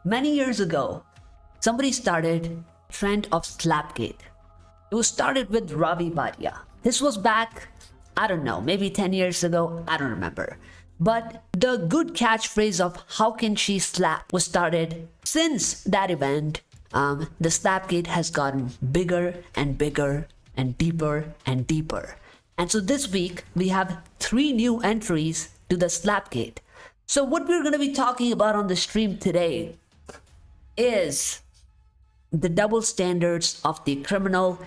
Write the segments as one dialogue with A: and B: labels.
A: Many years ago, somebody started trend of Slapgate. It was started with Ravi Bhatia. This was back, I don't know, maybe 10 years ago, I don't remember. But the good catchphrase of "how can she slap" was started. Since that event, the Slapgate has gotten bigger and bigger and deeper and deeper. And so this week, we have 3 new entries to the Slapgate. So what we're going to be talking about on the stream today is the double standards of the criminal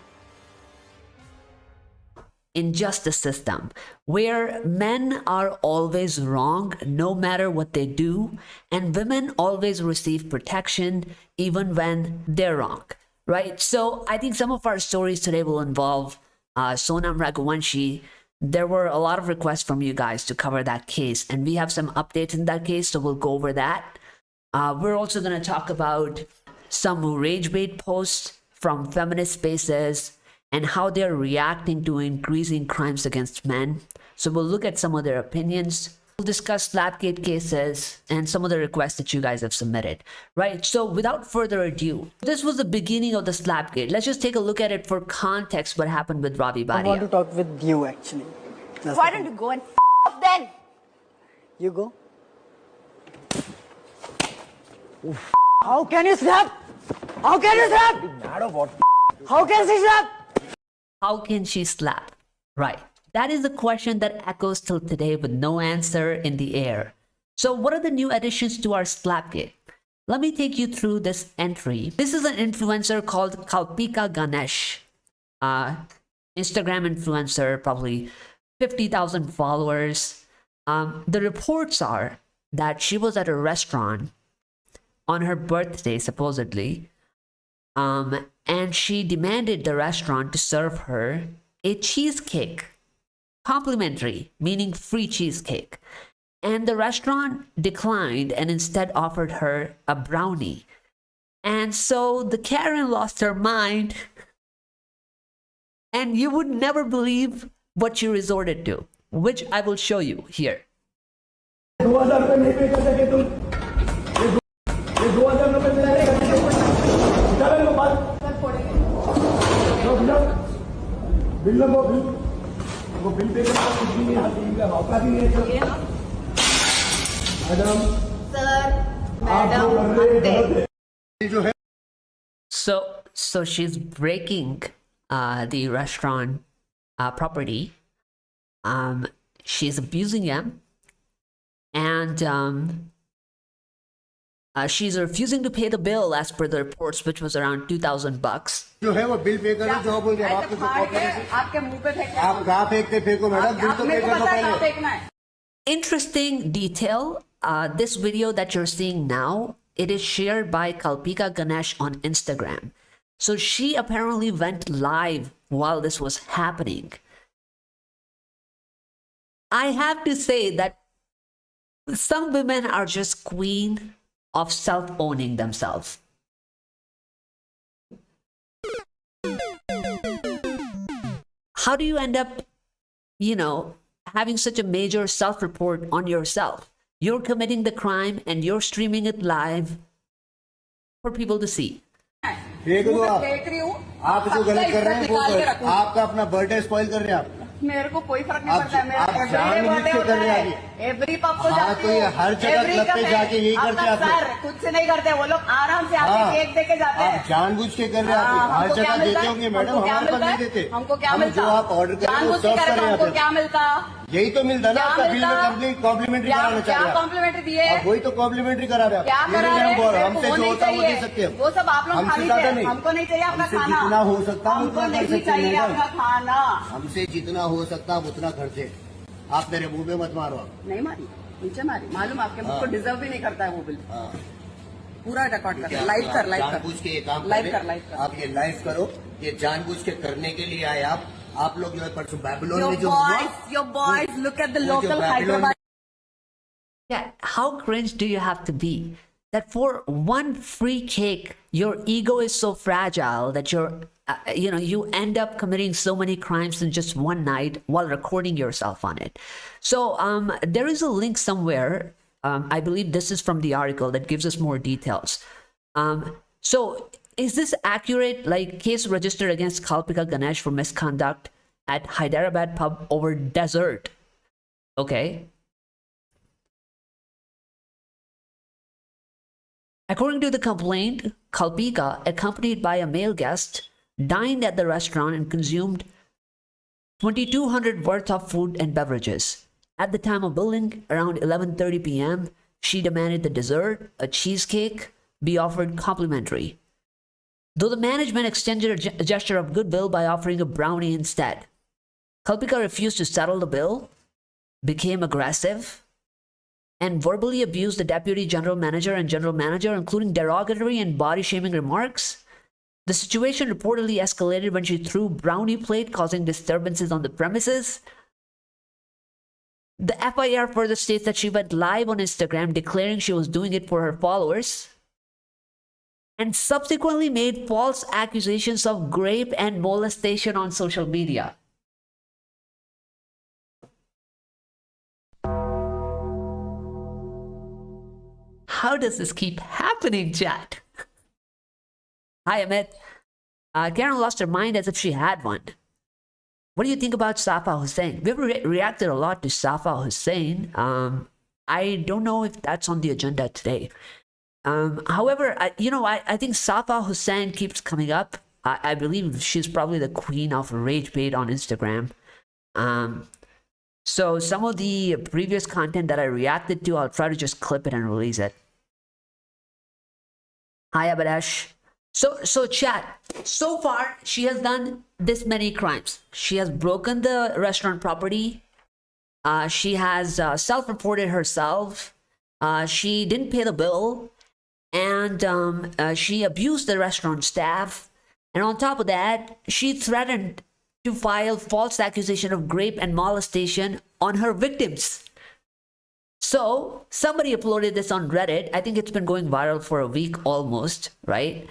A: injustice system, where men are always wrong no matter what they do, and women always receive protection even when they're wrong, right? So I think some of our stories today will involve Sonam Raghuvanshi. There were a lot of requests from you guys to cover that case, and we have some updates in that case, so we'll go over that. We're also going to talk about some rage bait posts from feminist spaces and how they're reacting to increasing crimes against men. So we'll look at some of their opinions. We'll discuss Slapgate cases and some of the requests that you guys have submitted, right? So without further ado, this was the beginning of the Slapgate. Let's just take a look at it for context, what happened with Ravi Bhatia.
B: I want to talk with you, actually.
C: Why don't you go and off then?
B: You go. How can you slap? How can you slap? How can she slap?
A: How can she slap? Right. That is the question that echoes till today with no answer in the air. So what are the new additions to our Slapgate? Let me take you through this entry. This is an influencer called Kalpika Ganesh. Instagram influencer, probably 50,000 followers. The reports are that she was at a restaurant on her birthday, supposedly. And she demanded the restaurant to serve her a cheesecake, complimentary, meaning free cheesecake. And the restaurant declined and instead offered her a brownie. And so the Karen lost her mind. And you would never believe what she resorted to, which I will show you here. So she's breaking the restaurant property. She's abusing him, and she's refusing to pay the bill as per the reports, which was around $2,000.
D: जो है वो bill pay करो, जो बोल रहे आपके
C: आपके मुंह पे फेंकना,
D: आप कहाँ फेंकते फेंको मैडम, बिल तो पे करो पहले.
A: Interesting detail. This video that you're seeing now, it is shared by Kalpika Ganesh on Instagram. So she apparently went live while this was happening. I have to say that some women are just queen of self-owning themselves. How do you end up, having such a major self-report on yourself? You're committing the crime and you're streaming it live for people to see.
D: फेंक दो आप जो गलत कर रहे हैं वो आपका अपना बर्थडे स्पॉइल कर रहे हैं आप.
C: मेरे को कोई फर्क नहीं पड़ता है, मेरा एवरी पब को
D: जाते हैं, हर जगह क्लब पे जाके यही करते हैं.
C: सर खुद से नहीं करते, वो लोग आराम से आके केक दे के जाते हैं.
D: आप जानबूझ के कर रहे हैं, हर जगह देते होंगे मैडम, हमारे पास नहीं देते.
C: हमको क्या मिलता?
D: जो आप ऑर्डर कर रहे हैं वो सर्व कर रहे हैं.
C: हमको क्या मिलता?
D: यही तो मिलता ना आपका बिल में कॉम्प्लीमेंट्री कराना चाहिए.
C: क्या कॉम्प्लीमेंट्री दिए?
D: वही तो कॉम्प्लीमेंट्री करा रहे हैं.
C: क्या करा रहे हैं?
D: हमसे जो होता है वो दे सकते हैं.
C: वो सब आप लोग खा लीजिए, हमको नहीं चाहिए आपका खाना.
D: जितना हो सकता है
C: हमको
D: उतना कर
C: नहीं
D: सकते
C: चाहिए
D: हैं.
C: आपका खाना.
D: हमसे जितना हो सकता है उतना खर्चे. आप मेरे मुंह पे मत मारो.
C: नहीं मारी, नीचे मारी. मालूम आपके मुझको डिजर्व भी नहीं करता है वो बिल. पूरा रिकॉर्ड कर, लाइव कर,
D: जानबूझ के ये काम
C: लाइव कर.
D: आप ये लाइव करो, ये जानबूझ के करने के लिए आए आप लोग जो है परसों बैबलोन में जो
C: your boys, look at the local Hyderabad.
A: Yeah, how cringe do you have to be that for one free cake, your ego is so fragile that you end up committing so many crimes in just one night while recording yourself on it. So there is a link somewhere I believe this is from the article that gives us more details. So is this accurate? Like, case registered against Kalpika Ganesh for misconduct at Hyderabad pub over dessert. Okay. According to the complaint, Kalpika, accompanied by a male guest, dined at the restaurant and consumed 2,200 worth of food and beverages. At the time of billing, around 11:30 p.m., she demanded the dessert, a cheesecake, be offered complimentary, though the management extended a gesture of goodwill by offering a brownie instead. Kalpika refused to settle the bill, became aggressive, and verbally abused the deputy general manager and general manager, including derogatory and body-shaming remarks. The situation reportedly escalated when she threw brownie plate, causing disturbances on the premises. The FIR further states that she went live on Instagram declaring she was doing it for her followers, and subsequently made false accusations of rape and molestation on social media. How does this keep happening, chat? Hi, Amit. Karen lost her mind as if she had one. What do you think about Safa Hussain? We've reacted a lot to Safa Hussain. I don't know if that's on the agenda today. However, I think Safa Hussain keeps coming up. I believe she's probably the queen of rage bait on Instagram. So some of the previous content that I reacted to, I'll try to just clip it and release it. Hi, Abadash. So chat, so far she has done this many crimes. She has broken the restaurant property. She has self-reported herself. She didn't pay the bill. And she abused the restaurant staff. And on top of that, she threatened to file false accusation of rape and molestation on her victims. So somebody uploaded this on Reddit. I think it's been going viral for a week almost, right?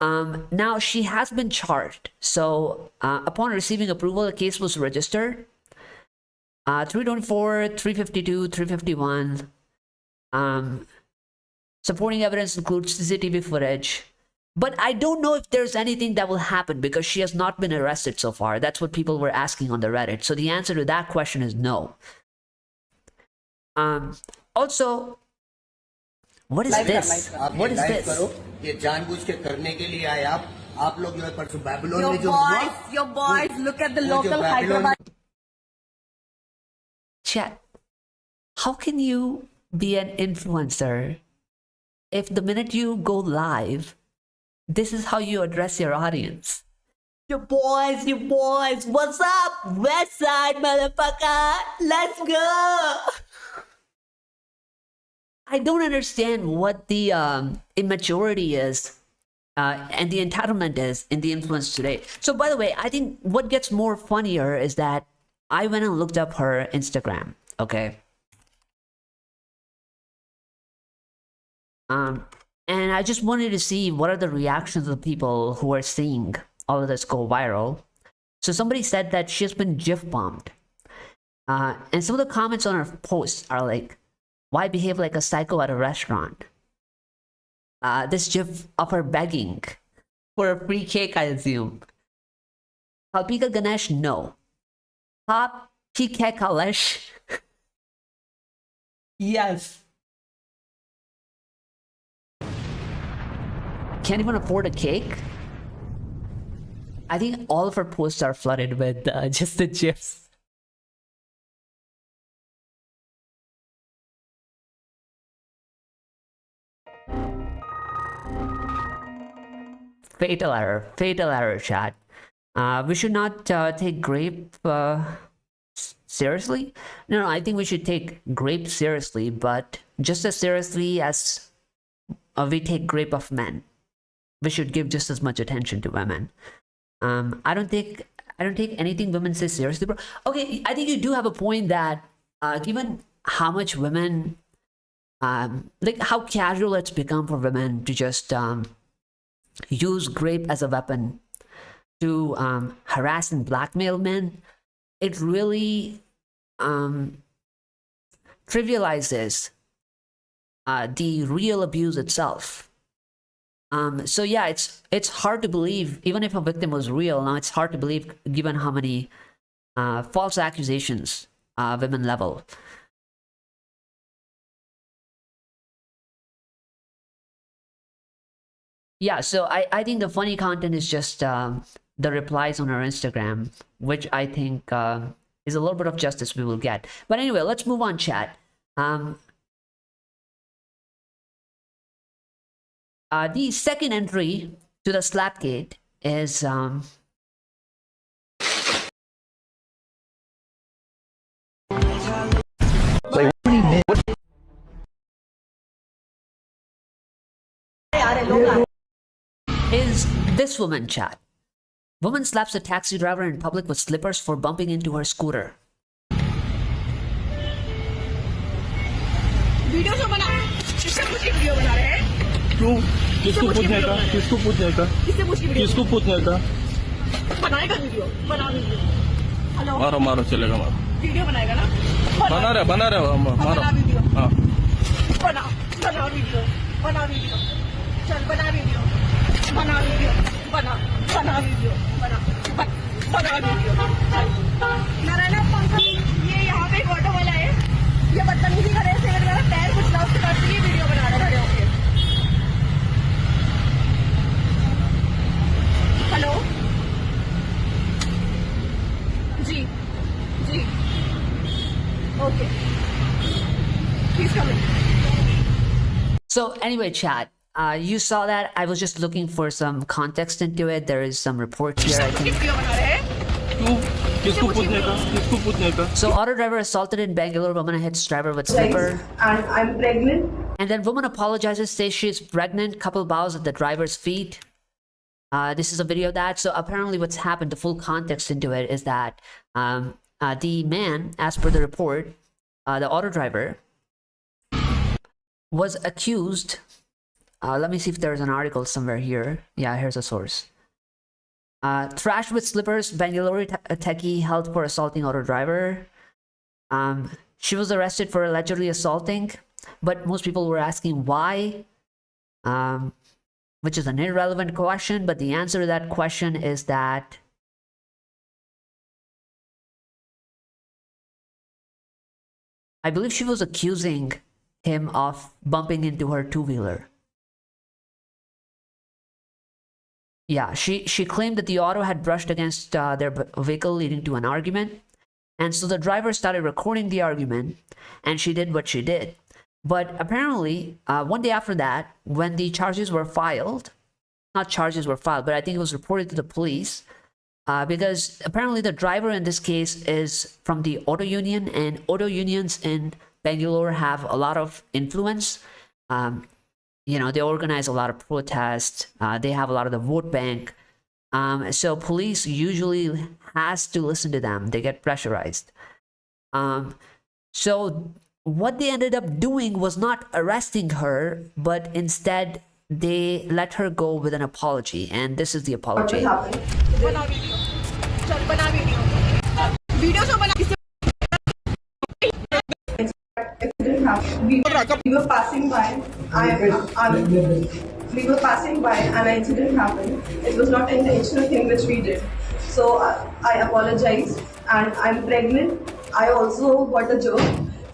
A: Now she has been charged. So upon receiving approval, the case was registered. 324, 352, 351. Supporting evidence includes CCTV footage. But I don't know if there's anything that will happen because she has not been arrested so far. That's what people were asking on the Reddit. So the answer to that question is no. Also, what is this? What is this?
D: ये जानबूझ के करने के लिए आए आप लोग जो है परसों बैबलोन में जो
C: your boys, look at the local Hyderabad.
A: Chat, how can you be an influencer if the minute you go live, this is how you address your audience? Your boys, what's up? West side, motherfucker, let's go. I don't understand what the immaturity is and the entitlement is in the influence today. So by the way, I think what gets more funnier is that I went and looked up her Instagram, okay? And I just wanted to see what are the reactions of the people who are seeing all of this go viral. So somebody said that she has been GIF bombed. And some of the comments on her posts are like, why behave like a psycho at a restaurant? This GIF of her begging for a free cake, I assume. Kalpika Ganesh, no. Pop Kike Kalesh. Yes. Can't even afford a cake? I think all of her posts are flooded with just the GIFs. Fatal error, chat. We should not take grape seriously. No, I think we should take grape seriously, but just as seriously as we take grape of men. We should give just as much attention to women. I don't take anything women say seriously, bro. Okay, I think you do have a point that given how much women, like how casual it's become for women to just use rape as a weapon to harass and blackmail men, it really trivializes the real abuse itself. So yeah, it's hard to believe, even if a victim was real. Now it's hard to believe, given how many false accusations women level. Yeah, so I think the funny content is just the replies on her Instagram, which I think is a little bit of justice we will get. But anyway, let's move on, chat. The second entry to the Slapgate is is this woman, chat. Woman slaps a taxi driver in public with slippers for bumping into her scooter.
C: Video जो बना किससे पूछ के video बना रहे हैं?
E: क्यों? किसको पूछने का? किसको पूछने का?
C: किससे पूछ के वीडियो?
E: किसको पूछने का?
C: बनाएगा वीडियो, बना वीडियो। हेलो।
E: मारो मारो चलेगा मारो।
C: वीडियो बनाएगा ना?
E: बना रहे मारो।
C: बना वीडियो।
E: हाँ।
C: बना वीडियो। बना वीडियो। चल बना वीडियो। बना वीडियो। बना वीडियो। बना वीडियो। नारायण पंकज ये यहाँ पे एक ऑटो वाला है। ये बदतमीजी करे से मेरा पैर कुछ ना उसके बाद ये वीडियो बना रहे खड़े होके। हेलो जी okay please come in.
A: So anyway, chat, you saw that. I was just looking for some context into it. There is some reports here, I think.
C: Video बना रहे हैं।
E: क्यों? किसको पूछने का? किसको पूछने का?
A: So auto driver assaulted in Bangalore. Woman hits driver with slipper.
F: And I'm pregnant.
A: And then woman apologizes, says she's pregnant. Couple bows at the driver's feet. This is a video of that. So apparently what's happened, the full context into it is that the man, as per the report, the auto driver, was accused. Let me see if there's an article somewhere here. Yeah, here's a source. Thrashed with slippers, Bangalore techie held for assaulting auto driver. She was arrested for allegedly assaulting, but most people were asking why, which is an irrelevant question. But the answer to that question is that I believe she was accusing him of bumping into her two-wheeler. Yeah, she claimed that the auto had brushed against their vehicle, leading to an argument. And so the driver started recording the argument, and she did what she did. But apparently, one day after that, when the charges were filed, not charges were filed, but I think it was reported to the police, because apparently the driver in this case is from the auto union, and auto unions in Bangalore have a lot of influence. You know, they organize a lot of protests. They have a lot of the vote bank. So police usually has to listen to them. They get pressurized. So what they ended up doing was not arresting her, but instead they let her go with an apology. And this is the apology.
F: We were passing by. We were passing by, and an incident happened. It was not an intentional thing which we did. So I apologize, and I'm pregnant. I also got a joke.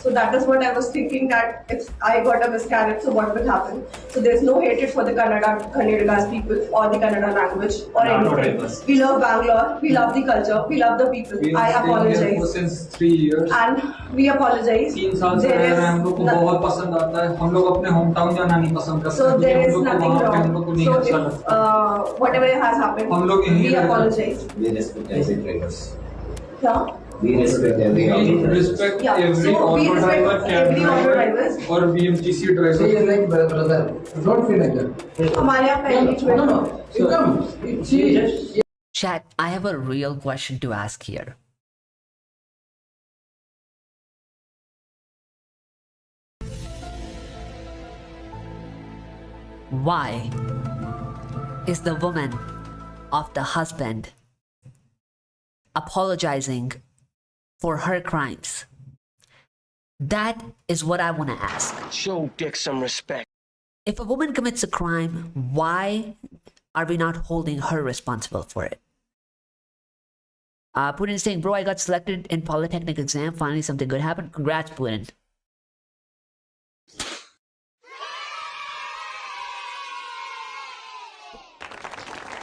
F: So that is what I was thinking, that if I got a miscarriage, so what will happen? So there's no hatred for the Kannadigas people or the Kannada language or anything. We love Bangalore, we love the culture, we love the people. I apologize.
G: Since 3 years.
F: And we apologize.
G: 3 साल से रह रहे हैं, हम लोग को बहुत पसंद आता है. हम लोग अपने होम टाउन जाना नहीं पसंद करते.
F: So there is nothing
G: हम लोग को
F: wrong.
G: नहीं
F: So
G: अच्छा
F: if
G: लगता.
F: whatever has happened,
G: हम लोग यहीं
F: we
G: रहते हैं.
F: apologize.
D: We respect every drivers.
F: Yeah.
D: We respect every
G: We respect
F: Yeah,
G: every
F: so we
G: auto
F: respect
G: driver, cab
F: every auto
G: driver
F: drivers.
G: or BMTC driver.
B: Say like brother. Don't feel like that.
F: हमारे यहाँ का engagement.
B: No, no. You come. See.
A: Chat, I have a real question to ask here. Why is the woman of the husband apologizing for her crimes? That is what I want to ask.
H: Show Dick some respect.
A: If a woman commits a crime, why are we not holding her responsible for it? Putin is saying, bro, I got selected in Polytechnic exam. Finally, something good happened. Congrats, Putin.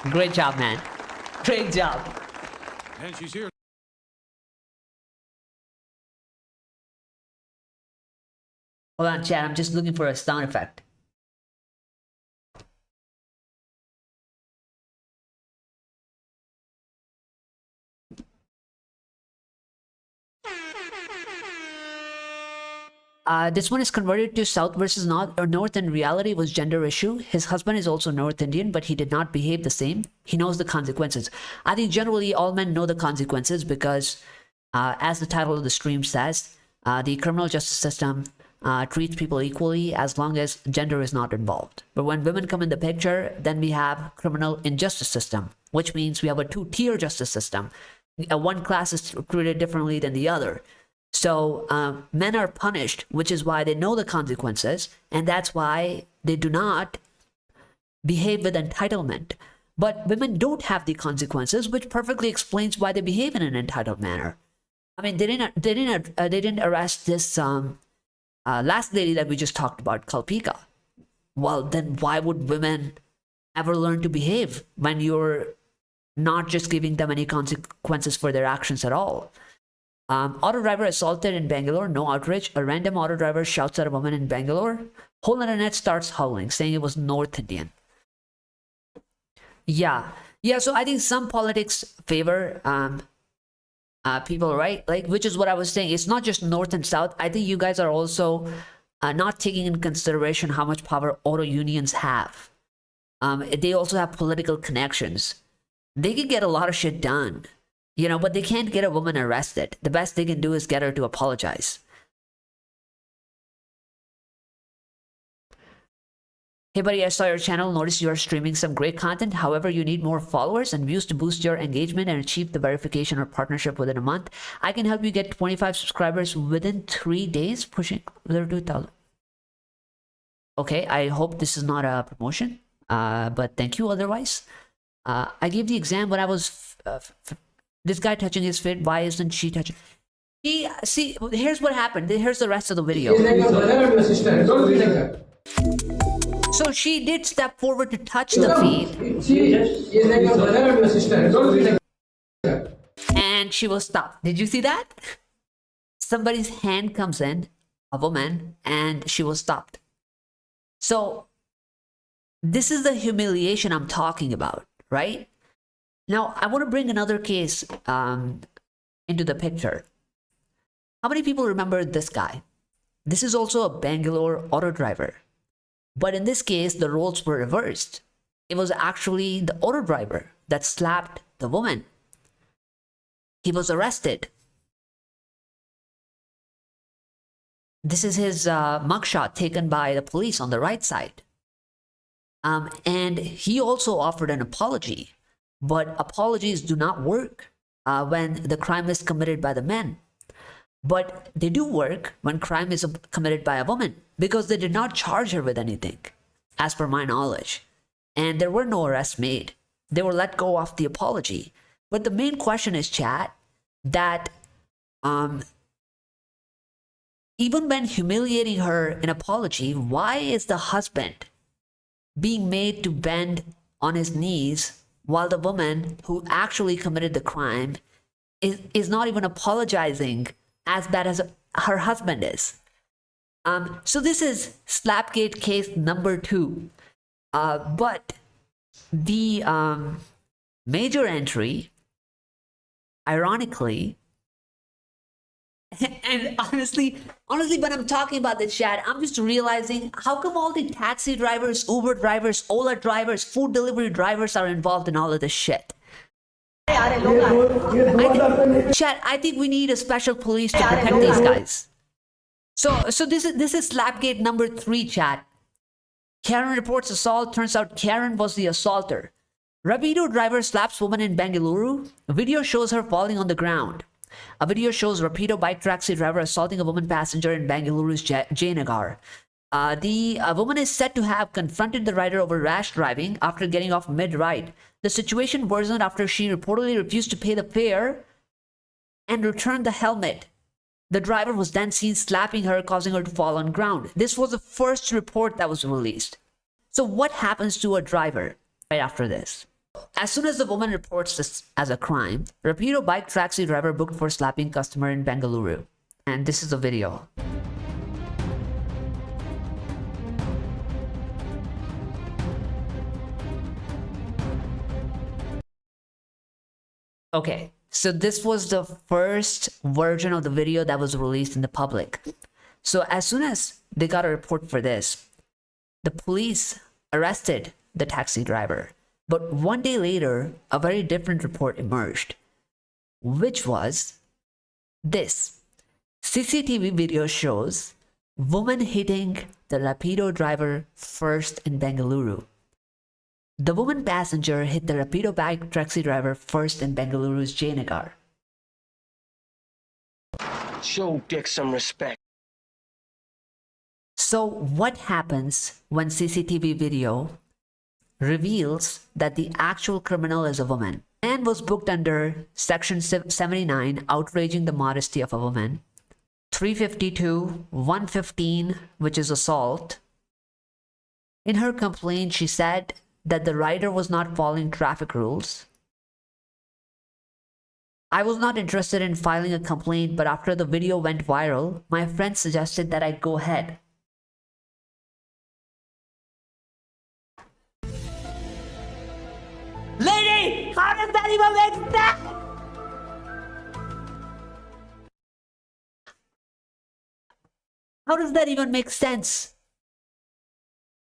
A: Great job, man. Great job.
I: And she's here.
A: Hold on, chat. I'm just looking for a sound effect. This one is converted to South versus North. In reality, was gender issue. His husband is also North Indian, but he did not behave the same. He knows the consequences. I think generally all men know the consequences because, as the title of the stream says, the criminal justice system treats people equally as long as gender is not involved. But when women come in the picture, then we have criminal injustice system, which means we have a two-tier justice system. One class is treated differently than the other. So men are punished, which is why they know the consequences, and that's why they do not behave with entitlement. But women don't have the consequences, which perfectly explains why they behave in an entitled manner. I mean, they didn't arrest this last lady that we just talked about, Kalpika. Well, then why would women ever learn to behave when you're not just giving them any consequences for their actions at all? Auto driver assaulted in Bangalore, no outrage. A random auto driver shouts at a woman in Bangalore. Whole internet starts howling, saying it was North Indian. Yeah, so I think some politics favor people, right? Like, which is what I was saying. It's not just North and South. I think you guys are also not taking in consideration how much power auto unions have. They also have political connections. They can get a lot of shit done. You know, but they can't get a woman arrested. The best they can do is get her to apologize. Hey buddy, I saw your channel, noticed you are streaming some great content. However, you need more followers and views to boost your engagement and achieve the verification or partnership within a month. I can help you get 25 subscribers within 3 days, pushing there to 2,000. Okay, I hope this is not a promotion, but thank you otherwise. I gave the exam when I was... this guy touching his feet, why isn't she touching? See, here's what happened. Here's the rest of the video. So she did step forward to touch the feet. And she was stopped. Did you see that? Somebody's hand comes in, a woman, and she was stopped. So this is the humiliation I'm talking about, right? Now, I want to bring another case into the picture. How many people remember this guy? This is also a Bangalore auto driver. But in this case, the roles were reversed. It was actually the auto driver that slapped the woman. He was arrested. This is his mugshot taken by the police on the right side. And he also offered an apology. But apologies do not work when the crime is committed by the men. But they do work when crime is committed by a woman, because they did not charge her with anything, as per my knowledge. And there were no arrests made. They were let go off the apology. But the main question is, chat, that even when humiliating her in apology, why is the husband being made to bend on his knees while the woman who actually committed the crime is not even apologizing as bad as her husband is? So this is Slapgate case number 2. But the major entry, ironically, and honestly, when I'm talking about the chat, I'm just realizing how come all the taxi drivers, Uber drivers, Ola drivers, food delivery drivers are involved in all of this shit. I think we need a special police to protect these guys. So this is Slapgate number 3, chat. Karen reports assault. Turns out Karen was the assaulter. Rapido driver slaps woman in Bangalore. Video shows her falling on the ground. A video shows Rapido bike taxi driver assaulting a woman passenger in Bengaluru's Jayanagar. The woman is said to have confronted the rider over rash driving after getting off mid-ride. The situation worsened after she reportedly refused to pay the fare and return the helmet. The driver was then seen slapping her, causing her to fall on ground. This was the first report that was released. So what happens to a driver right after this? As soon as the woman reports this as a crime, Rapido bike taxi driver booked for slapping customer in Bengaluru. And this is the video. Okay, so this was the first version of the video that was released in the public. So as soon as they got a report for this, the police arrested the taxi driver. But one day later, a very different report emerged, which was this. CCTV video shows woman hitting the Rapido driver first in Bengaluru. The woman passenger hit the Rapido bike taxi driver first in Bengaluru's Jayanagar.
H: Show Dick some respect.
A: So what happens when CCTV video reveals that the actual criminal is a woman? Man was booked under Section 79, outraging the modesty of a woman. 352, 115, which is assault. In her complaint, she said that the rider was not following traffic rules. I was not interested in filing a complaint, but after the video went viral, my friend suggested that I go ahead. Lady, how does that even make sense? How does that even make sense?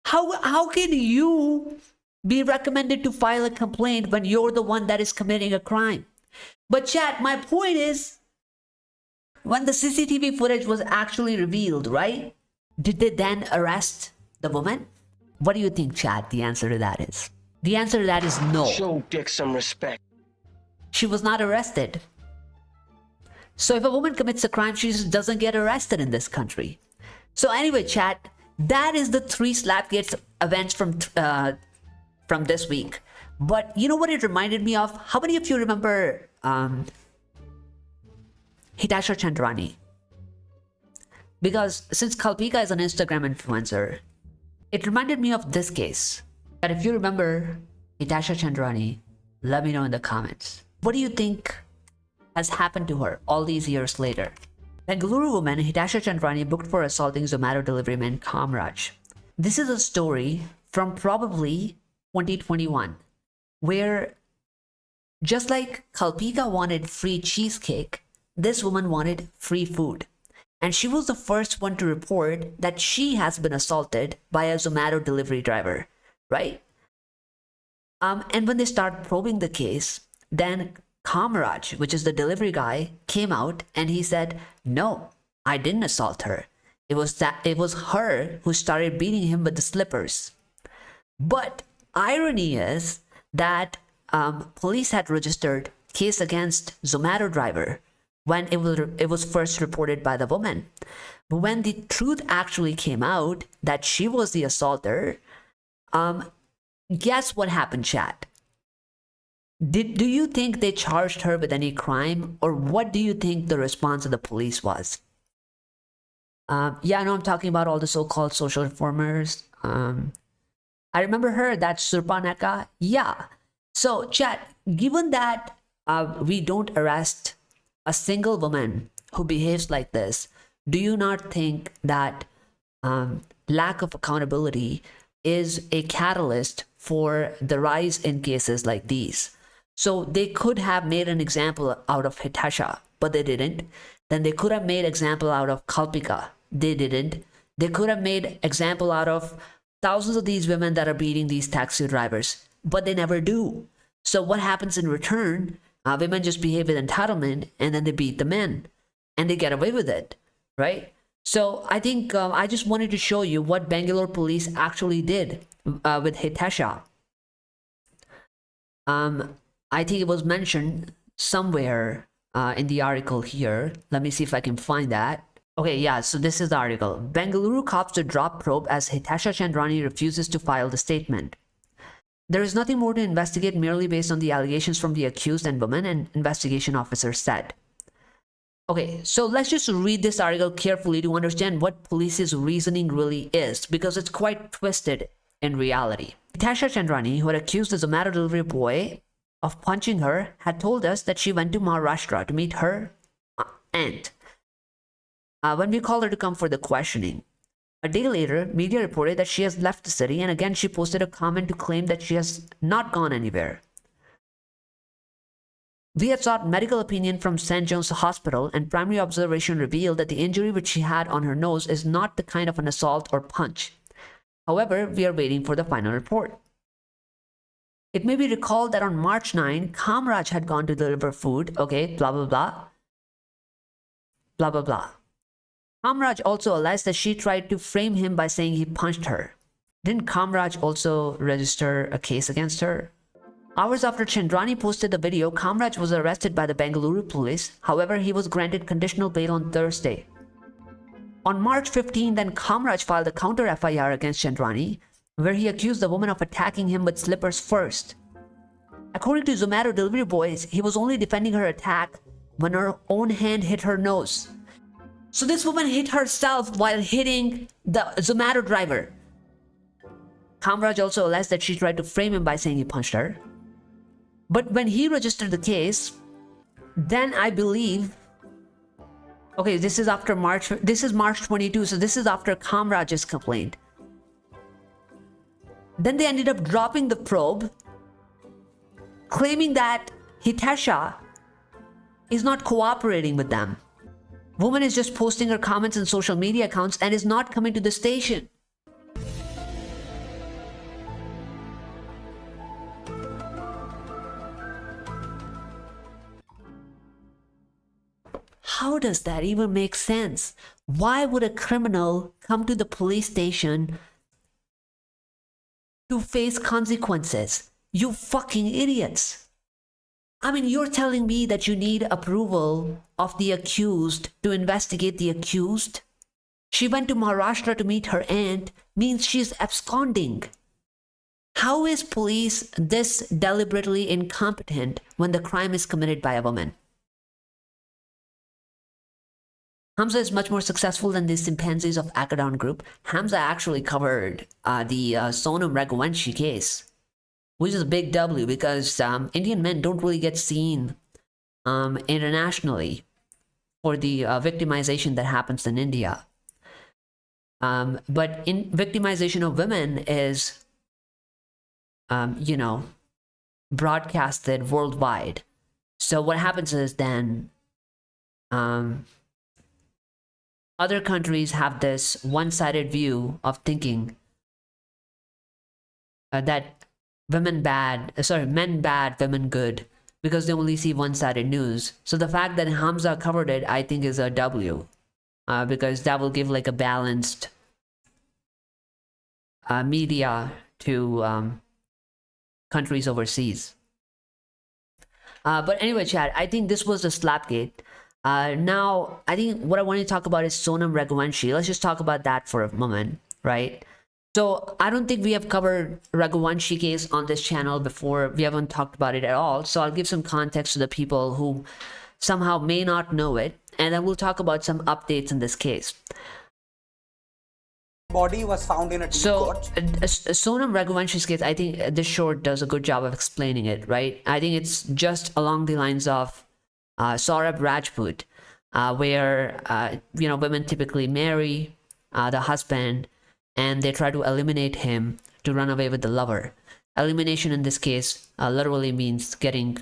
A: How can you be recommended to file a complaint when you're the one that is committing a crime? But chat, my point is, when the CCTV footage was actually revealed, right? Did they then arrest the woman? What do you think, chat? The answer to that is. The answer to that is no.
H: Show Dick some respect.
A: She was not arrested. So if a woman commits a crime, she just doesn't get arrested in this country. So anyway, chat, that is the 3 Slapgate events from this week. But you know what it reminded me of? How many of you remember Hitesha Chandranee? Because since Kalpika is an Instagram influencer, it reminded me of this case. But if you remember Hitesha Chandranee, let me know in the comments. What do you think has happened to her all these years later? Bengaluru woman Hitesha Chandranee booked for assaulting Zomato delivery man Kamraj. This is a story from probably 2021, where just like Kalpika wanted free cheesecake, this woman wanted free food. And she was the first one to report that she has been assaulted by a Zomato delivery driver, right? And when they start probing the case, then Kamraj, which is the delivery guy, came out and he said, no, I didn't assault her. It was her who started beating him with the slippers. But irony is that police had registered case against Zomato driver when it was first reported by the woman. But when the truth actually came out that she was the assaulter, guess what happened, chat? Do you think they charged her with any crime, or what do you think the response of the police was? Yeah, I know I'm talking about all the so-called social reformers. I remember her, that Surpaneka. Yeah. So, chat, given that we don't arrest a single woman who behaves like this, do you not think that lack of accountability is a catalyst for the rise in cases like these? So they could have made an example out of Hitesha, but they didn't. Then they could have made example out of Kalpika. They didn't. They could have made example out of thousands of these women that are beating these taxi drivers, but they never do. So what happens in return? Women just behave with entitlement, and then they beat the men, and they get away with it, right? So I think I just wanted to show you what Bangalore police actually did with Hitesha. I think it was mentioned somewhere in the article here. Let me see if I can find that. Okay, yeah, so this is the article. Bengaluru cops to drop probe as Hitesha Chandranee refuses to file the statement. There is nothing more to investigate merely based on the allegations from the accused and woman, an investigation officer said. Okay, so let's just read this article carefully to understand what police's reasoning really is, because it's quite twisted in reality. Hitesha Chandranee, who had accused the Zomato delivery boy of punching her, had told us that she went to Maharashtra to meet her aunt when we called her to come for the questioning. A day later, media reported that she has left the city, and again she posted a comment to claim that she has not gone anywhere. We had sought medical opinion from St. John's Hospital, and primary observation revealed that the injury which she had on her nose is not the kind of an assault or punch. However, we are waiting for the final report. It may be recalled that on March 9, Kamraj had gone to deliver food, okay, blah blah blah, blah blah blah. Kamraj also alleged that she tried to frame him by saying he punched her. Didn't Kamraj also register a case against her? Hours after Chandranee posted the video, Kamraj was arrested by the Bengaluru police. However, he was granted conditional bail on Thursday. On March 15, then Kamraj filed a counter FIR against Chandranee, where he accused the woman of attacking him with slippers first. According to Zomato delivery boys, he was only defending her attack when her own hand hit her nose. So this woman hit herself while hitting the Zomato driver. Kamraj also alleged that she tried to frame him by saying he punched her. But when he registered the case, then I believe, okay, this is March 22, so this is after Kamraj's complaint. Then they ended up dropping the probe, claiming that Hitesha is not cooperating with them. Woman is just posting her comments in social media accounts and is not coming to the station. How does that even make sense? Why would a criminal come to the police station to face consequences? You fucking idiots. I mean, you're telling me that you need approval of the accused to investigate the accused? She went to Maharashtra to meet her aunt, means she's absconding. How is police this deliberately incompetent when the crime is committed by a woman? Hamza is much more successful than the chimpanzees of Akadon Group. Hamza actually covered the Sonam Raghuvanshi case, which is a big W because Indian men don't really get seen internationally for the victimization that happens in India. But in victimization of women is, broadcasted worldwide. So what happens is then other countries have this one-sided view of thinking that men bad, women good, because they only see one-sided news. So the fact that Hamza covered it, I think, is a W, because that will give like a balanced media to countries overseas. But anyway, Chad, I think this was a Slapgate. Now, I think what I want to talk about is Sonam Raghuvanshi. Let's just talk about that for a moment, right? So I don't think we have covered Raghuvanshi case on this channel before. We haven't talked about it at all. So I'll give some context to the people who somehow may not know it. And then we'll talk about some updates in this case.
B: Body was found in a deep gorge.
A: Sonam Raghuvanshi's case, I think this short does a good job of explaining it, right? I think it's just along the lines of Saurabh Rajput, where women typically marry the husband and they try to eliminate him to run away with the lover. Elimination in this case literally means getting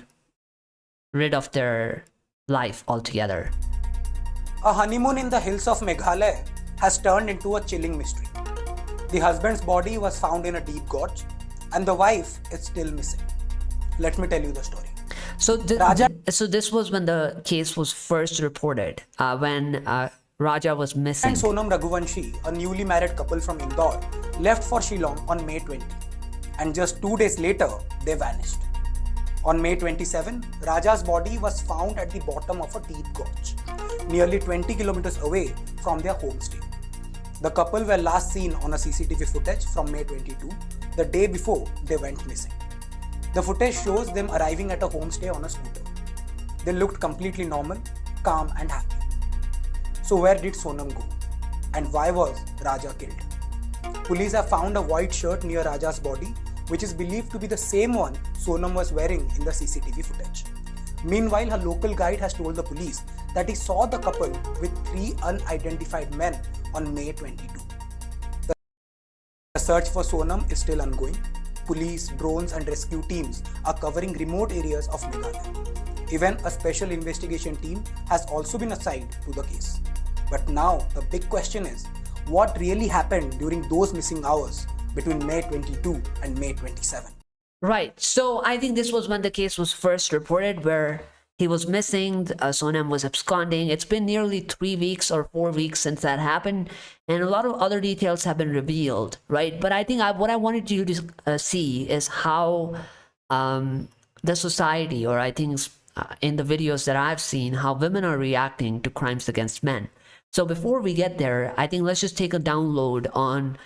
A: rid of their life altogether.
B: A honeymoon in the hills of Meghalaya has turned into a chilling mystery. The husband's body was found in a deep gorge and the wife is still missing. Let me tell you the story.
A: So this was when the case was first reported, when Raja was missing.
B: And Sonam Raghuvanshi, a newly married couple from Indore, left for Shillong on May 20. And just 2 days later, they vanished. On May 27, Raja's body was found at the bottom of a deep gorge, nearly 20 kilometers away from their homestay. The couple were last seen on a CCTV footage from May 22, the day before they went missing. The footage shows them arriving at a homestay on a scooter. They looked completely normal, calm and happy. So where did Sonam go? And why was Raja killed? Police have found a white shirt near Raja's body, which is believed to be the same one Sonam was wearing in the CCTV footage. Meanwhile, her local guide has told the police that he saw the couple with 3 unidentified men on May 22. The search for Sonam is still ongoing. Police, drones and rescue teams are covering remote areas of Meghalaya. Even a special investigation team has also been assigned to the case. But now the big question is, what really happened during those missing hours between May 22 and May 27?
A: Right. So I think this was when the case was first reported, where he was missing, Sonam was absconding. It's been nearly 3 weeks or 4 weeks since that happened, and a lot of other details have been revealed, right? But I think what I wanted you to see is how the society, or I think in the videos that I've seen, how women are reacting to crimes against men. So before we get there, I think let's just take a download on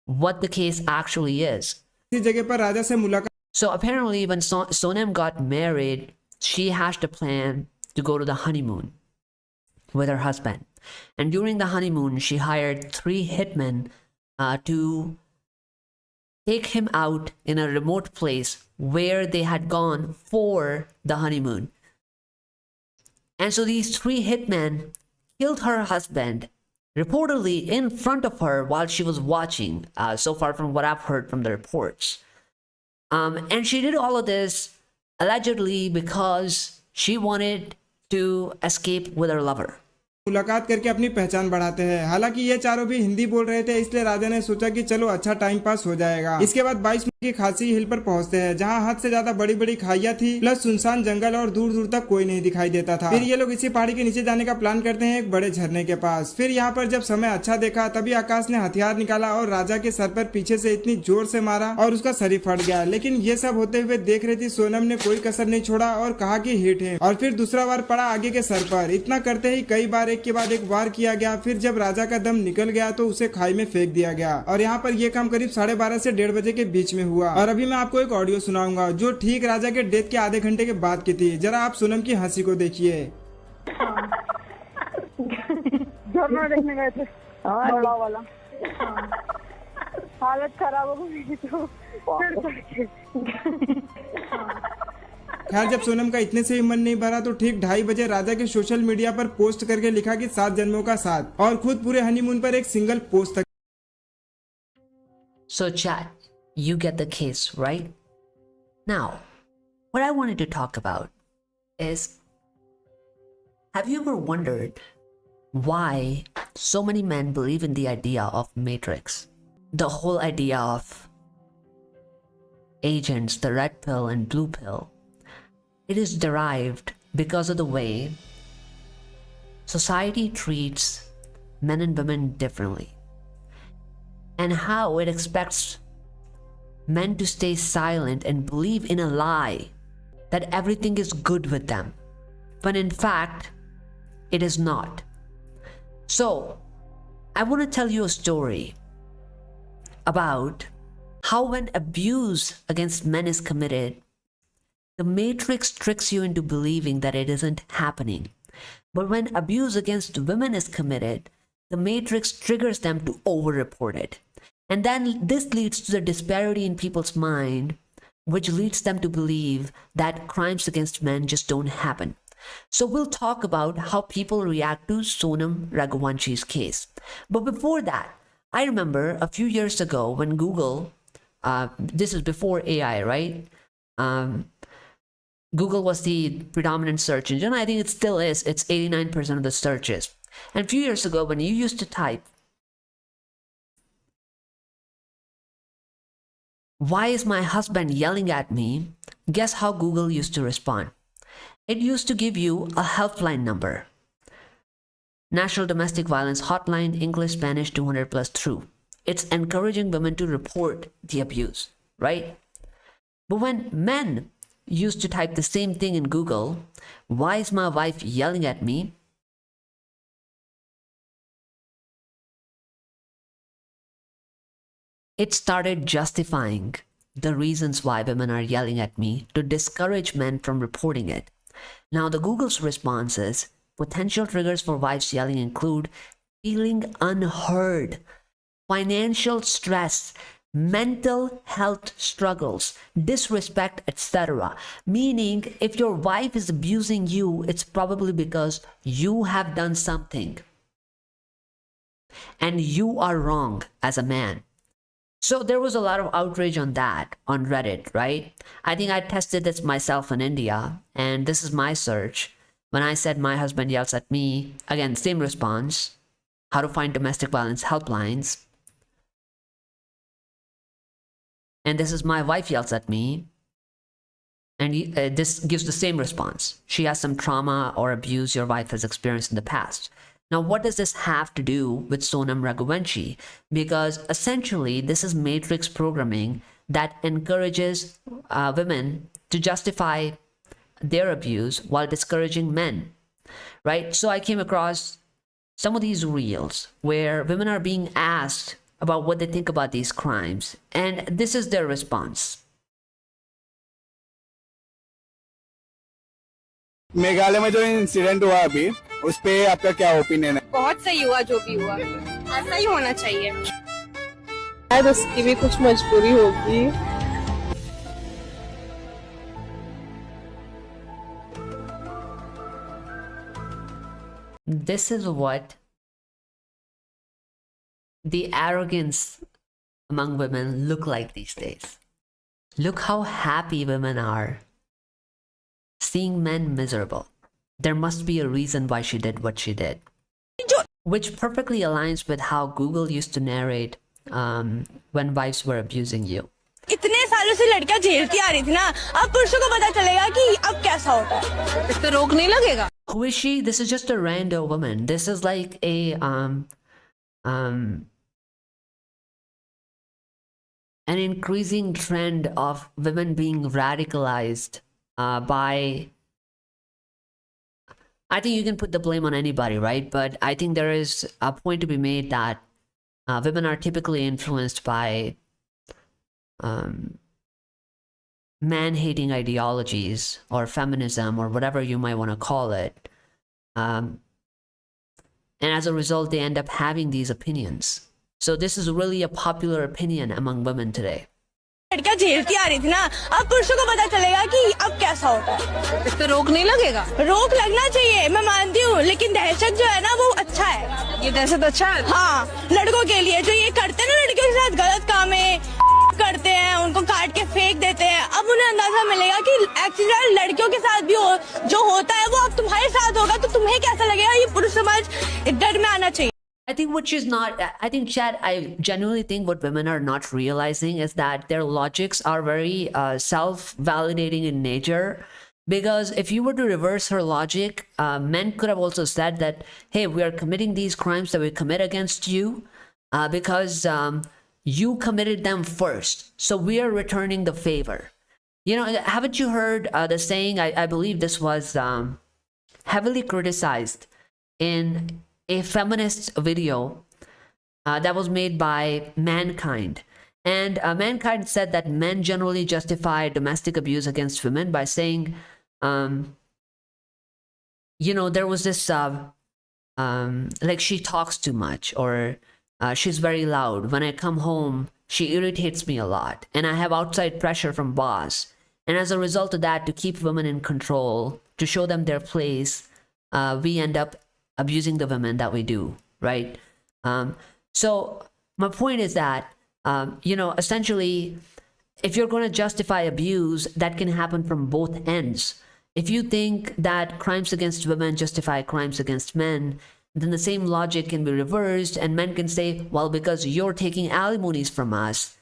A: what the case actually is. So apparently when Sonam got married, she hatched a plan to go to the honeymoon with her husband. And during the honeymoon, she hired 3 hitmen to take him out in a remote place where they had gone for the honeymoon. And so these 3 hitmen killed her husband, reportedly in front of her while she was watching, so far from what I've heard from the reports. And she did all of this allegedly because she wanted to escape with her lover.
J: मुलाकात करके अपनी पहचान बढ़ाते हैं। हालांकि ये चारों भी हिंदी बोल रहे थे, इसलिए राजा ने सोचा कि चलो अच्छा टाइम पास हो जाएगा। इसके बाद 22 मिनट की खासी हिल पर पहुंचते हैं, जहां हद से ज्यादा बड़ी बड़ी खाइयां थी, प्लस सुनसान जंगल और दूर दूर तक कोई नहीं दिखाई देता था। फिर ये लोग इसी पहाड़ी के नीचे जाने का प्लान करते हैं, एक बड़े झरने के पास। फिर यहाँ पर जब समय अच्छा देखा, तभी आकाश ने हथियार निकाला और राजा के सर पर पीछे से इतनी जोर से मारा और उसका सर ही फट गया। लेकिन ये सब होते हुए देख रही थी सोनम ने कोई कसर नहीं छोड़ा और कहा कि हिट है, और फिर दूसरा वार पड़ा आगे के सर पर। इतना करते ही कई बार एक के बाद एक वार किया गया। फिर जब राजा का दम निकल गया तो उसे खाई में फेंक दिया गया। और यहाँ पर यह काम करीब 12:30 से 1:30 बजे के बीच में हुआ। और अभी मैं आपको एक ऑडियो सुनाऊंगा जो ठीक राजा के डेथ के आधे घंटे के बाद की थी। जरा आप सोनम की हंसी को देखिए।
C: झरना देखने गए थे, बड़ा वाला। हालत खराब हो गई तो
J: खैर जब सोनम का इतने से ही मन नहीं भरा तो ठीक 2:30 बजे राजा के सोशल मीडिया पर पोस्ट करके लिखा कि 7 जन्मों का साथ, और खुद पूरे हनीमून पर एक सिंगल पोस्ट तक।
A: So chat, you get the case, right? Now, what I wanted to talk about is, have you ever wondered why so many men believe in the idea of Matrix? The whole idea of agents, the red pill and blue pill. It is derived because of the way society treats men and women differently, and how it expects men to stay silent and believe in a lie that everything is good with them, when in fact, it is not. So, I want to tell you a story about how when abuse against men is committed, the Matrix tricks you into believing that it isn't happening. But when abuse against women is committed, the Matrix triggers them to over-report it. And then this leads to the disparity in people's mind, which leads them to believe that crimes against men just don't happen. So we'll talk about how people react to Sonam Raghuvanshi's case. But before that, I remember a few years ago when Google, this is before AI, right? Google was the predominant search engine. I think it still is. It's 89% of the searches. And a few years ago, when you used to type, "Why is my husband yelling at me?" guess how Google used to respond? It used to give you a helpline number. National Domestic Violence Hotline, English, Spanish, 200 plus true. It's encouraging women to report the abuse, right? But when men used to type the same thing in Google, why is my wife yelling at me? It started justifying the reasons why women are yelling at me to discourage men from reporting it. Now, the Google's response is potential triggers for wives yelling include feeling unheard, financial stress, mental health struggles, disrespect, etc. Meaning, if your wife is abusing you, it's probably because you have done something and you are wrong as a man. So there was a lot of outrage on that on Reddit, right? I think I tested this myself in India, and this is my search. When I said my husband yells at me, again, same response, how to find domestic violence helplines. And this is my wife yells at me, and this gives the same response. She has some trauma or abuse your wife has experienced in the past. Now, what does this have to do with Sonam Raghuvanshi? Because essentially, this is matrix programming that encourages women to justify their abuse while discouraging men, right? So I came across some of these reels where women are being asked about what they think about these crimes, and this is their response.
D: Meghalaya में जो incident हुआ अभी उस पे आपका क्या opinion है?
K: बहुत सही हुआ जो भी हुआ, ऐसा ही होना चाहिए। शायद उसकी भी कुछ मजबूरी होगी।
A: This is what the arrogance among women look like these days. Look how happy women are seeing men miserable. There must be a reason why she did what she did, which perfectly aligns with how Google used to narrate when wives were abusing you.
K: इतने सालों से लड़कियां झेलती आ रही थी ना, अब पुरुषों को पता चलेगा कि अब कैसा होता है। इस पे रोक नहीं लगेगा।
A: Who is she? This is just a rando woman. This is like a an increasing trend of women being radicalized by, I think you can put the blame on anybody, right? But I think there is a point to be made that women are typically influenced by man-hating ideologies or feminism or whatever you might want to call it. And as a result, they end up having these opinions. So this is really a popular opinion among women today.
K: लड़कियां झेलती आ रही थी ना, अब पुरुषों को पता चलेगा कि अब कैसा होता है। इस पे रोक नहीं लगेगा। रोक लगना चाहिए, मैं मानती हूँ, लेकिन दहशत जो है ना वो अच्छा है। ये दहशत अच्छा है? हाँ, लड़कों के लिए जो ये करते हैं ना, लड़कियों के साथ गलत काम है, करते हैं, उनको काट के फेंक देते हैं, अब उन्हें अंदाजा मिलेगा कि एक्चुअली लड़कियों के साथ भी जो होता है वो अब तुम्हारे साथ होगा, तो तुम्हें कैसा लगेगा? ये पुरुष समाज डर में आना चाहिए।
A: I think what she's not, I think, Chad, I genuinely think what women are not realizing is that their logics are very self-validating in nature. Because if you were to reverse her logic, men could have also said that, hey, we are committing these crimes that we commit against you because you committed them first. So we are returning the favor. You know, haven't you heard the saying, I believe this was heavily criticized in a feminist video that was made by Mankind. And Mankind said that men generally justify domestic abuse against women by saying, you know, there was this, like she talks too much, or she's very loud. When I come home, she irritates me a lot. And I have outside pressure from boss. And as a result of that, to keep women in control, to show them their place, we end up abusing the women that we do, right? So my point is that, you know, essentially, if you're going to justify abuse, that can happen from both ends. If you think that crimes against women justify crimes against men, then the same logic can be reversed, and men can say, well, because you're taking alimonies from us,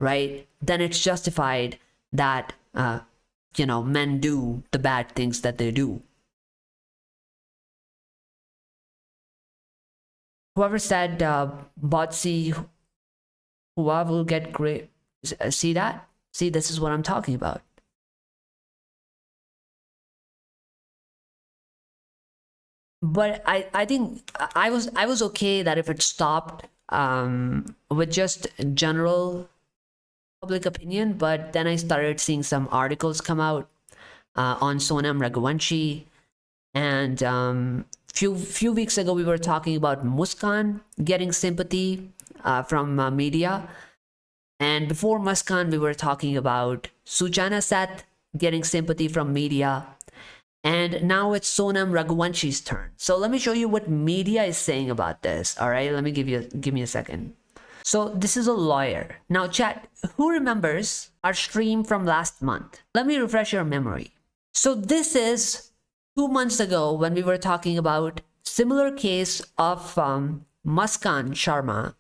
A: right? Then it's justified that, you know, men do the bad things that they do. Whoever said Botsy Hua will get great, see that? See, this is what I'm talking about. but I think I was okay that if it stopped with just general public opinion, but then I started seeing some articles come out on Sonam Raghuvanshi, and few weeks ago we were talking about Muskan getting sympathy from media, and before Muskan we were talking about Sujana Seth getting sympathy from media. And now it's Sonam Raghuvanshi's turn. So let me show you what media is saying about this. All right, let me give me a second. So this is a lawyer. Now chat, who remembers our stream from last month? Let me refresh your memory. So this is 2 months ago when we were talking about similar case of Muskan Sharma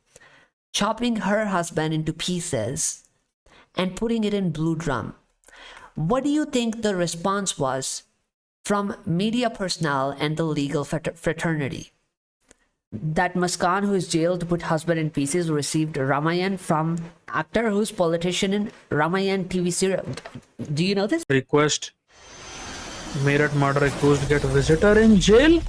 A: chopping her husband into pieces and putting it in blue drum. What do you think the response was from media personnel and the legal fraternity? That Muskan, who is jailed to put husband in pieces, received Ramayan from actor who's politician in Ramayan TV serial. Do you know this?
L: Request Meerut murder accused get visitor in jail.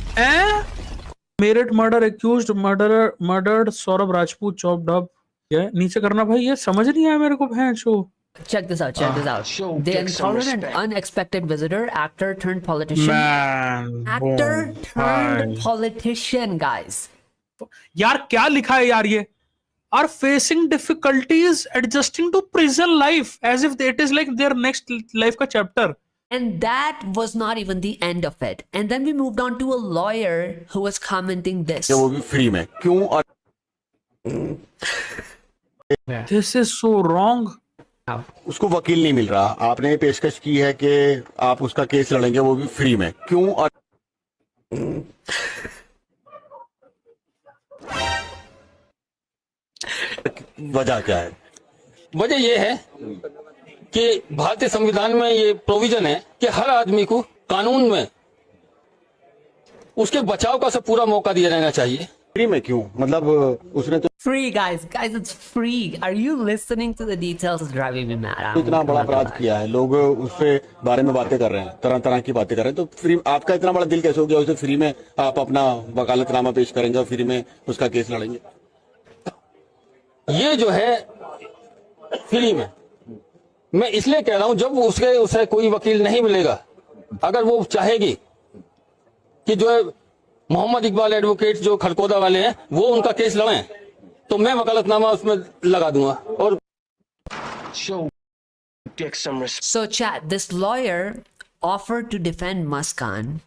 L: Meerut murder accused murdered Saurabh Rajput chopped up. Yeah, नीचे करना भाई, ये समझ नहीं आया मेरे को भैंसो.
A: Check this out. They encountered an unexpected visitor, actor turned politician. Actor turned politician, guys.
L: यार क्या लिखा है यार ये? Are facing difficulties adjusting to prison life as if it is like their next life का chapter.
A: And that was not even the end of it. And then we moved on to a lawyer who was commenting this.
D: वो भी free में क्यों?
L: This is so wrong.
D: उसको वकील नहीं मिल रहा. आपने पेशकश की है कि आप उसका केस लड़ेंगे, वो भी फ्री में क्यों? वजह क्या है?
M: वजह यह है कि भारतीय संविधान में ये प्रोविजन है कि हर आदमी को कानून में उसके बचाव का सब पूरा मौका दिया जाना चाहिए.
D: फ्री में क्यों? मतलब उसने तो
A: free, guys, it's free. Are you listening to the details? It's driving me mad.
D: इतना बड़ा अपराध किया है, लोग उसके बारे में बातें कर रहे हैं, तरह तरह की बातें कर रहे हैं, तो फ्री आपका इतना बड़ा दिल कैसे हो गया उसे फ्री में आप अपना वकालतनामा पेश करेंगे और फ्री में उसका केस लड़ेंगे?
M: ये जो है फ्री में, मैं इसलिए कह रहा हूं जब उसे कोई वकील नहीं मिलेगा, अगर वो चाहेगी कि जो है मोहम्मद इकबाल एडवोकेट जो खड़कोदा वाले हैं वो उनका केस लड़ें, तो मैं वकालतनामा उसमें लगा दूंगा. और
A: So chat, this lawyer offered to defend Muskan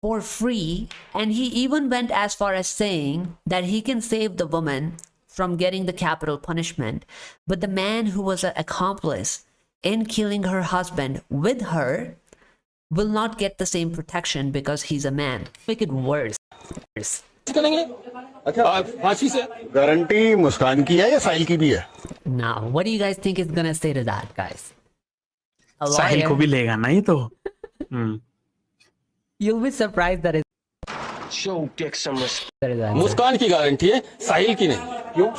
A: for free, and he even went as far as saying that he can save the woman from getting the capital punishment, but the man who was an accomplice in killing her husband with her will not get the same protection because he's a man. Make it worse.
D: Guarantee मुस्कान की है या साहिल की भी है?
A: Now, what do you guys think is gonna say to that, guys?
L: साहिल को भी लेगा नहीं तो.
A: You'll be surprised that
H: Show dick some respect.
M: मुस्कान की गारंटी है, साहिल की नहीं. क्यों?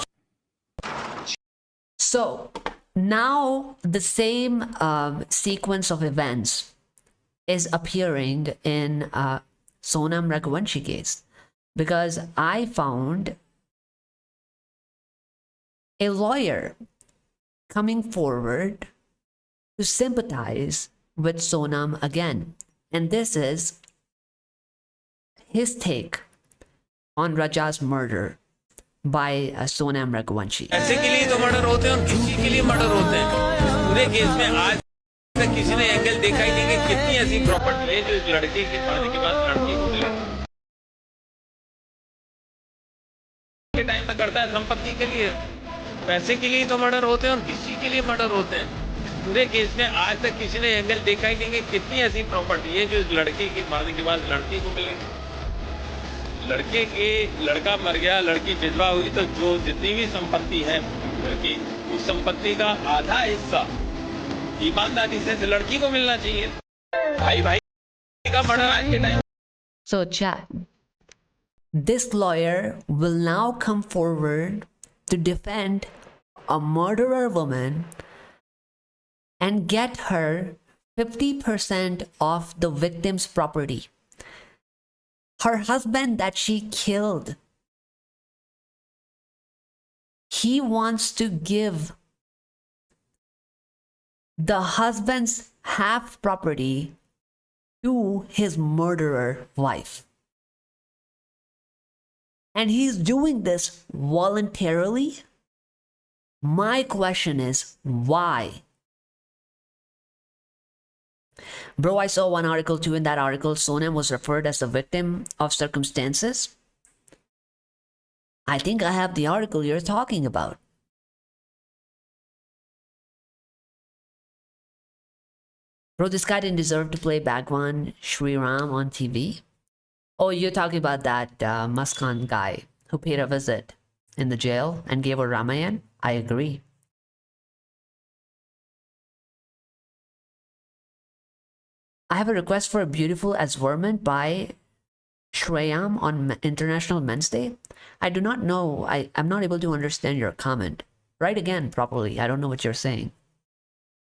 A: So now the same sequence of events is appearing in Sonam Raghuvanshi case, because I found a lawyer coming forward to sympathize with Sonam again, and this is his take on Raja's murder by Sonam Raghuvanshi.
N: पैसे के लिए तो murder होते हैं और किसी के लिए मर्डर होते हैं. पूरे केस में आज तक किसी ने एंगल देखा ही नहीं कि कितनी ऐसी प्रॉपर्टी है जो इस लड़के के मरने के बाद लड़की को मिले. के टाइम तक करता है संपत्ति के लिए. पैसे के लिए तो मर्डर होते हैं और किसी के लिए मर्डर होते हैं. पूरे केस में आज तक किसी ने एंगल देखा ही नहीं कि कितनी ऐसी प्रॉपर्टी है जो इस लड़के के मरने के बाद लड़की को मिले. लड़का मर गया, लड़की विधवा हुई, तो जो जितनी भी संपत्ति है लड़की, उस संपत्ति का आधा हिस्सा ईमानदारी से लड़की को मिलना चाहिए. भाई का मर्डर आज के time.
A: So chat, this lawyer will now come forward to defend a murderer woman and get her 50% of the victim's property. Her husband that she killed, he wants to give the husband's half property to his murderer wife. And he's doing this voluntarily. My question is, why? Bro, I saw one article too. In that article, Sonam was referred as a victim of circumstances. I think I have the article you're talking about. Bro, this guy didn't deserve to play Bhagwan Shri Ram on TV. Oh, you're talking about that Muskan guy who paid a visit in the jail and gave a Ramayan? I agree. I have a request for a beautiful advertisement by Shreyam on International Men's Day. I do not know. I'm not able to understand your comment. Write again properly. I don't know what you're saying.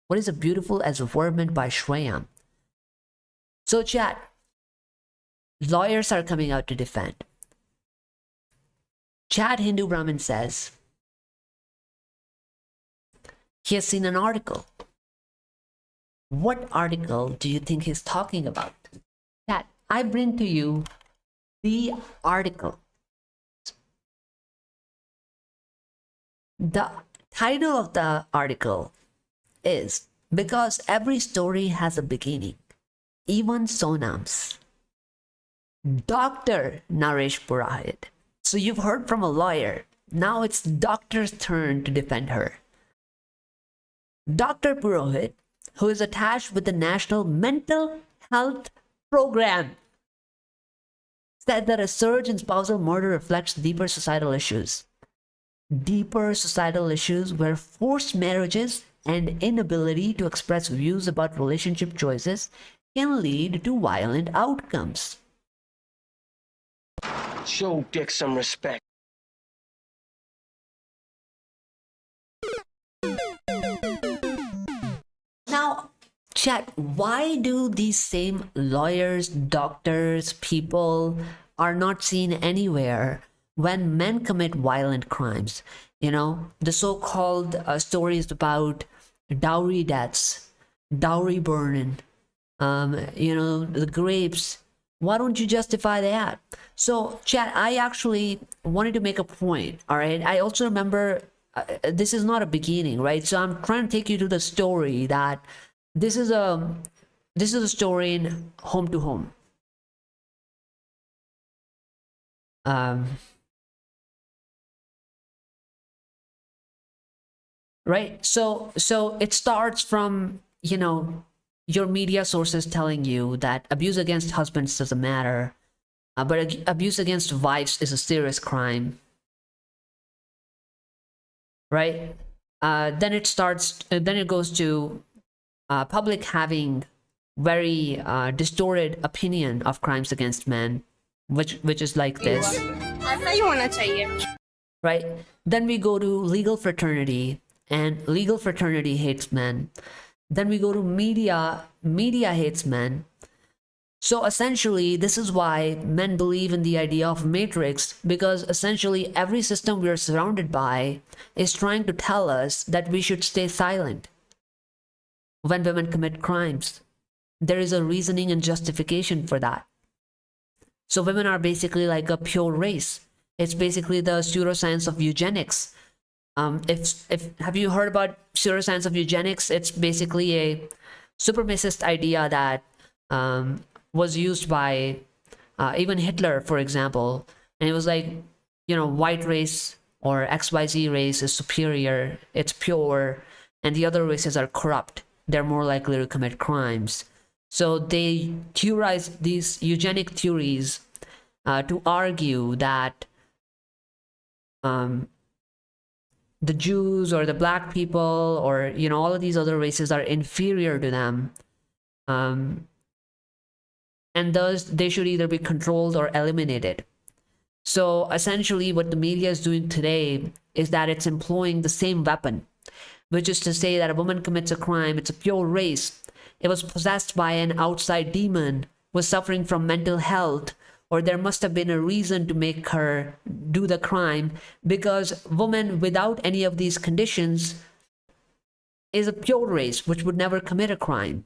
A: What is a beautiful advertisement by Shreyam? So chat, lawyers are coming out to defend. Chad Hindu Brahmin says he has seen an article. What article do you think he's talking about? Chat, I bring to you the article. The title of the article is Because Every Story Has a Beginning, Even Sonam's. Dr. Naresh Purohit. So you've heard from a lawyer. Now it's doctor's turn to defend her. Dr. Purohit, who is attached with the National Mental Health Program, said that a surge in spousal murder reflects deeper societal issues. Deeper societal issues where forced marriages and inability to express views about relationship choices can lead to violent outcomes.
H: Show Dick some respect.
A: Now, chat, why do these same lawyers, doctors, people are not seen anywhere when men commit violent crimes? You know, the so-called stories about dowry deaths, dowry burning, the grapes. Why don't you justify that? So, chat, I actually wanted to make a point, all right? I also remember this is not a beginning, right? So I'm trying to take you to the story that this is a story in Home to Home. Right? So it starts from, your media sources telling you that abuse against husbands doesn't matter, but abuse against wives is a serious crime. Right? Then it goes to public having very distorted opinion of crimes against men, which is like this. Right? Then we go to legal fraternity, and legal fraternity hates men. Then we go to media hates men. So essentially, this is why men believe in the idea of matrix, because essentially every system we are surrounded by is trying to tell us that we should stay silent when women commit crimes. There is a reasoning and justification for that. So women are basically like a pure race. It's basically the pseudoscience of eugenics. Have you heard about pseudoscience of eugenics? It's basically a supremacist idea that was used by even Hitler, for example. And it was like, white race or XYZ race is superior, it's pure, and the other races are corrupt. They're more likely to commit crimes. So they theorize these eugenic theories to argue that the Jews or the black people or, all of these other races are inferior to them. And thus they should either be controlled or eliminated. So essentially what the media is doing today is that it's employing the same weapon, which is to say that a woman commits a crime, it's a pure race, it was possessed by an outside demon, was suffering from mental health or there must have been a reason to make her do the crime, because woman without any of these conditions is a pure race which would never commit a crime.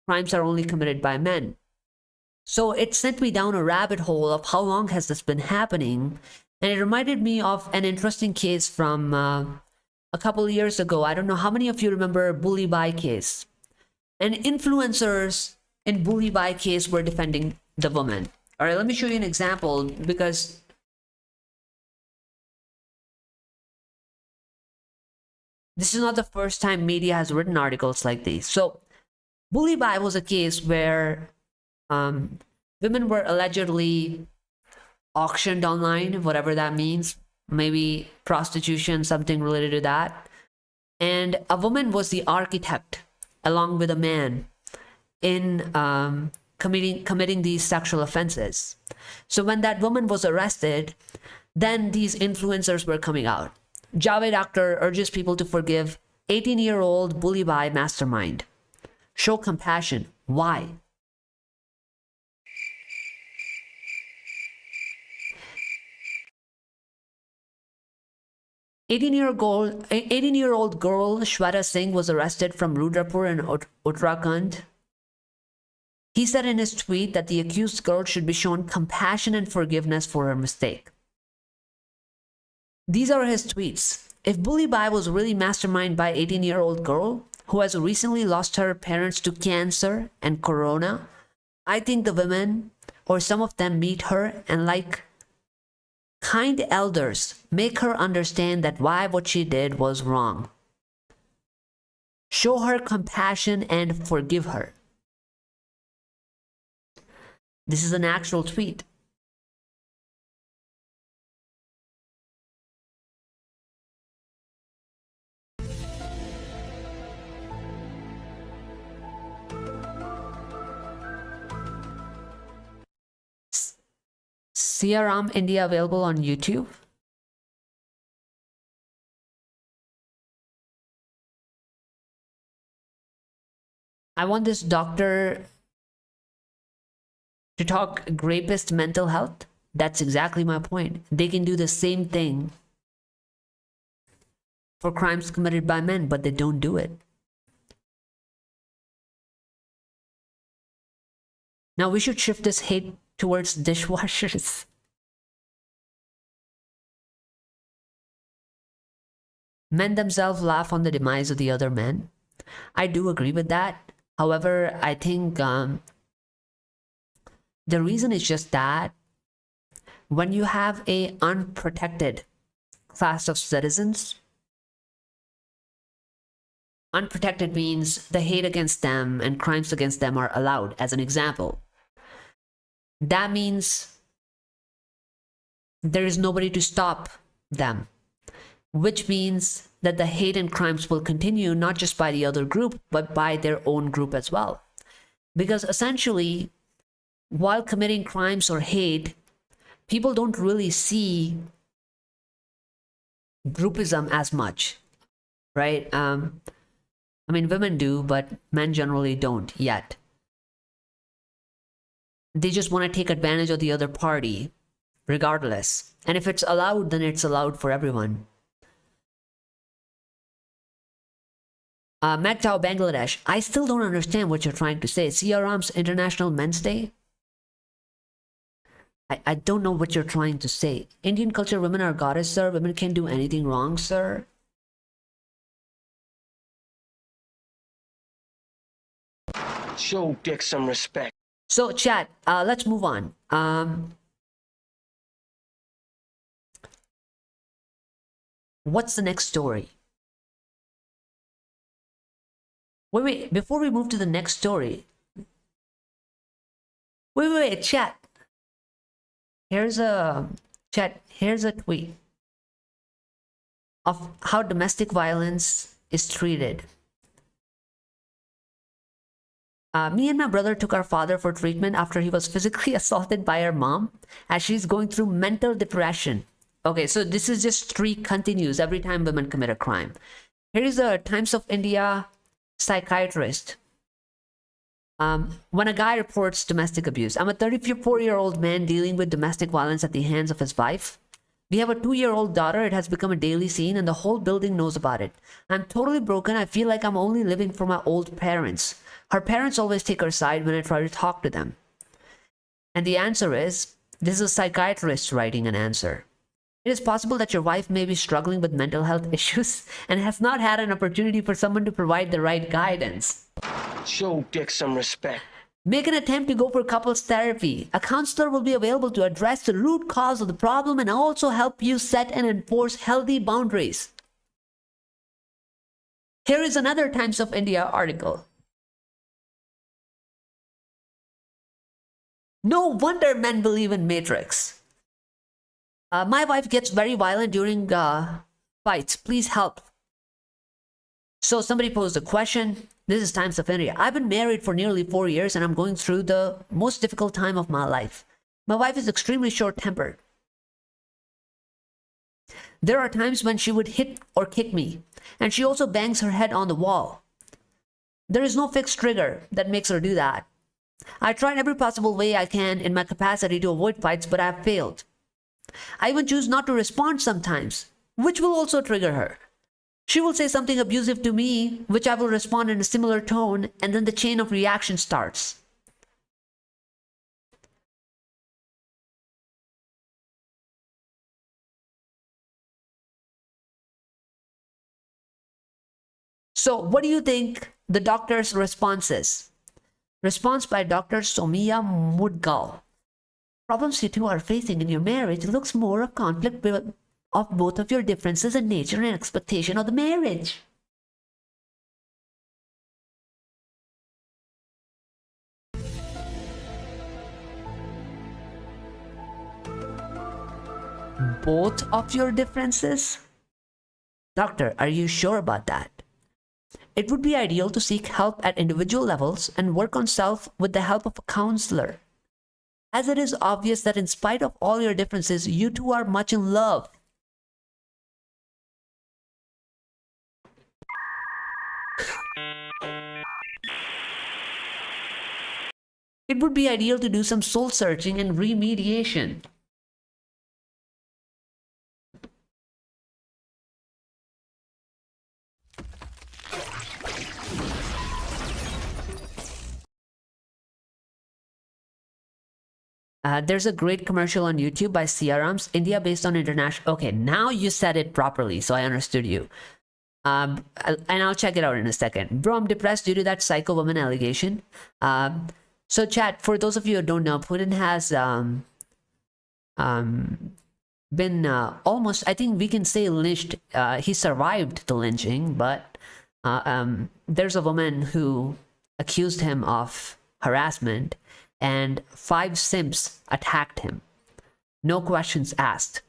A: Crimes are only committed by men. So it sent me down a rabbit hole of how long has this been happening, and it reminded me of an interesting case from a couple of years ago. I don't know how many of you remember Bully Bhai case. And influencers in Bully Bhai case were defending the woman. All right, let me show you an example, because this is not the first time media has written articles like these. So Bully Bhai was a case where women were allegedly auctioned online, whatever that means, maybe prostitution, something related to that. And a woman was the architect along with a man in committing these sexual offenses. So when that woman was arrested, then these influencers were coming out. Javed Akhtar urges people to forgive 18-year-old Bully Bhai mastermind. Show compassion. Why? Eighteen-year-old girl Shweta Singh was arrested from Rudrapur in Uttarakhand. He said in his tweet that the accused girl should be shown compassion and forgiveness for her mistake. These are his tweets. If Bully Bhai was really masterminded by 18-year-old girl who has recently lost her parents to cancer and corona, I think the women, or some of them, meet her and, like kind elders, make her understand that why what she did was wrong. Show her compassion and forgive her. This is an actual tweet. Siaram India available on YouTube. I want this doctor to talk rapist mental health. That's exactly my point. They can do the same thing for crimes committed by men, but they don't do it. Now we should shift this hate towards dishwashers. Men themselves laugh on the demise of the other men. I do agree with that. However, I think the reason is just that when you have a unprotected class of citizens, unprotected means the hate against them and crimes against them are allowed. As an example, that means there is nobody to stop them, which means that the hate and crimes will continue not just by the other group, but by their own group as well. Because essentially, while committing crimes or hate, people don't really see groupism as much, right? I mean, women do, but men generally don't yet. They just want to take advantage of the other party, regardless. And if it's allowed, then it's allowed for everyone. Magtao, Bangladesh. I still don't understand what you're trying to say. CRM's International Men's Day? I don't know what you're trying to say. Indian culture, women are goddess, sir. Women can't do anything wrong, sir.
H: Show Dick some respect.
A: So, chat, let's move on. What's the next story? Wait, before we move to the next story. Wait, chat. Here's a tweet of how domestic violence is treated. Me and my brother took our father for treatment after he was physically assaulted by our mom as she's going through mental depression. Okay, so this is just streak continues every time women commit a crime. Here is a Times of India psychiatrist When a guy reports domestic abuse, I'm a 34-year-old man dealing with domestic violence at the hands of his wife. We have a 2-year-old daughter. It has become a daily scene and the whole building knows about it. I'm totally broken. I feel like I'm only living for my old parents. Her parents always take her side when I try to talk to them. And the answer is, this is a psychiatrist writing an answer. It is possible that your wife may be struggling with mental health issues and has not had an opportunity for someone to provide the right guidance.
H: Show Dick some respect.
A: Make an attempt to go for couples therapy. A counselor will be available to address the root cause of the problem and also help you set and enforce healthy boundaries. Here is another Times of India article. No wonder men believe in Matrix. My wife gets very violent during fights. Please help. So somebody posed a question. This is Times of India. I've been married for nearly 4 years and I'm going through the most difficult time of my life. My wife is extremely short-tempered. There are times when she would hit or kick me, and she also bangs her head on the wall. There is no fixed trigger that makes her do that. I tried every possible way I can in my capacity to avoid fights, but I have failed. I even choose not to respond sometimes, which will also trigger her. She will say something abusive to me, which I will respond in a similar tone, and then the chain of reaction starts. So, what do you think the doctor's response is? Response by Dr. Soumya Mudgal. Problems you two are facing in your marriage looks more of conflict of both of your differences in nature and expectation of the marriage. Both of your differences? Doctor, are you sure about that? It would be ideal to seek help at individual levels and work on self with the help of a counselor, as it is obvious that in spite of all your differences, you two are much in love. It would be ideal to do some soul searching and remediation. There's a great commercial on YouTube by CRMs, India based on international. Okay, now you said it properly, so I understood you. And I'll check it out in a second. Bro, I'm depressed due to that psycho woman allegation. So chat, for those of you who don't know, Putin has been almost, I think we can say, lynched. He survived the lynching, but there's a woman who accused him of harassment, and 5 simps attacked him. No questions asked.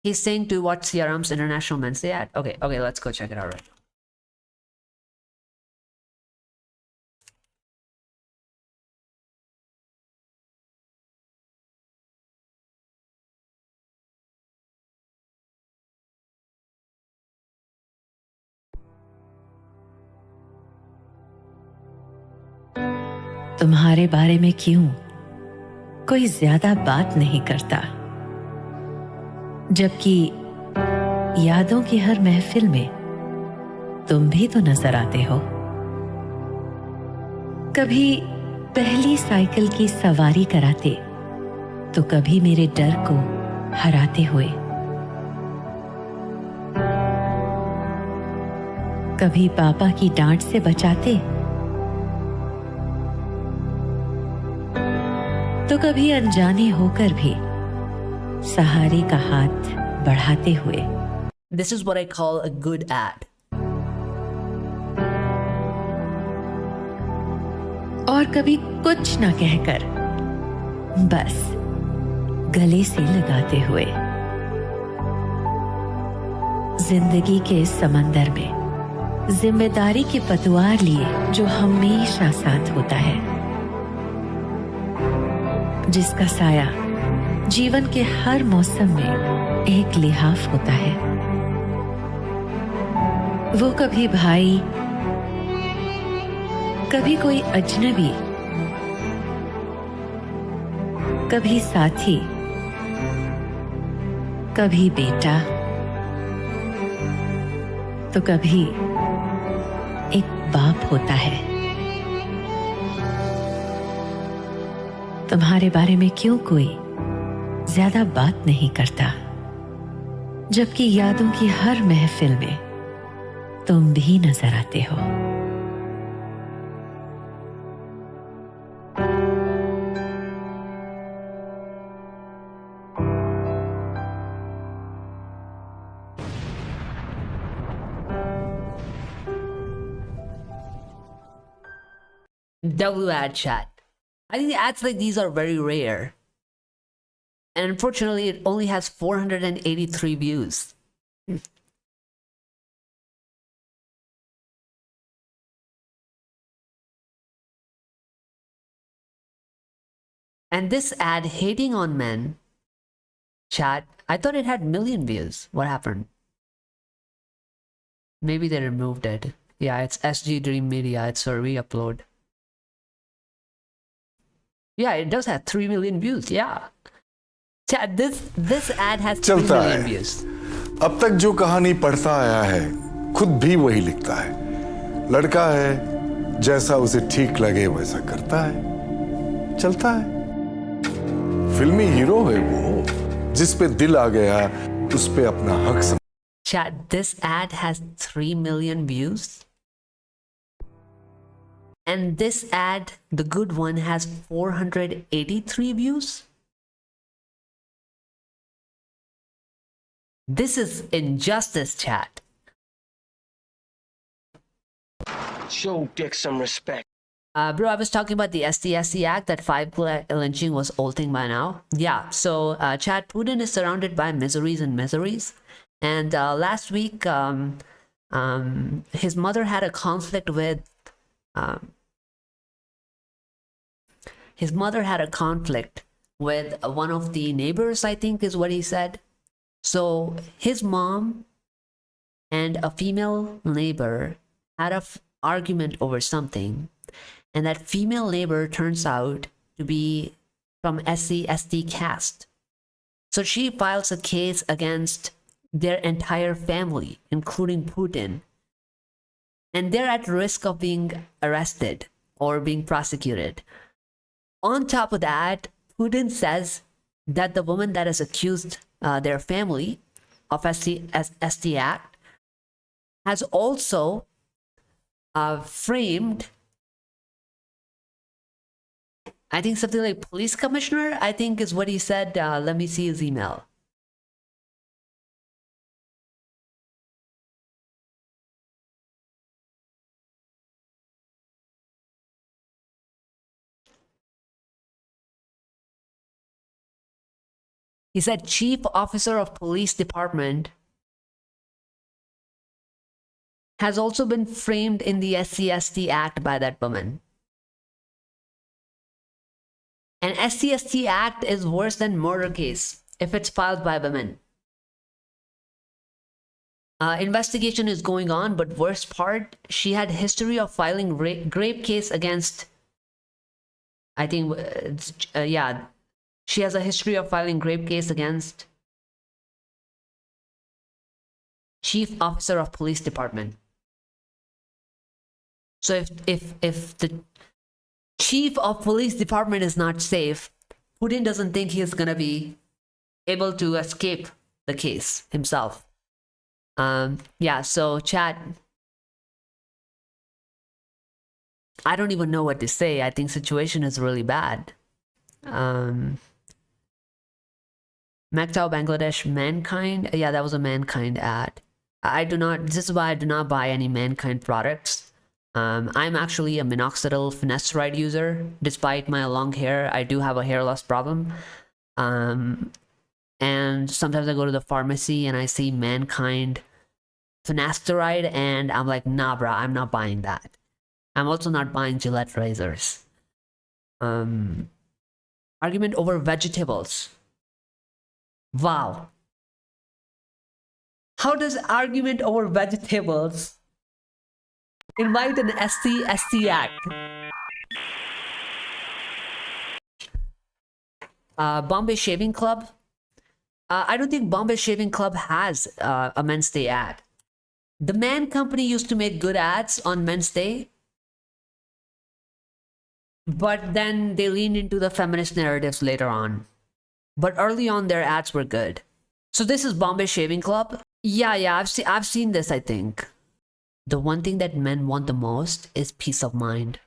A: He's saying to what CRM's International Men's Day at. Okay, let's go check it out right now.
O: तुम्हारे बारे में क्यों कोई ज्यादा बात नहीं करता, जबकि यादों की हर महफिल में तुम भी तो नजर आते हो। कभी पहली साइकिल की सवारी कराते, तो कभी मेरे डर को हराते हुए, कभी पापा की डांट से बचाते, तो कभी अनजाने होकर भी सहारे का हाथ बढ़ाते हुए।
A: This is what I call a good ad.
O: और कभी कुछ ना कहकर बस गले से लगाते हुए। जिंदगी के इस समंदर में जिम्मेदारी की पतवार लिए जो हमेशा साथ होता है, जिसका साया जीवन के हर मौसम में एक लिहाफ होता है, वो कभी भाई, कभी कोई अजनबी, कभी साथी, कभी बेटा, तो कभी एक बाप होता है। तुम्हारे बारे में क्यों कोई ज्यादा बात नहीं करता, जबकि यादों की हर महफिल में तुम भी नजर आते हो।
A: W ad chat. I think ads like these are very rare. And unfortunately, it only has 483 views. And this ad, hating on men, chat, I thought it had million views. What happened? Maybe they removed it. Yeah, it's SG Dream Media. It's a re-upload. Yeah, it does have 3 million views. Yeah. Chat, this ad has 3 million views.
P: अब तक जो कहानी पढ़ता आया है, खुद भी वही लिखता है। लड़का है, जैसा उसे ठीक लगे वैसा करता है, चलता है। फिल्मी हीरो है वो, जिस पे दिल आ गया, उस पे अपना हक समझ।
A: Chat, this ad has 3 million views. And this ad, the good one, has 483 views. This is injustice, chat.
H: Show Dick some respect.
A: Bro, I was talking about the ST Act, that 5 lynching was old thing by now. Yeah, so chat, Putin is surrounded by miseries and miseries. And last week, his mother had a conflict with one of the neighbors, I think is what he said. So his mom and a female neighbor had an argument over something, and that female neighbor turns out to be from SC/ST caste. So she files a case against their entire family, including Putin, and they're at risk of being arrested or being prosecuted. On top of that, Putin says that the woman that has accused their family of ST Act has also framed, I think something like police commissioner, I think is what he said. Let me see his email. He said Chief Officer of Police Department has also been framed in the SC/ST Act by that woman. And SC/ST Act is worse than murder case if it's filed by women. Investigation is going on, but worst part, she had history of filing rape case against, I think, she has a history of filing rape case against Chief Officer of Police Department. So if the Chief of Police Department is not safe, Putin doesn't think he's gonna be able to escape the case himself. So chat, I don't even know what to say. I think situation is really bad. Mactao Bangladesh Mankind. Yeah, that was a Mankind ad. This is why I do not buy any Mankind products. I'm actually a minoxidil finasteride user. Despite my long hair, I do have a hair loss problem. And sometimes I go to the pharmacy and I see Mankind finasteride and I'm like, nah, bro, I'm not buying that. I'm also not buying Gillette razors. Argument over vegetables. Wow. How does argument over vegetables Invite an SC act. Bombay Shaving Club. I don't think Bombay Shaving Club has a Men's Day ad. The Man Company used to make good ads on Men's Day, but then they leaned into the feminist narratives later on. But early on, their ads were good. So this is Bombay Shaving Club. Yeah, I've seen this, I think. The one thing that men want the most is peace of mind.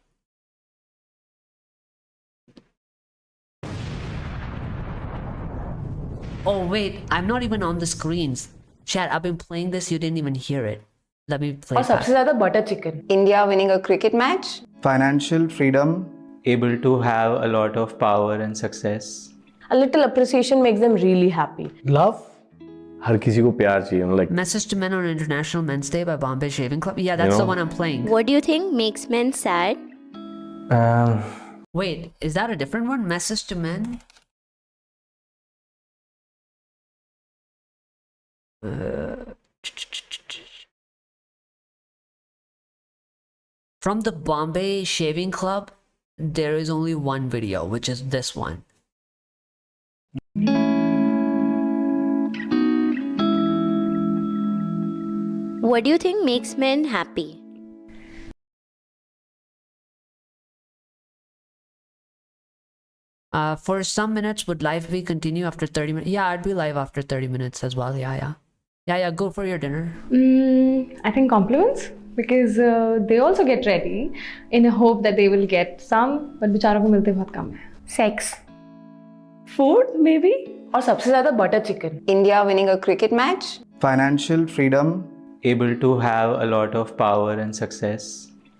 A: Oh wait, I'm not even on the screens. Chad, I've been playing this, you didn't even hear it. Let me play it.
Q: सबसे ज़्यादा butter chicken. India winning a cricket match.
R: Financial freedom.
S: Able to have a lot of power and success.
Q: A little appreciation makes them really happy.
S: Love.
R: हर किसी को प्यार चाहिए, like.
A: Message to Men on International Men's Day by Bombay Shaving Club. Yeah, that's the one I'm playing.
T: What do you think makes men sad?
A: Wait, is that a different one? Message to Men? From the Bombay Shaving Club, there is only one video, which is this one.
T: What do you think makes men happy?
A: For some minutes, would live be continue after 30 minutes? Yeah, I'd be live after 30 minutes as well. Yeah, go for your dinner.
U: I think compliments, because they also get ready in a hope that they will get some, but बेचारों को मिलते बहुत कम है.
Q: Sex.
U: Food, maybe?
Q: और सबसे ज़्यादा butter chicken. India winning a cricket match.
R: Financial freedom.
S: Able to have a lot of power and success.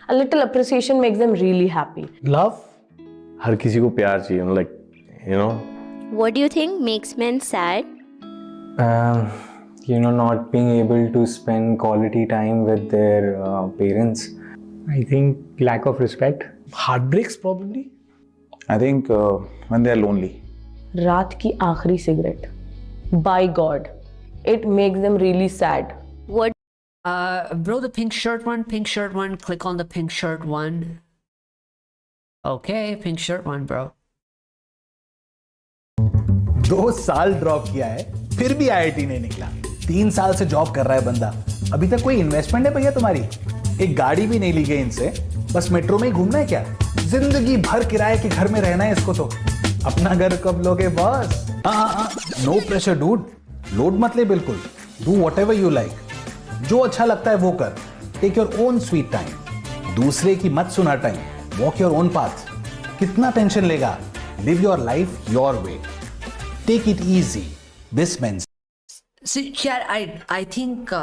Q: A little appreciation makes them really happy.
S: Love.
R: हर किसी को प्यार चाहिए, like, you know.
T: What do you think makes men sad?
S: Not being able to spend quality time with their parents.
V: I think lack of respect. Heartbreaks, probably.
R: I think when they are lonely.
Q: रात की आखिरी cigarette. By God, it makes them really sad.
T: What?
A: Bro, the pink shirt one. Click on the pink shirt one. Okay, pink shirt one, bro.
V: 2 साल drop किया है, फिर भी IIT नहीं निकला. 3 साल से जॉब कर रहा है बंदा. अभी तक कोई इन्वेस्टमेंट है भैया तुम्हारी? एक गाड़ी भी नहीं ली गई इनसे, बस मेट्रो में ही घूमना है क्या? जिंदगी भर किराए के घर में रहना है इसको तो. अपना घर कब लोगे बॉस? No pressure dude. लोड मत ले बिल्कुल. Do whatever you like. जो अच्छा लगता है वो कर. Take your own sweet time. दूसरे की मत सुना time. Walk your own path. कितना टेंशन लेगा? Live your life your way. Take it easy. This means.
A: See, Chad, I think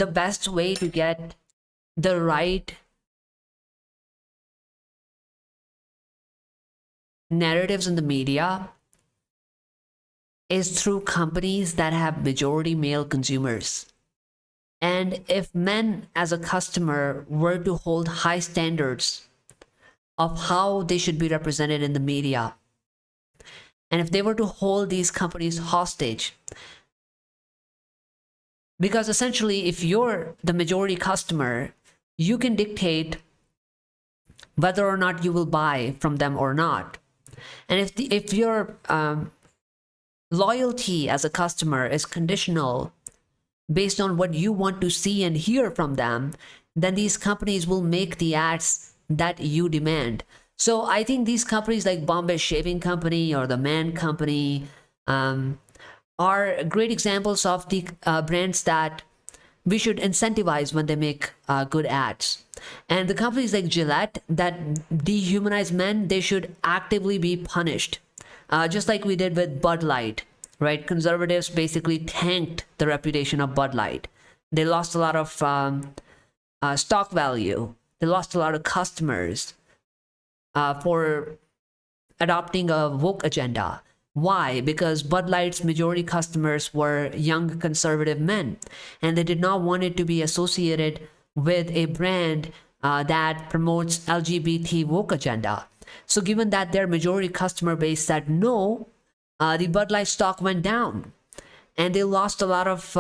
A: the best way to get the right narratives in the media is through companies that have majority male consumers. And if men as a customer were to hold high standards of how they should be represented in the media, and if they were to hold these companies hostage, because essentially if you're the majority customer, you can dictate whether or not you will buy from them or not. And if your loyalty as a customer is conditional based on what you want to see and hear from them, then these companies will make the ads that you demand. So I think these companies like Bombay Shaving Company or the Man Company are great examples of the brands that we should incentivize when they make good ads. And the companies like Gillette that dehumanize men, they should actively be punished. Just like we did with Bud Light, right? Conservatives basically tanked the reputation of Bud Light. They lost a lot of stock value. They lost a lot of customers for adopting a woke agenda. Why? Because Bud Light's majority customers were young conservative men, and they did not want it to be associated with a brand that promotes LGBT woke agenda. So given that their majority customer base said no, the Bud Light stock went down, and they lost a lot of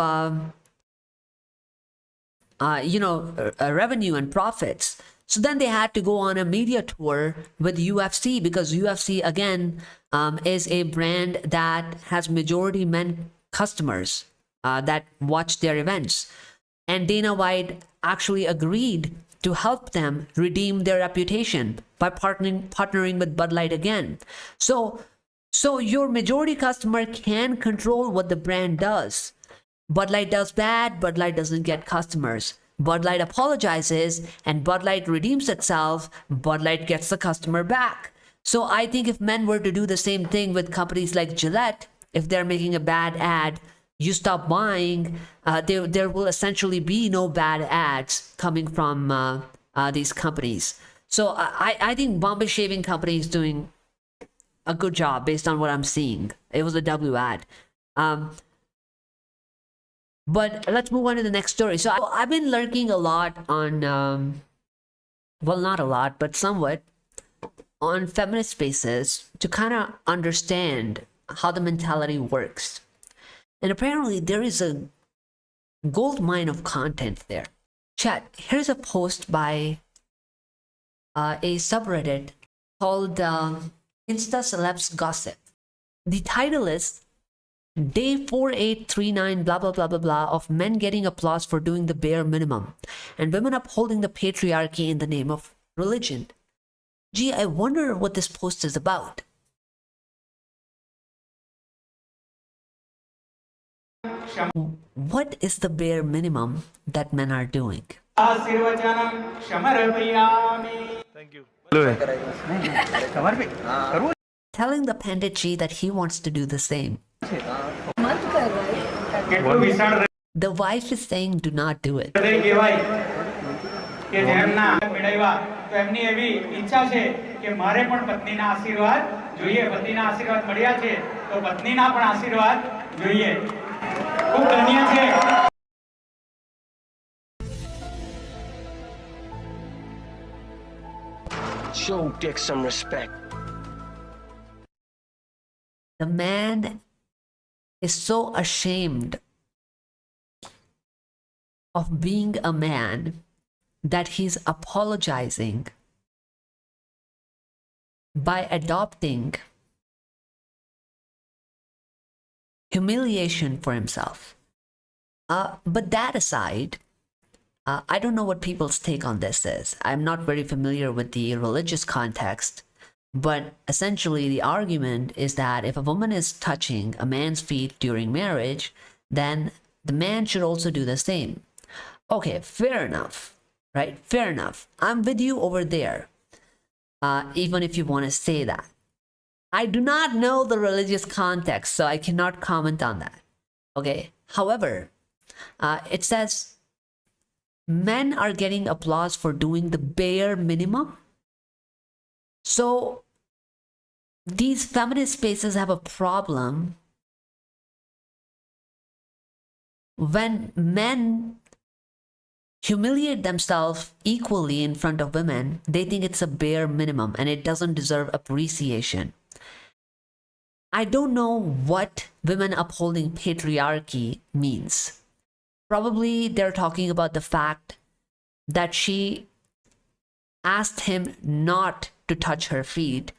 A: revenue and profits. So then they had to go on a media tour with UFC, because UFC again is a brand that has majority men customers that watch their events. And Dana White actually agreed to help them redeem their reputation by partnering with Bud Light again. So your majority customer can control what the brand does. Bud Light does bad, Bud Light doesn't get customers. Bud Light apologizes and Bud Light redeems itself, Bud Light gets the customer back. So I think if men were to do the same thing with companies like Gillette, if they're making a bad ad, you stop buying, there will essentially be no bad ads coming from these companies. So I think Bombay Shaving Company is doing a good job based on what I'm seeing. It was a W ad. But let's move on to the next story. So I've been lurking a lot on, well, not a lot, but somewhat, on feminist spaces to kind of understand how the mentality works. And apparently there is a gold mine of content there. Chat, here's a post by a subreddit called Insta Celebs Gossip. The title is Day 4839 blah blah blah blah blah of men getting applause for doing the bare minimum and women upholding the patriarchy in the name of religion. Gee, I wonder what this post is about. What is the bare minimum that men are doing?
E: Thank you.
A: Telling the Pandit Ji that he wants to do the same. The wife is saying, do not do it.
H: Show Dick some respect.
A: The man is so ashamed of being a man that he's apologizing by adopting humiliation for himself. But that aside, I don't know what people's take on this is. I'm not very familiar with the religious context, but essentially the argument is that if a woman is touching a man's feet during marriage, then the man should also do the same. Okay, fair enough, right? Fair enough. I'm with you over there, even if you want to say that. I do not know the religious context, so I cannot comment on that. Okay, however, it says men are getting applause for doing the bare minimum. So these feminist spaces have a problem when men humiliate themselves equally in front of women. They think it's a bare minimum and it doesn't deserve appreciation. I don't know what women upholding patriarchy means. Probably they're talking about the fact that she asked him not to touch her feet.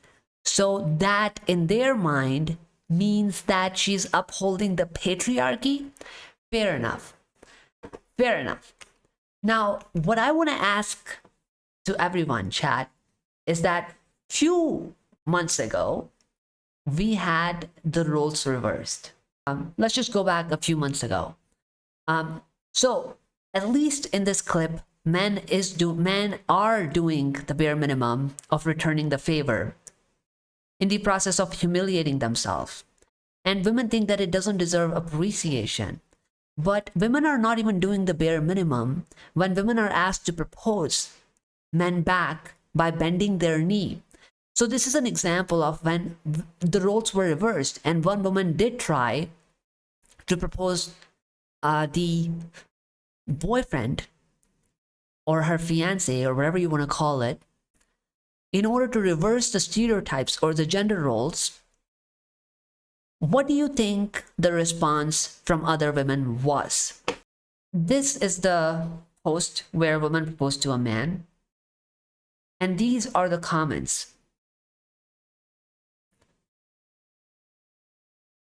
A: So that in their mind means that she's upholding the patriarchy. Fair enough. Fair enough. Now, what I want to ask to everyone, chat, is that few months ago, we had the roles reversed. Let's just go back a few months ago. So at least in this clip, men are doing the bare minimum of returning the favor in the process of humiliating themselves. And women think that it doesn't deserve appreciation. But women are not even doing the bare minimum when women are asked to propose men back by bending their knee. So this is an example of when the roles were reversed and one woman did try to propose the boyfriend or her fiance or whatever you want to call it in order to reverse the stereotypes or the gender roles. What do you think the response from other women was? This is the post where a woman proposed to a man. And these are the comments.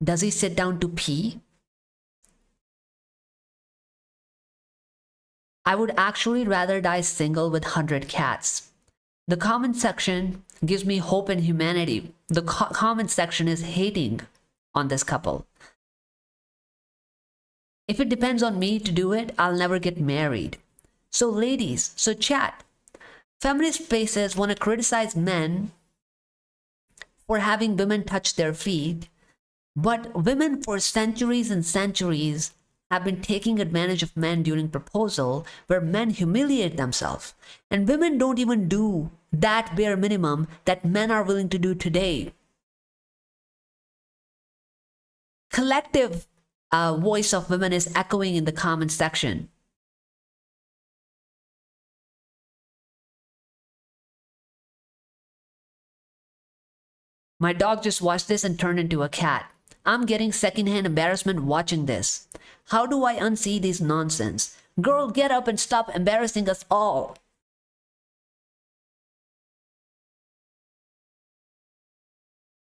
A: Does he sit down to pee? I would actually rather die single with 100 cats. The comment section gives me hope in humanity. The comment section is hating on this couple. If it depends on me to do it, I'll never get married. So ladies, so chat. Feminist spaces want to criticize men for having women touch their feet, but women for centuries and centuries have been taking advantage of men during proposal where men humiliate themselves. And women don't even do that bare minimum that men are willing to do today. Collective voice of women is echoing in the comment section. My dog just watched this and turned into a cat. I'm getting secondhand embarrassment watching this. How do I unsee this nonsense? Girl, get up and stop embarrassing us all.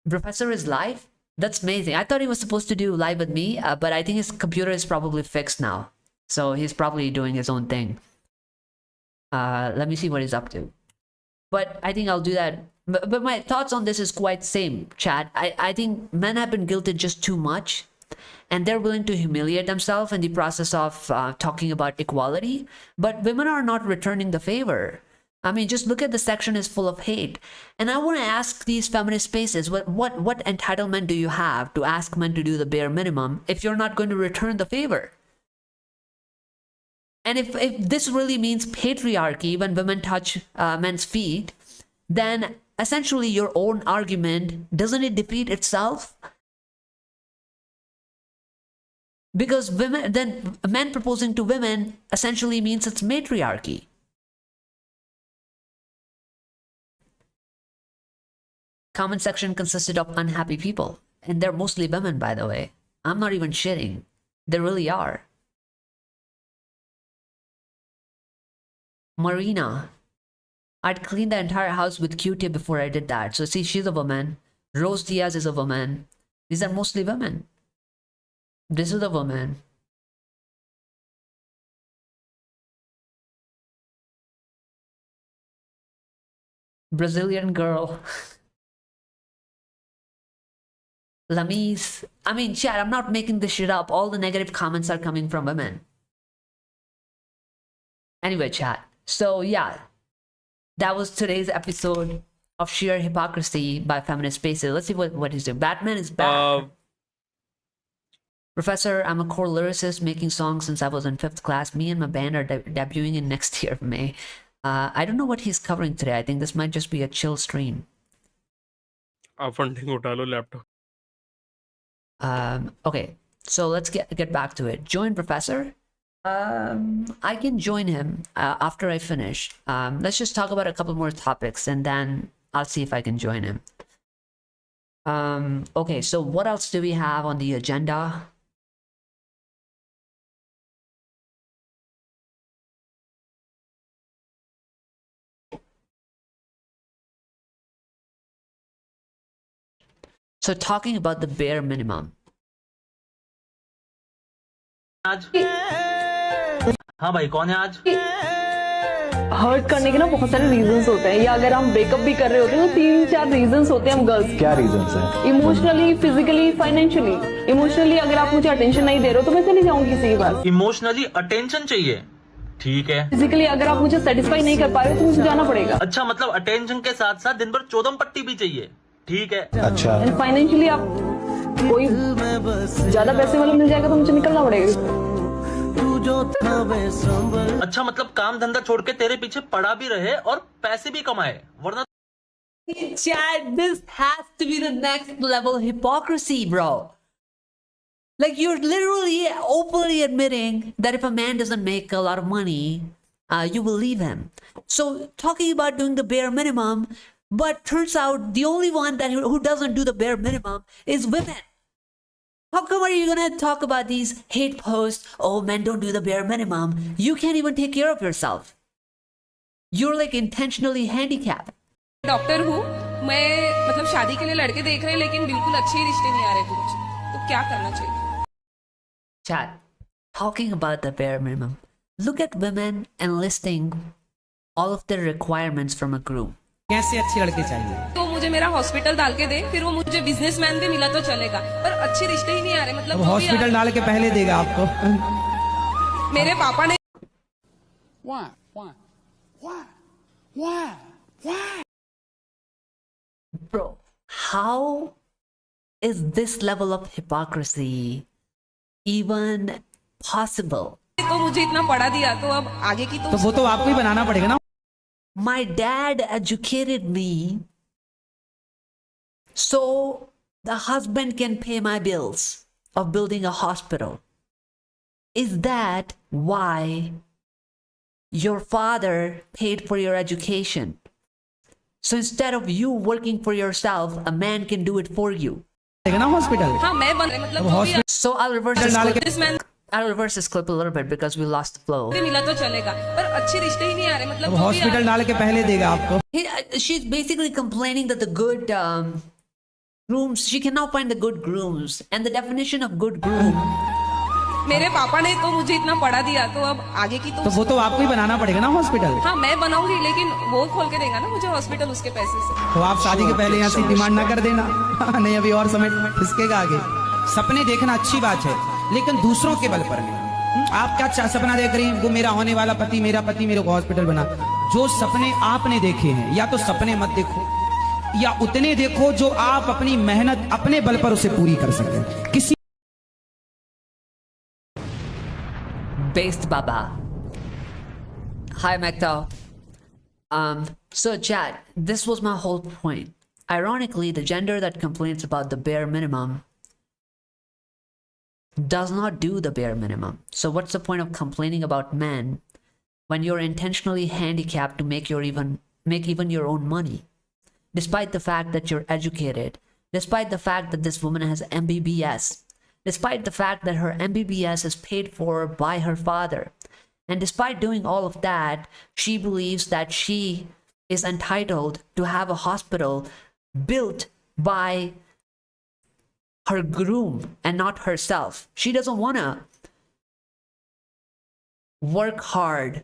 A: Professor is live? That's amazing. I thought he was supposed to do live with me, but I think his computer is probably fixed now. So he's probably doing his own thing. Let me see what he's up to. But I think I'll do that. But my thoughts on this is quite same, chat. I think men have been guilted just too much. And they're willing to humiliate themselves in the process of talking about equality. But women are not returning the favor. I mean, just look at the section is full of hate. And I want to ask these feminist spaces, what entitlement do you have to ask men to do the bare minimum if you're not going to return the favor? And if this really means patriarchy when women touch men's feet, then essentially your own argument, doesn't it defeat itself? Because then men proposing to women essentially means it's matriarchy. Comment section consisted of unhappy people. And they're mostly women, by the way. I'm not even shitting. They really are. Marina. I'd clean the entire house with Q-tip before I did that. So see, she's a woman. Rose Diaz is a woman. These are mostly women. This is a woman. Brazilian girl. Lamis. I mean, chat, I'm not making this shit up. All the negative comments are coming from women. Anyway, chat. So yeah, that was today's episode of Sheer Hypocrisy by Feminist Spaces. Let's see what he's doing. Batman is back. Professor, I'm a core lyricist making songs since I was in 5th class. Me and my band are debuting in next year, May. I don't know what he's covering today. I think this might just be a chill stream.
L: Funding उठा लो laptop.
A: Okay, so let's get back to it. Join Professor. I can join him after I finish. Let's just talk about a couple more topics and then I'll see if I can join him. Okay, so what else do we have on the agenda? So talking about the bare minimum.
E: आज हाँ भाई कौन है आज?
Q: Hurt करने के ना बहुत सारे रीजंस होते हैं, या अगर हम ब्रेकअप भी कर रहे होते हैं तो 3-4 रीजंस होते हैं हम गर्ल्स।
V: क्या रीजंस हैं?
Q: Emotionally, physically, financially. इमोशनली अगर आप मुझे अटेंशन नहीं दे रहे हो तो मैं चली जाऊंगी किसी के पास।
E: इमोशनली अटेंशन चाहिए, ठीक है।
Q: फिजिकली अगर आप मुझे सेटिस्फाई नहीं कर पा रहे हो तो मुझे जाना पड़ेगा।
E: अच्छा, मतलब अटेंशन के साथ साथ दिन भर चौदम पट्टी भी चाहिए, ठीक है।
V: अच्छा।
Q: फाइनेंशियली आप कोई ज्यादा पैसे वाला मिल जाएगा तो मुझे निकलना पड़ेगा।
E: अच्छा, मतलब काम धंधा छोड़ के तेरे पीछे पड़ा भी रहे और पैसे भी कमाए, वरना
A: Chad, this has to be the next level hypocrisy, bro. Like, you're literally openly admitting that if a man doesn't make a lot of money, you will leave him. So talking about doing the bare minimum, but turns out the only one who doesn't do the bare minimum is women. How come are you gonna talk about these hate posts? Oh, men don't do the bare minimum. You can't even take care of yourself. You're like intentionally handicapped.
K: Doctor हूँ मैं, मतलब शादी के लिए लड़के देख रहे हैं लेकिन बिल्कुल अच्छे रिश्ते नहीं आ रहे कुछ, तो क्या करना चाहिए?
A: Chat, talking about the bare minimum. Look at women enlisting all of their requirements from a groom.
F: कैसे अच्छे लड़के चाहिए?
K: तो मुझे मेरा हॉस्पिटल डाल के दे, फिर वो मुझे बिजनेसमैन भी मिला तो चलेगा, पर अच्छे रिश्ते ही नहीं आ रहे, मतलब
F: हॉस्पिटल डाल के पहले देगा आपको।
K: मेरे पापा ने
A: Bro, how is this level of hypocrisy even possible?
K: तो मुझे इतना पढ़ा दिया, तो अब आगे की
F: तो वो तो आपको ही बनाना पड़ेगा ना।
A: My dad educated me so the husband can pay my bills of building a hospital. Is that why your father paid for your education? So instead of you working for yourself, a man can do it for you.
K: हाँ मैं बन मतलब
A: So I'll reverse this clip a little bit because we lost the flow.
K: मिला तो चलेगा, पर अच्छे रिश्ते ही नहीं आ रहे, मतलब
F: हॉस्पिटल डाल के पहले देगा आपको।
A: She's basically complaining that the good grooms, she cannot find the good grooms, and the definition of good groom.
K: मेरे पापा ने तो मुझे इतना पढ़ा दिया, तो अब आगे की
F: तो वो तो आपको ही बनाना पड़ेगा ना हॉस्पिटल।
K: हाँ मैं बनाऊंगी, लेकिन वो खोल के देगा ना मुझे हॉस्पिटल उसके पैसे से।
F: तो आप शादी के पहले यहाँ से डिमांड ना कर देना। नहीं अभी और समय खिसकेगा आगे। सपने देखना अच्छी बात है, लेकिन दूसरों के बल पर नहीं। आप क्या सपना देख रही हैं? वो मेरा होने वाला पति, मेरा पति मेरे को हॉस्पिटल बना। जो सपने आपने देखे हैं, या तो सपने मत देखो, या उतने देखो जो आप अपनी मेहनत अपने बल पर उसे पूरी कर सकें। किसी
A: Based Baba. Hi Mekta. So chat, this was my whole point. Ironically, the gender that complains about the bare minimum does not do the bare minimum. So what's the point of complaining about men when you're intentionally handicapped to make even your own money? Despite the fact that you're educated, despite the fact that this woman has MBBS, despite the fact that her MBBS is paid for by her father, and despite doing all of that, she believes that she is entitled to have a hospital built by her groom and not herself. She doesn't want to work hard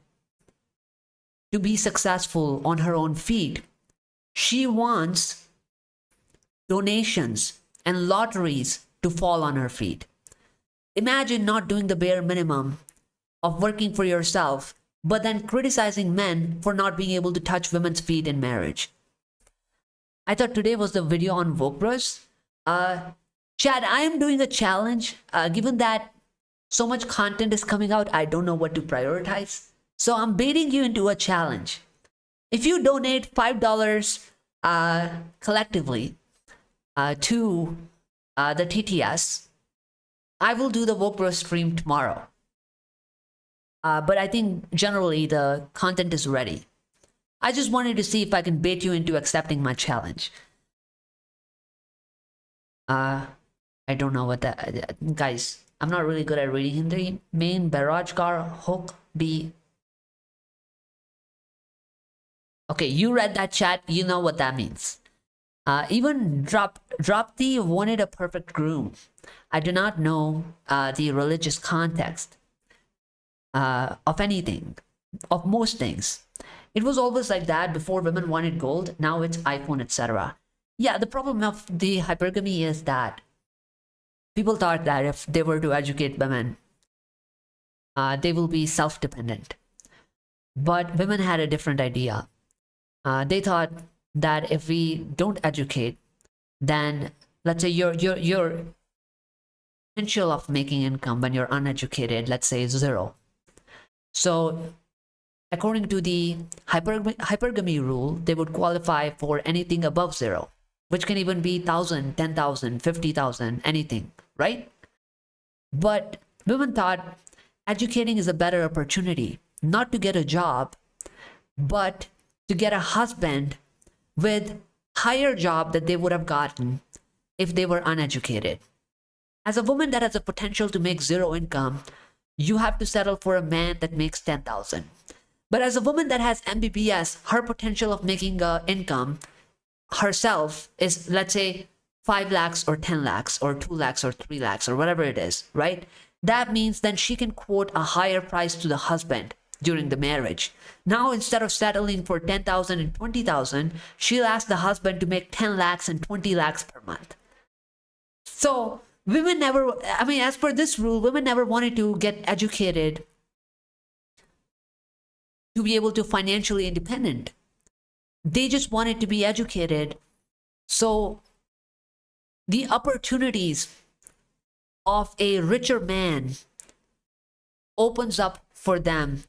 A: to be successful on her own feet. She wants donations and lotteries to fall on her feet. Imagine not doing the bare minimum of working for yourself, but then criticizing men for not being able to touch women's feet in marriage. I thought today was the video on Vogue Bros. Chad, I am doing a challenge. Given that so much content is coming out, I don't know what to prioritize. So I'm baiting you into a challenge. If you donate $5 collectively to the TTS, I will do the Vogue Bros stream tomorrow. But I think generally the content is ready. I just wanted to see if I can bait you into accepting my challenge. I don't know what that... guys, I'm not really good at reading Hindi. Main Berojgar Hook be... Okay, you read that chat, you know what that means. Even Dropti wanted a perfect groom. I do not know the religious context of anything, of most things. It was always like that before women wanted gold. Now it's iPhone, etc. Yeah, the problem of the hypergamy is that people thought that if they were to educate women, they will be self-dependent. But women had a different idea. They thought that if we don't educate, then let's say your potential of making income when you're uneducated, let's say, is 0. So according to the hypergamy rule, they would qualify for anything above 0, which can even be 1,000, 10,000, 50,000, anything, right? But women thought educating is a better opportunity, not to get a job, but to get a husband with higher job that they would have gotten if they were uneducated. As a woman that has the potential to make zero income, you have to settle for a man that makes 10,000. But as a woman that has MBBS, her potential of making income herself is, let's say, 5 lakhs or 10 lakhs or 2 lakhs or 3 lakhs or whatever it is, right? That means then she can quote a higher price to the husband during the marriage. Now, instead of settling for 10,000 and 20,000, she'll ask the husband to make 10 lakhs and 20 lakhs per month. So women never, I mean, as per this rule, women never wanted to get educated to be able to financially independent. They just wanted to be educated. So the opportunities of a richer man opens up for them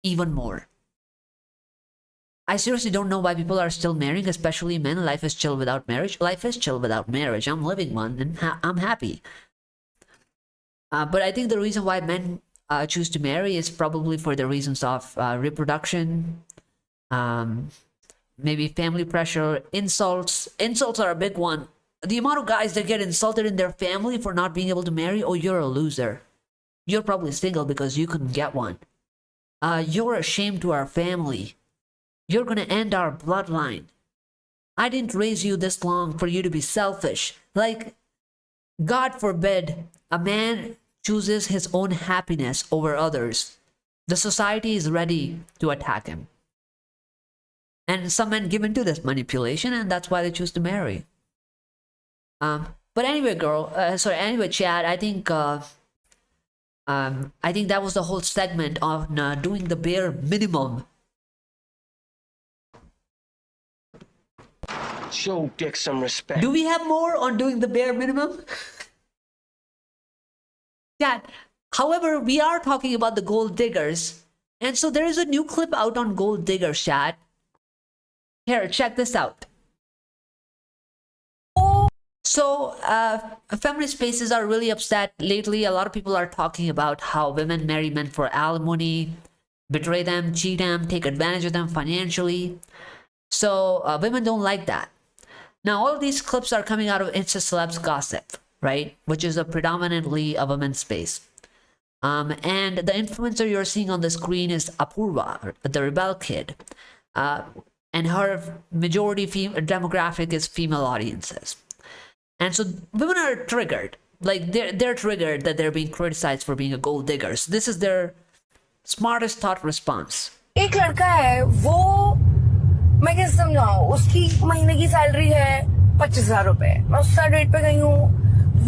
A: even more. I seriously don't know why people are still marrying, especially men. Life is chill without marriage. Life is chill without marriage. I'm living one and I'm happy. But I think the reason why men choose to marry is probably for the reasons of reproduction, maybe family pressure, insults. Insults are a big one. The amount of guys that get insulted in their family for not being able to marry, oh, you're a loser. You're probably single because you couldn't get one. You're a shame to our family. You're going to end our bloodline. I didn't raise you this long for you to be selfish. Like, God forbid a man chooses his own happiness over others. The society is ready to attack him. And some men give into this manipulation, and that's why they choose to marry. But anyway, Chad, I think that was the whole segment on doing the bare minimum.
H: Show Dick some respect.
A: Do we have more on doing the bare minimum? Chad, however, we are talking about the gold diggers. And so there is a new clip out on gold diggers, Chad. Here, check this out. So, feminist spaces are really upset lately. A lot of people are talking about how women marry men for alimony, betray them, cheat them, take advantage of them financially. So, women don't like that. Now, all of these clips are coming out of Insta Celebs Gossip, right? Which is a predominantly a women's space. And the influencer you're seeing on the screen is Apurva, the rebel kid. And her majority demographic is female audiences. And so women are triggered. Like, they're triggered that they're being criticized for being a gold digger. So this is their smartest thought response.
K: एक लड़का है, वो मैं कैसे समझाऊं, उसकी महीने की सैलरी है 25,000 रुपए, मैं उसका डेट पे गई हूँ,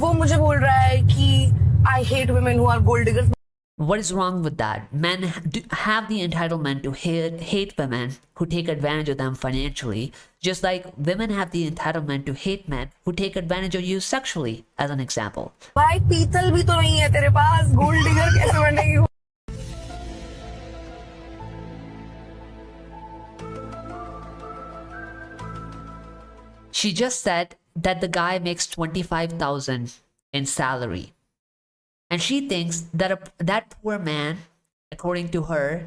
K: वो मुझे बोल रहा है कि I hate women who are gold diggers.
A: What is wrong with that? Men have the entitlement to hate women who take advantage of them financially, just like women have the entitlement to hate men who take advantage of you sexually, as an example.
K: भाई पीतल भी तो नहीं है तेरे पास, gold digger कैसे बनेगी?
A: She just said that the guy makes 25,000 in salary. And she thinks that that poor man, according to her,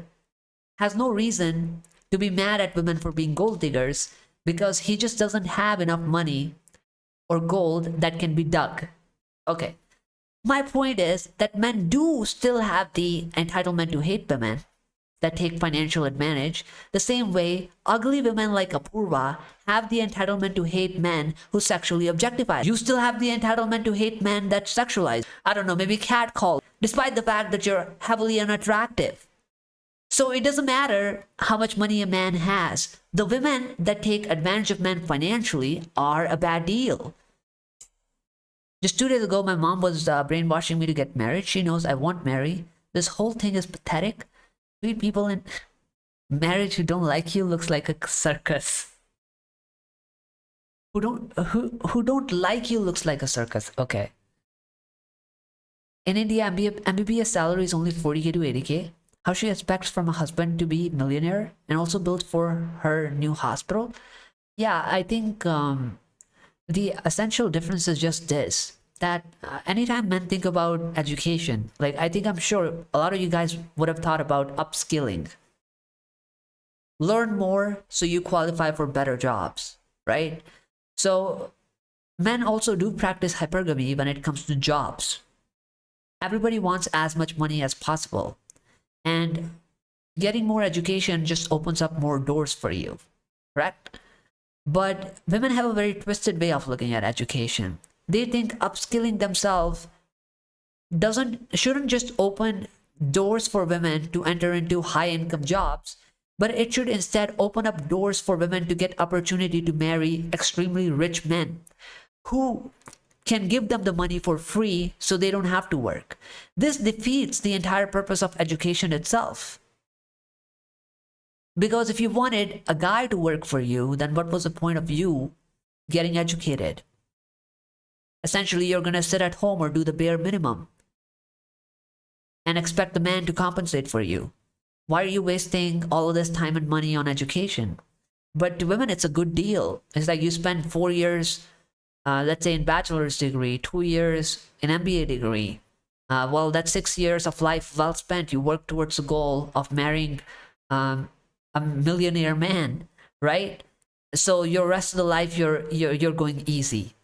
A: has no reason to be mad at women for being gold diggers because he just doesn't have enough money or gold that can be dug. Okay. My point is that men do still have the entitlement to hate women that take financial advantage, the same way ugly women like Apurva have the entitlement to hate men who sexually objectify. You still have the entitlement to hate men that sexualize. I don't know, maybe catcall, despite the fact that you're heavily unattractive. So it doesn't matter how much money a man has. The women that take advantage of men financially are a bad deal. Just 2 days ago, my mom was brainwashing me to get married. She knows I won't marry. This whole thing is pathetic. Treat people in marriage who don't like you looks like a circus. Who don't like you looks like a circus. Okay. In India, MBBS salary is only 40k to 80k. How she expects from a husband to be millionaire and also build for her new hospital? Yeah, I think the essential difference is just this. That anytime men think about education, like I'm sure a lot of you guys would have thought about upskilling. Learn more so you qualify for better jobs, right? So men also do practice hypergamy when it comes to jobs. Everybody wants as much money as possible, and getting more education just opens up more doors for you, correct? But women have a very twisted way of looking at education. They think upskilling themselves shouldn't just open doors for women to enter into high income jobs, but it should instead open up doors for women to get opportunity to marry extremely rich men who can give them the money for free so they don't have to work. This defeats the entire purpose of education itself. Because if you wanted a guy to work for you, then what was the point of you getting educated? Essentially, you're going to sit at home or do the bare minimum and expect the man to compensate for you. Why are you wasting all of this time and money on education? But to women, it's a good deal. It's like you spend 4 years, let's say in bachelor's degree, 2 years in MBA degree. Well, that's 6 years of life well spent. You work towards the goal of marrying a millionaire man, right? So your rest of the life, you're going easy.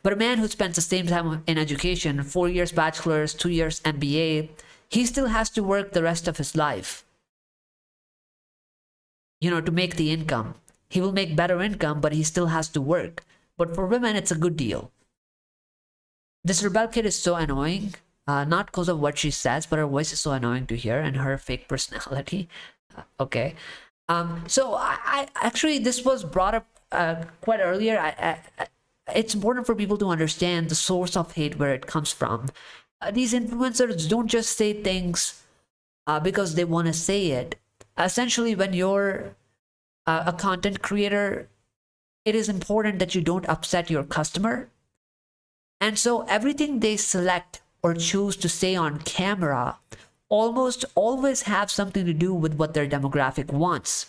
A: But a man who spends the same time in education, 4 years bachelor's, 2 years MBA, he still has to work the rest of his life, to make the income. He will make better income, but he still has to work. But for women, it's a good deal. This rebel kid is so annoying, not because of what she says, but her voice is so annoying to hear and her fake personality. Okay. So I actually, this was brought up quite earlier. It's important for people to understand the source of hate, where it comes from. These influencers don't just say things because they want to say it. Essentially, when you're a content creator, it is important that you don't upset your customer. And so everything they select or choose to say on camera almost always have something to do with what their demographic wants.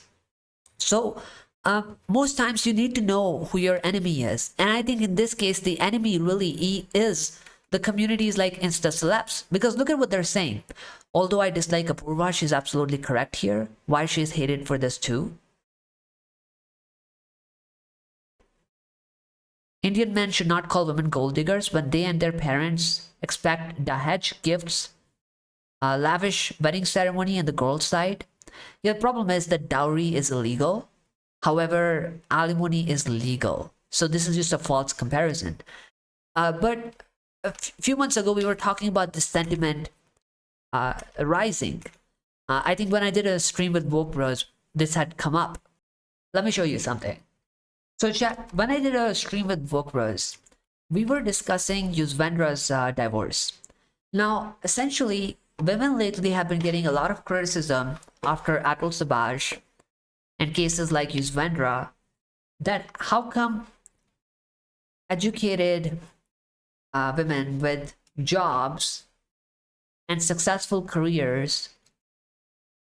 A: So most times you need to know who your enemy is. And I think in this case, the enemy really is the communities like Insta celebs, because look at what they're saying. Although I dislike Apurva, she's absolutely correct here. Why she's hated for this too. Indian men should not call women gold diggers when they and their parents expect dahej gifts, lavish wedding ceremony on the girl's side. Yeah, the problem is that dowry is illegal. However, alimony is legal. So this is just a false comparison. But a few months ago, we were talking about this sentiment rising. I think when I did a stream with Woke Bros, this had come up. Let me show you something. So chat, when I did a stream with Woke Bros, we were discussing Yuzvendra's divorce. Now, essentially, women lately have been getting a lot of criticism after Atul Sabaj and cases like Yuzvendra, that how come educated women with jobs and successful careers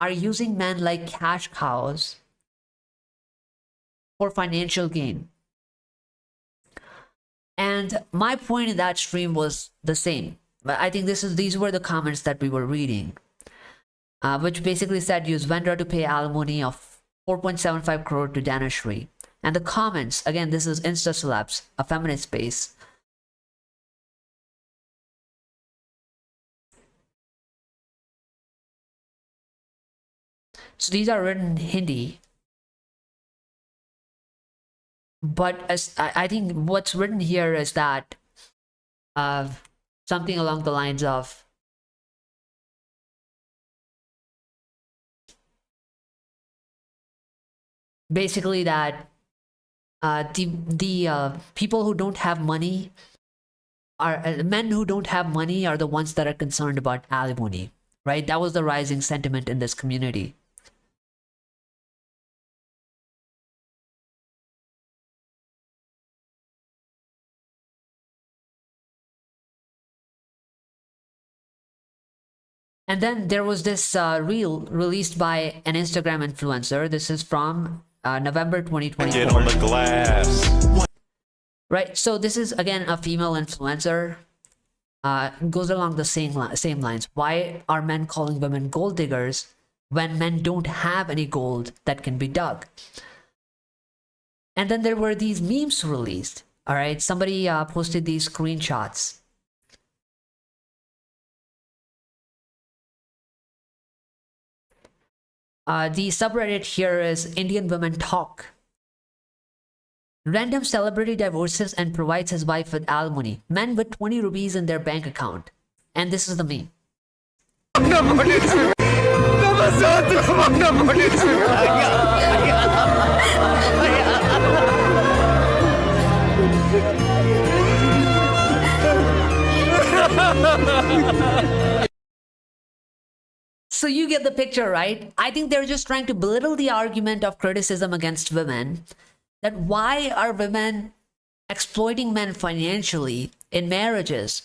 A: are using men like cash cows for financial gain. And my point in that stream was the same. I think these were the comments that we were reading, which basically said Yuzvendra to pay alimony of 4.75 crore to Danashri. And the comments, again, this is Insta Celebs, a feminist space. So these are written in Hindi. But I think what's written here is that something along the lines of basically that the people who don't have money are men who don't have money are the ones that are concerned about alimony, right? That was the rising sentiment in this community. And then there was this reel released by an Instagram influencer. This is from November 2024. Get on the glass. Right. So this is, again, a female influencer. Goes along the same lines. Why are men calling women gold diggers when men don't have any gold that can be dug? And then there were these memes released. All right, somebody posted these screenshots. The subreddit here is Indian Women Talk. Random celebrity divorces and provides his wife with alimony. Men with 20 rupees in their bank account. And this is the meme. So you get the picture, right? I think they're just trying to belittle the argument of criticism against women. That why are women exploiting men financially in marriages?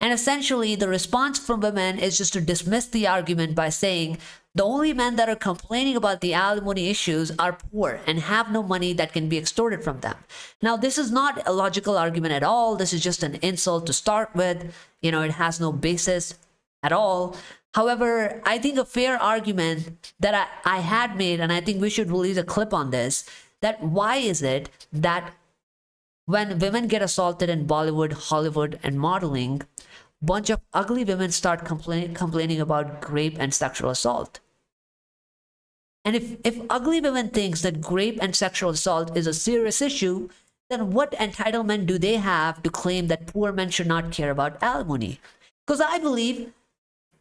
A: And essentially, the response from women is just to dismiss the argument by saying the only men that are complaining about the alimony issues are poor and have no money that can be extorted from them. Now, this is not a logical argument at all. This is just an insult to start with. You know, it has no basis at all. However, I think a fair argument that I had made, and I think we should release a clip on this, that why is it that when women get assaulted in Bollywood, Hollywood, and modeling, bunch of ugly women start complaining about rape and sexual assault. And if ugly women thinks that rape and sexual assault is a serious issue, then what entitlement do they have to claim that poor men should not care about alimony? Because I believe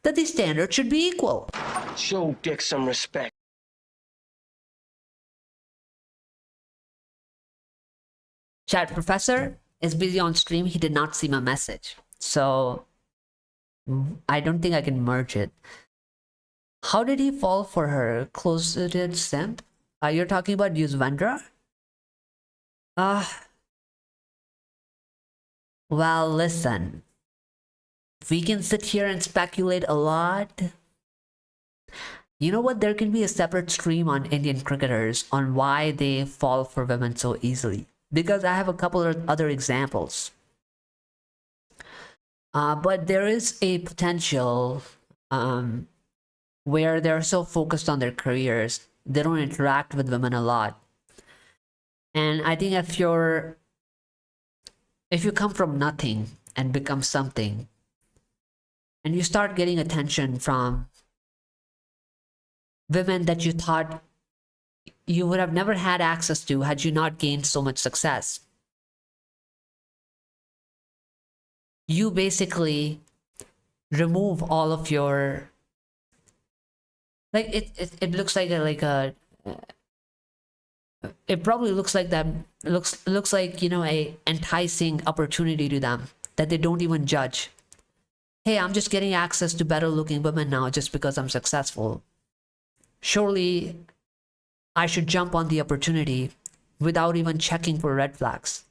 A: that the standard should be equal.
H: Show Dick some respect.
A: Chat professor is busy on stream. He did not see my message. So I don't think I can merge it. How did he fall for her? Closeted simp? You're talking about Yuzvendra? Well, listen. We can sit here and speculate a lot. You know what? There can be a separate stream on Indian cricketers on why they fall for women so easily. Because I have a couple of other examples. But there is a potential where they're so focused on their careers, they don't interact with women a lot. And I think if you come from nothing and become something, and you start getting attention from women that you thought you would have never had access to had you not gained so much success, you basically remove all of your, like it looks like it probably looks like that looks like, you know, a enticing opportunity to them that they don't even judge. Hey, I'm just getting access to better looking women now just because I'm successful. Surely I should jump on the opportunity without even checking for red flags.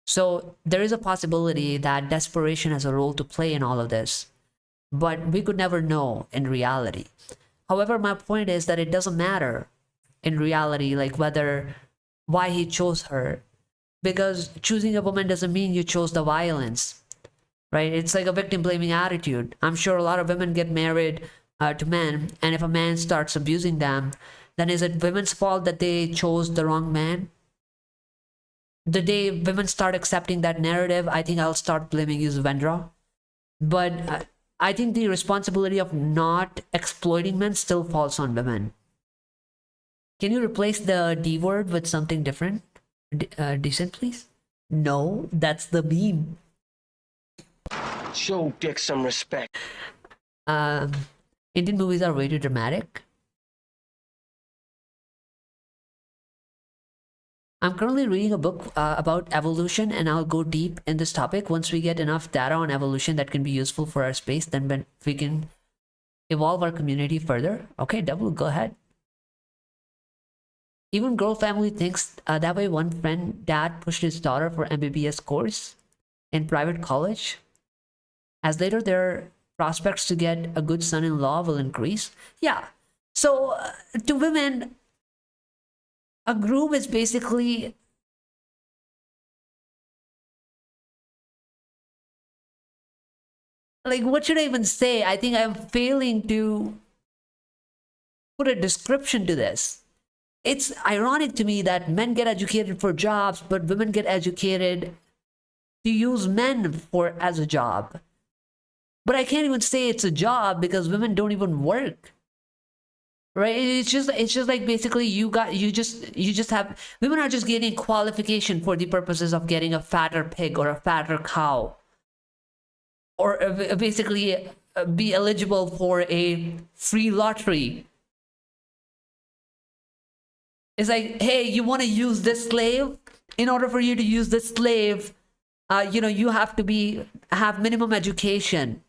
A: So there is a possibility that desperation has a role to play in all of this, but we could never know in reality. However, my point is that it doesn't matter in reality, like why he chose her, because choosing a woman doesn't mean you chose the violence, right? It's like a victim blaming attitude. I'm sure a lot of women get married to men, and if a man starts abusing them, then is it women's fault that they chose the wrong man? The day women start accepting that narrative, I think I'll start blaming Yuzvendra. But I think the responsibility of not exploiting men still falls on women. Can you replace the D word with something different? Decent, please? No, that's the meme.
H: Show Dick some respect.
A: Indian movies are way too dramatic. I'm currently reading a book about evolution, and I'll go deep in this topic. Once we get enough data on evolution that can be useful for our space, then we can evolve our community further. Okay, Double, go ahead. Even girl family thinks that way. One friend, dad pushed his daughter for MBBS course in private college, as later their prospects to get a good son-in-law will increase. Yeah, so to women, a groom is basically like, what should I even say? I think I'm failing to put a description to this. It's ironic to me that men get educated for jobs, but women get educated to use men for as a job. But I can't even say it's a job because women don't even work. Right? It's just like basically you just have, women are just getting qualification for the purposes of getting a fatter pig or a fatter cow, or basically be eligible for a free lottery. It's like, hey, you want to use this slave? In order for you to use this slave, you have to have minimum education.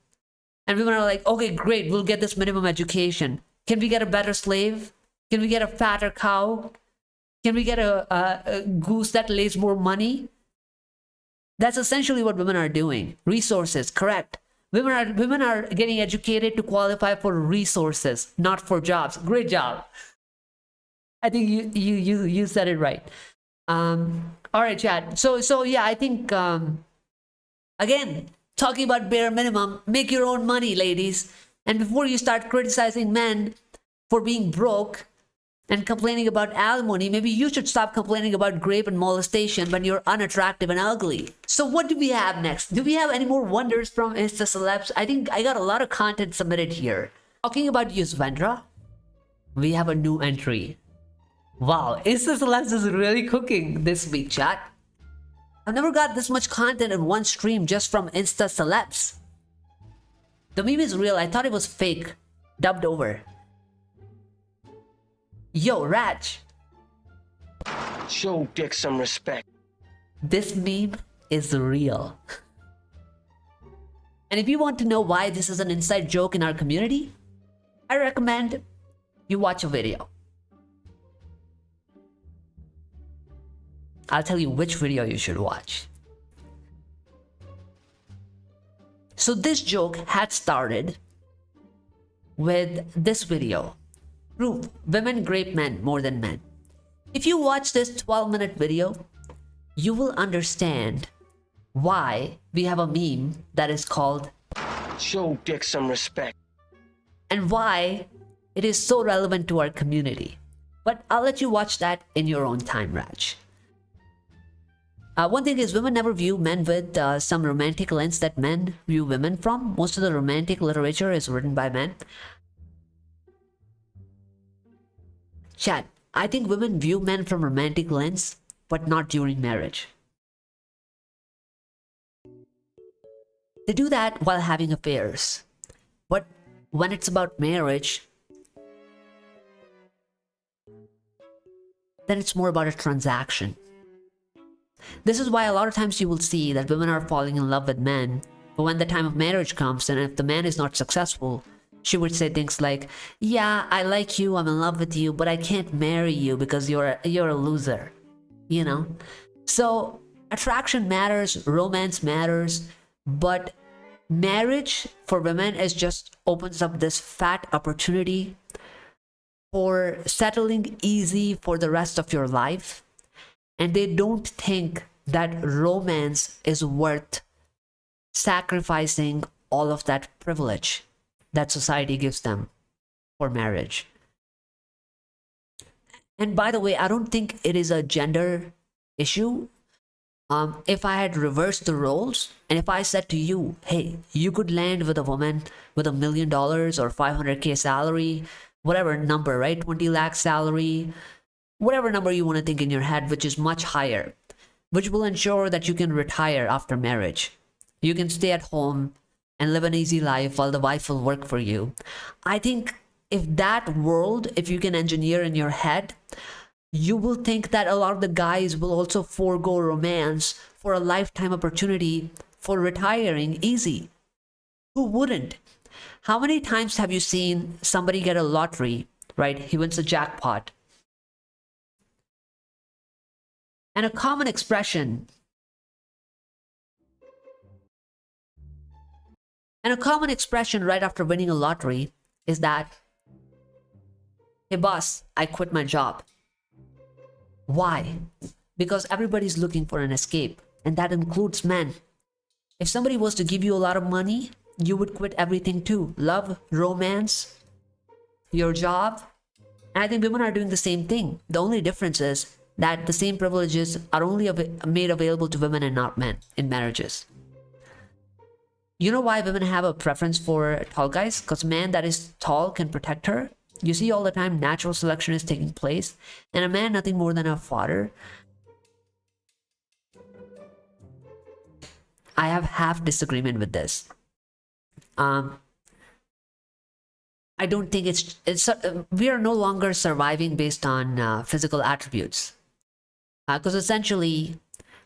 A: And women are like, okay, great, we'll get this minimum education. Can we get a better slave? Can we get a fatter cow? Can we get a goose that lays more money? That's essentially what women are doing. Resources, correct. Women are getting educated to qualify for resources, not for jobs. Great job. I think you said it right. All right, Chad. So yeah, I think again, talking about bare minimum, make your own money, ladies. And before you start criticizing men for being broke and complaining about alimony, maybe you should stop complaining about rape and molestation when you're unattractive and ugly. So what do we have next? Do we have any more wonders from Insta Celebs? I think I got a lot of content submitted here. Talking about Yuzvendra, we have a new entry. Wow, Insta Celebs is really cooking this week, chat. I've never got this much content in one stream just from Insta Celebs. The meme is real. I thought it was fake, dubbed over. Yo, Raj.
H: Show Dick some respect.
A: This meme is real. And if you want to know why this is an inside joke in our community, I recommend you watch a video. I'll tell you which video you should watch. So this joke had started with this video. Proof: women rape men more than men. If you watch this 12-minute video, you will understand why we have a meme that is called
H: Show Dick some respect,
A: and why it is so relevant to our community. But I'll let you watch that in your own time, Raj. One thing is, women never view men with some romantic lens that men view women from. Most of the romantic literature is written by men. Chat, I think women view men from romantic lens, but not during marriage. They do that while having affairs. But when it's about marriage, then it's more about a transaction. This is why a lot of times you will see that women are falling in love with men, but when the time of marriage comes and if the man is not successful, she would say things like, yeah, I like you, I'm in love with you, but I can't marry you because you're a loser, you know? So attraction matters, romance matters, but marriage for women is just opens up this fat opportunity for settling easy for the rest of your life. And they don't think that romance is worth sacrificing all of that privilege that society gives them for marriage. And by the way, I don't think it is a gender issue. If I had reversed the roles, and if I said to you, hey, you could land with a woman with $1 million or 500K salary, whatever number, right? 20 lakh salary, whatever number you want to think in your head, which is much higher, which will ensure that you can retire after marriage. You can stay at home and live an easy life while the wife will work for you. I think if that world, if you can engineer in your head, you will think that a lot of the guys will also forego romance for a lifetime opportunity for retiring easy. Who wouldn't? How many times have you seen somebody get a lottery, right? He wins a jackpot. And a common expression right after winning a lottery is that, hey boss, I quit my job. Why? Because everybody's looking for an escape, and that includes men. If somebody was to give you a lot of money, you would quit everything too. Love, romance, your job, And I think women are doing the same thing. The only difference is that the same privileges are only made available to women and not men in marriages. You know why women have a preference for tall guys? Because a man that is tall can protect her. You see all the time natural selection is taking place, and a man nothing more than a fodder. I have half disagreement with this. I don't think we are no longer surviving based on physical attributes. Because essentially,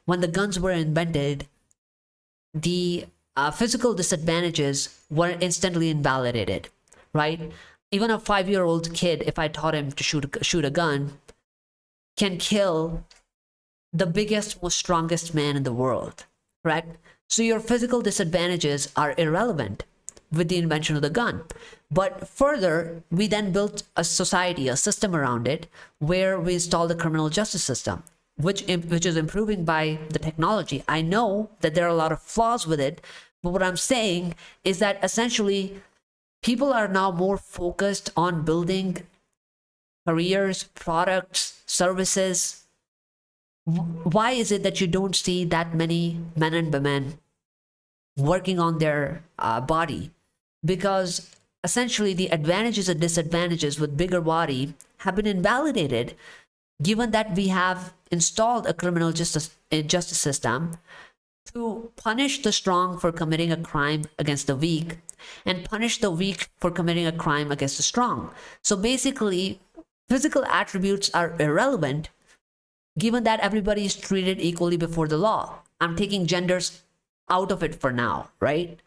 A: when the guns were invented, the physical disadvantages were instantly invalidated, right? Even a 5-year-old kid, if I taught him to shoot a gun, can kill the biggest, most strongest man in the world, correct? So your physical disadvantages are irrelevant with the invention of the gun. But further, we then built a society, a system around it, where we installed the criminal justice system, which is improving by the technology. I know that there are a lot of flaws with it, but what I'm saying is that essentially people are now more focused on building careers, products, services. Why is it that you don't see that many men and women working on their body? Because essentially the advantages and disadvantages with bigger body have been invalidated, given that we have installed a criminal justice system to punish the strong for committing a crime against the weak and punish the weak for committing a crime against the strong. So basically, physical attributes are irrelevant, given that everybody is treated equally before the law. I'm taking genders out of it for now, right?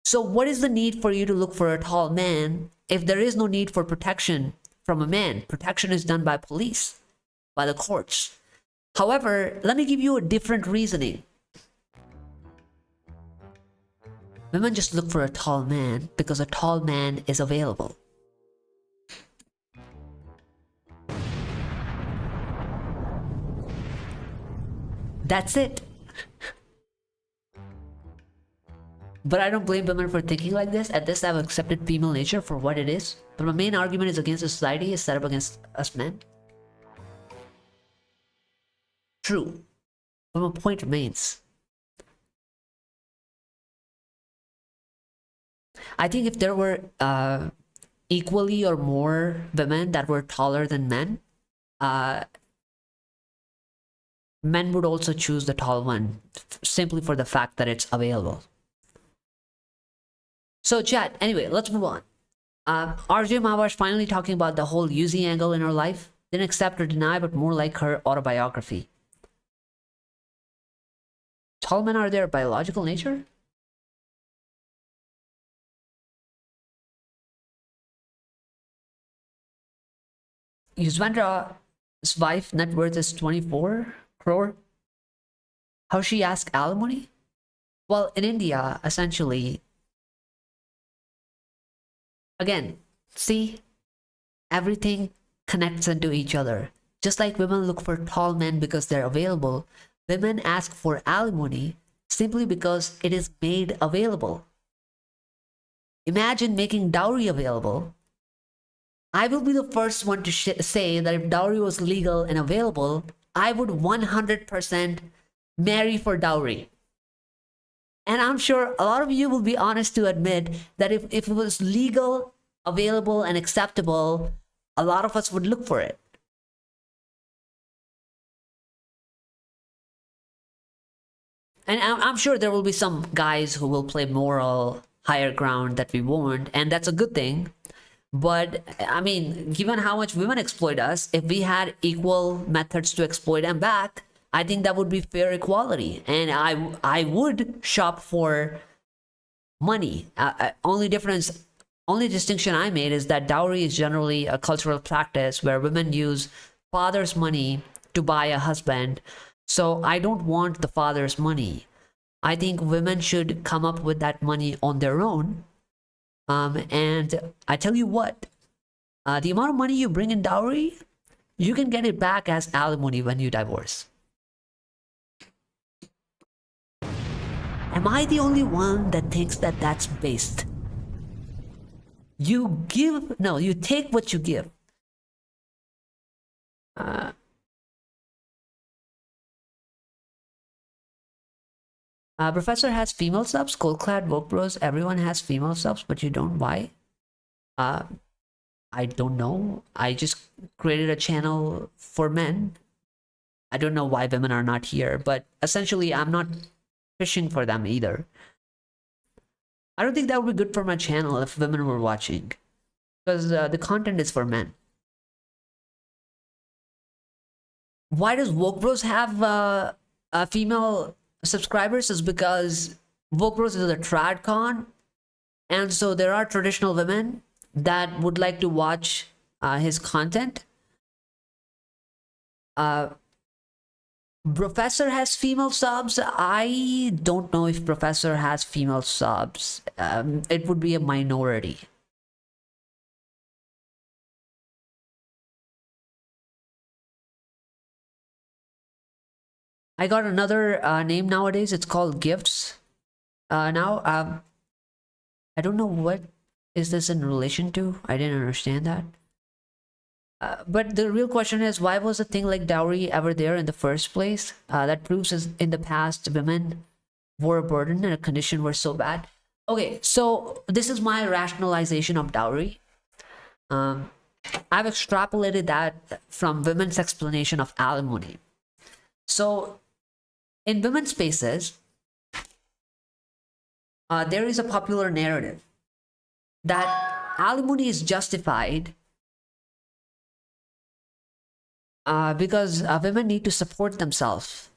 A: So what is the need for you to look for a tall man if there is no need for protection from a man? Protection is done by police, by the courts. However, let me give you a different reasoning. Women just look for a tall man because a tall man is available. That's it. But I don't blame women for thinking like this. At this, I've accepted female nature for what it is. But my main argument is against the society is set up against us men. True. But my point remains. I think if there were equally or more women that were taller than men, men would also choose the tall one simply for the fact that it's available. So chat, anyway, let's move on. RJ Mahvash finally talking about the whole Yuzi angle in her life. Didn't accept or deny, but more like her autobiography. Tall men are their biological nature? Yuzvendra's wife net worth is 24 crore. How she ask alimony? Well, in India, essentially, again, see, everything connects into each other. Just like women look for tall men because they're available, women ask for alimony simply because it is made available. Imagine making dowry available. I will be the first one to say that if dowry was legal and available, I would 100% marry for dowry. And I'm sure a lot of you will be honest to admit that if it was legal, available, and acceptable, a lot of us would look for it. And I'm sure there will be some guys who will play moral higher ground that we won't, and that's a good thing. But I mean, given how much women exploit us, if we had equal methods to exploit them back, I think that would be fair equality. And I would shop for money. Only distinction I made is that dowry is generally a cultural practice where women use father's money to buy a husband. So I don't want the father's money. I think women should come up with that money on their own. And I tell you what, the amount of money you bring in dowry, you can get it back as alimony when you divorce. Am I the only one that thinks that that's based? You take what you give. Professor has female subs, Coldclad, Woke Bros, everyone has female subs, but you don't. Why? I don't know. I just created a channel for men. I don't know why women are not here, but essentially I'm not fishing for them either. I don't think that would be good for my channel if women were watching, because the content is for men. Why does Woke Bros have female subscribers? Is because Woke Bros is a Tradcon, and so there are traditional women that would like to watch his content. Professor has female subs. I don't know if Professor has female subs. It would be a minority. I got another name nowadays. It's called Gifts. Now, I don't know what is this in relation to. I didn't understand that. But the real question is, why was a thing like dowry ever there in the first place? That proves in the past women were a burden and a condition were so bad. Okay, so this is my rationalization of dowry. I've extrapolated that from women's explanation of alimony. So in women's spaces, there is a popular narrative that alimony is justified because women need to support themselves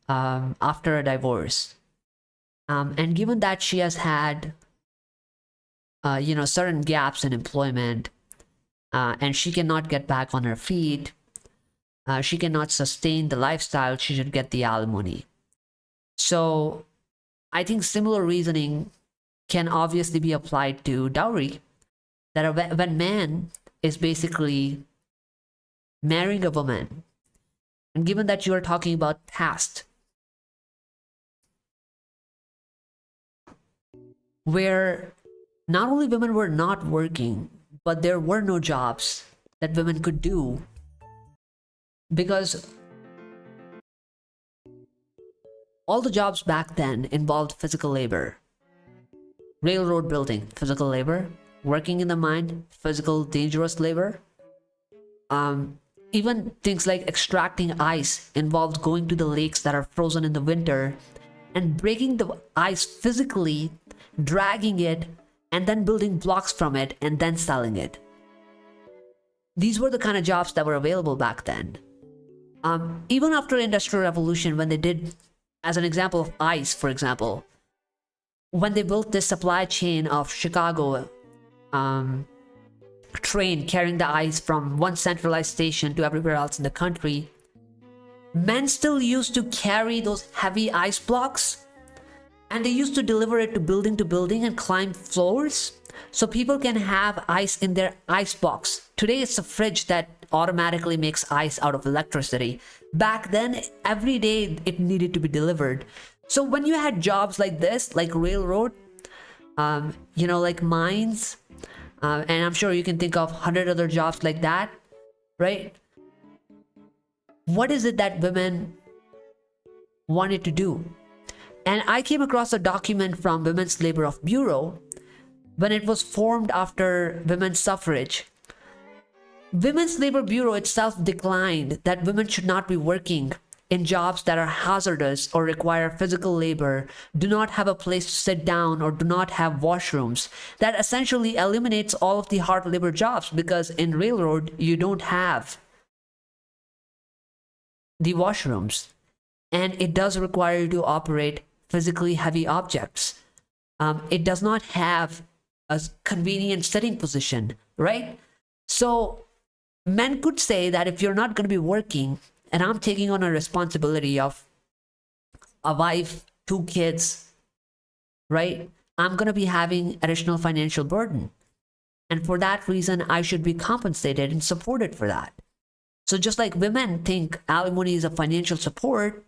A: after a divorce. And given that she has had, certain gaps in employment, and she cannot get back on her feet, she cannot sustain the lifestyle, she should get the alimony. So I think similar reasoning can obviously be applied to dowry, that when man is basically marrying a woman, and given that you are talking about past, where not only women were not working, but there were no jobs that women could do, because all the jobs back then involved physical labor. Railroad building, physical labor. Working in the mine, physical, dangerous labor. Even things like extracting ice involved going to the lakes that are frozen in the winter and breaking the ice physically, dragging it, and then building blocks from it and then selling it. These were the kind of jobs that were available back then. Even after Industrial Revolution, when they did, as an example of ice, for example, when they built this supply chain of Chicago train carrying the ice from one centralized station to everywhere else in the country, men still used to carry those heavy ice blocks, and they used to deliver it to building and climb floors so people can have ice in their ice box. Today it's a fridge that automatically makes ice out of electricity. Back then, every day it needed to be delivered. So when you had jobs like this, like railroad, like mines, and I'm sure you can think of 100 other jobs like that, right? What is it that women wanted to do? And I came across a document from Women's Labor of Bureau when it was formed after women's suffrage. Women's Labor Bureau itself declined that women should not be working in jobs that are hazardous or require physical labor, do not have a place to sit down, or do not have washrooms. That essentially eliminates all of the hard labor jobs, because in railroad, you don't have the washrooms. And it does require you to operate physically heavy objects. It does not have a convenient sitting position, right? So men could say that if you're not going to be working, and I'm taking on a responsibility of a wife, 2 kids, right? I'm going to be having additional financial burden. And for that reason, I should be compensated and supported for that. So just like women think alimony is a financial support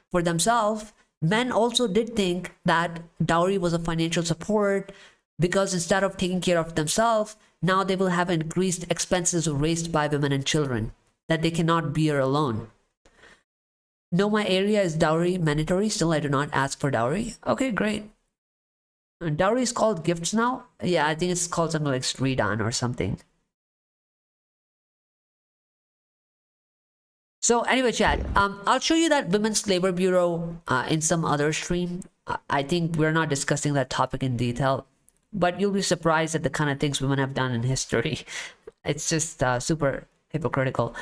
A: for themselves, men also did think that dowry was a financial support, because instead of taking care of themselves, now they will have increased expenses raised by women and children. that they cannot bear alone. No, my area is dowry mandatory. Still, I do not ask for dowry. Okay, great. Dowry is called gifts now? Yeah, I think it's called something like Sridan or something. So anyway, chat, I'll show you that Women's Labor Bureau in some other stream. I think we're not discussing that topic in detail, but you'll be surprised at the kind of things women have done in history. It's just super hypocritical.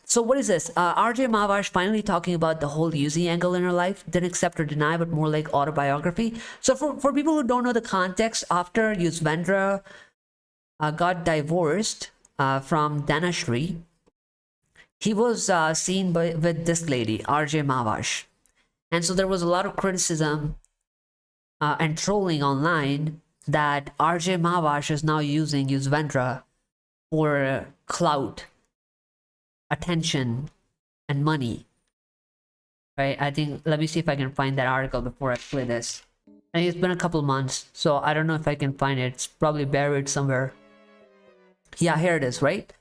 A: So what is this? RJ Mahvash finally talking about the whole Yuzi angle in her life. Didn't accept or deny, but more like autobiography. So for people who don't know the context, after Yuzvendra got divorced from Dhanashree, he was seen with this lady, RJ Mahvash. And so there was a lot of criticism and trolling online that RJ Mahvash is now using Yuzvendra for clout, attention, and money. Right? I think, let me see if I can find that article before I play this. And it's been a couple months, so I don't know if I can find it. It's probably buried somewhere. Yeah, here it is, right?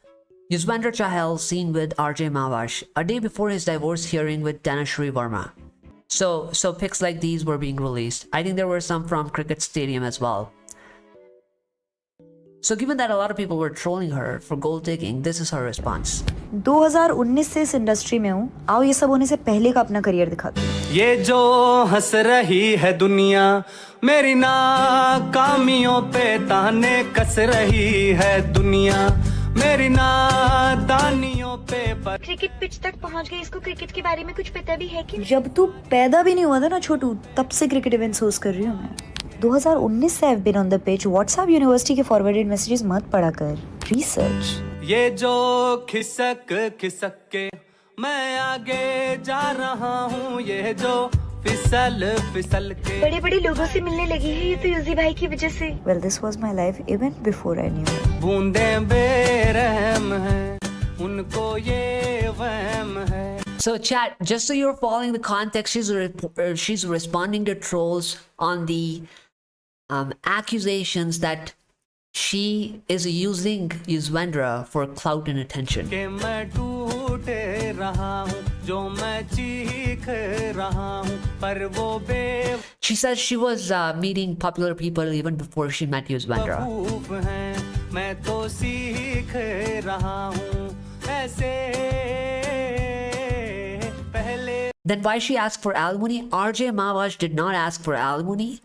A: Yuzvendra Chahal seen with RJ Mahvash a day before his divorce hearing with Dhanashree Verma. So pics like these were being released. I think there were some from Cricket Stadium as well. So given that a lot of people were trolling her for gold digging, this is her response.
G: 2019 से इस industry में हूँ. आओ ये सब होने से पहले का अपना करियर दिखाते हैं.
I: ये जो हंस रही है दुनिया मेरी नाकामियों पे ताने कस रही है दुनिया मेरी नादानियों पे.
G: क्रिकेट पिच तक पहुंच गई. इसको क्रिकेट के बारे में कुछ पता भी है कि? जब तू पैदा भी नहीं हुआ था ना छोटू, तब से क्रिकेट इवेंट्स होस्ट कर रही हूँ मैं. 2019 से I've been on the pitch. WhatsApp university के फॉरवर्डेड मैसेजेस मत पढ़ा कर. रिसर्च.
I: ये जो खिसक खिसक के मैं आगे जा रहा हूँ, ये जो फिसल फिसल के
G: बड़े बड़े लोगों से मिलने लगी है ये तो यूजी भाई की वजह से. Well, this was my life even before I knew.
I: बूंदें बेरहम हैं, उनको ये वहम है.
A: So chat, just so you're following the context, she's responding to trolls on the accusations that she is using Yuzvendra for clout and attention.
I: कि मैं टूटे रहा हूँ, जो मैं चीख रहा हूँ, पर वो बे.
A: She says she was meeting popular people even before she met Yuzvendra.
I: मैं तो सीख रहा हूँ ऐसे.
A: Then why she asked for alimony? RJ Mahvash did not ask for alimony.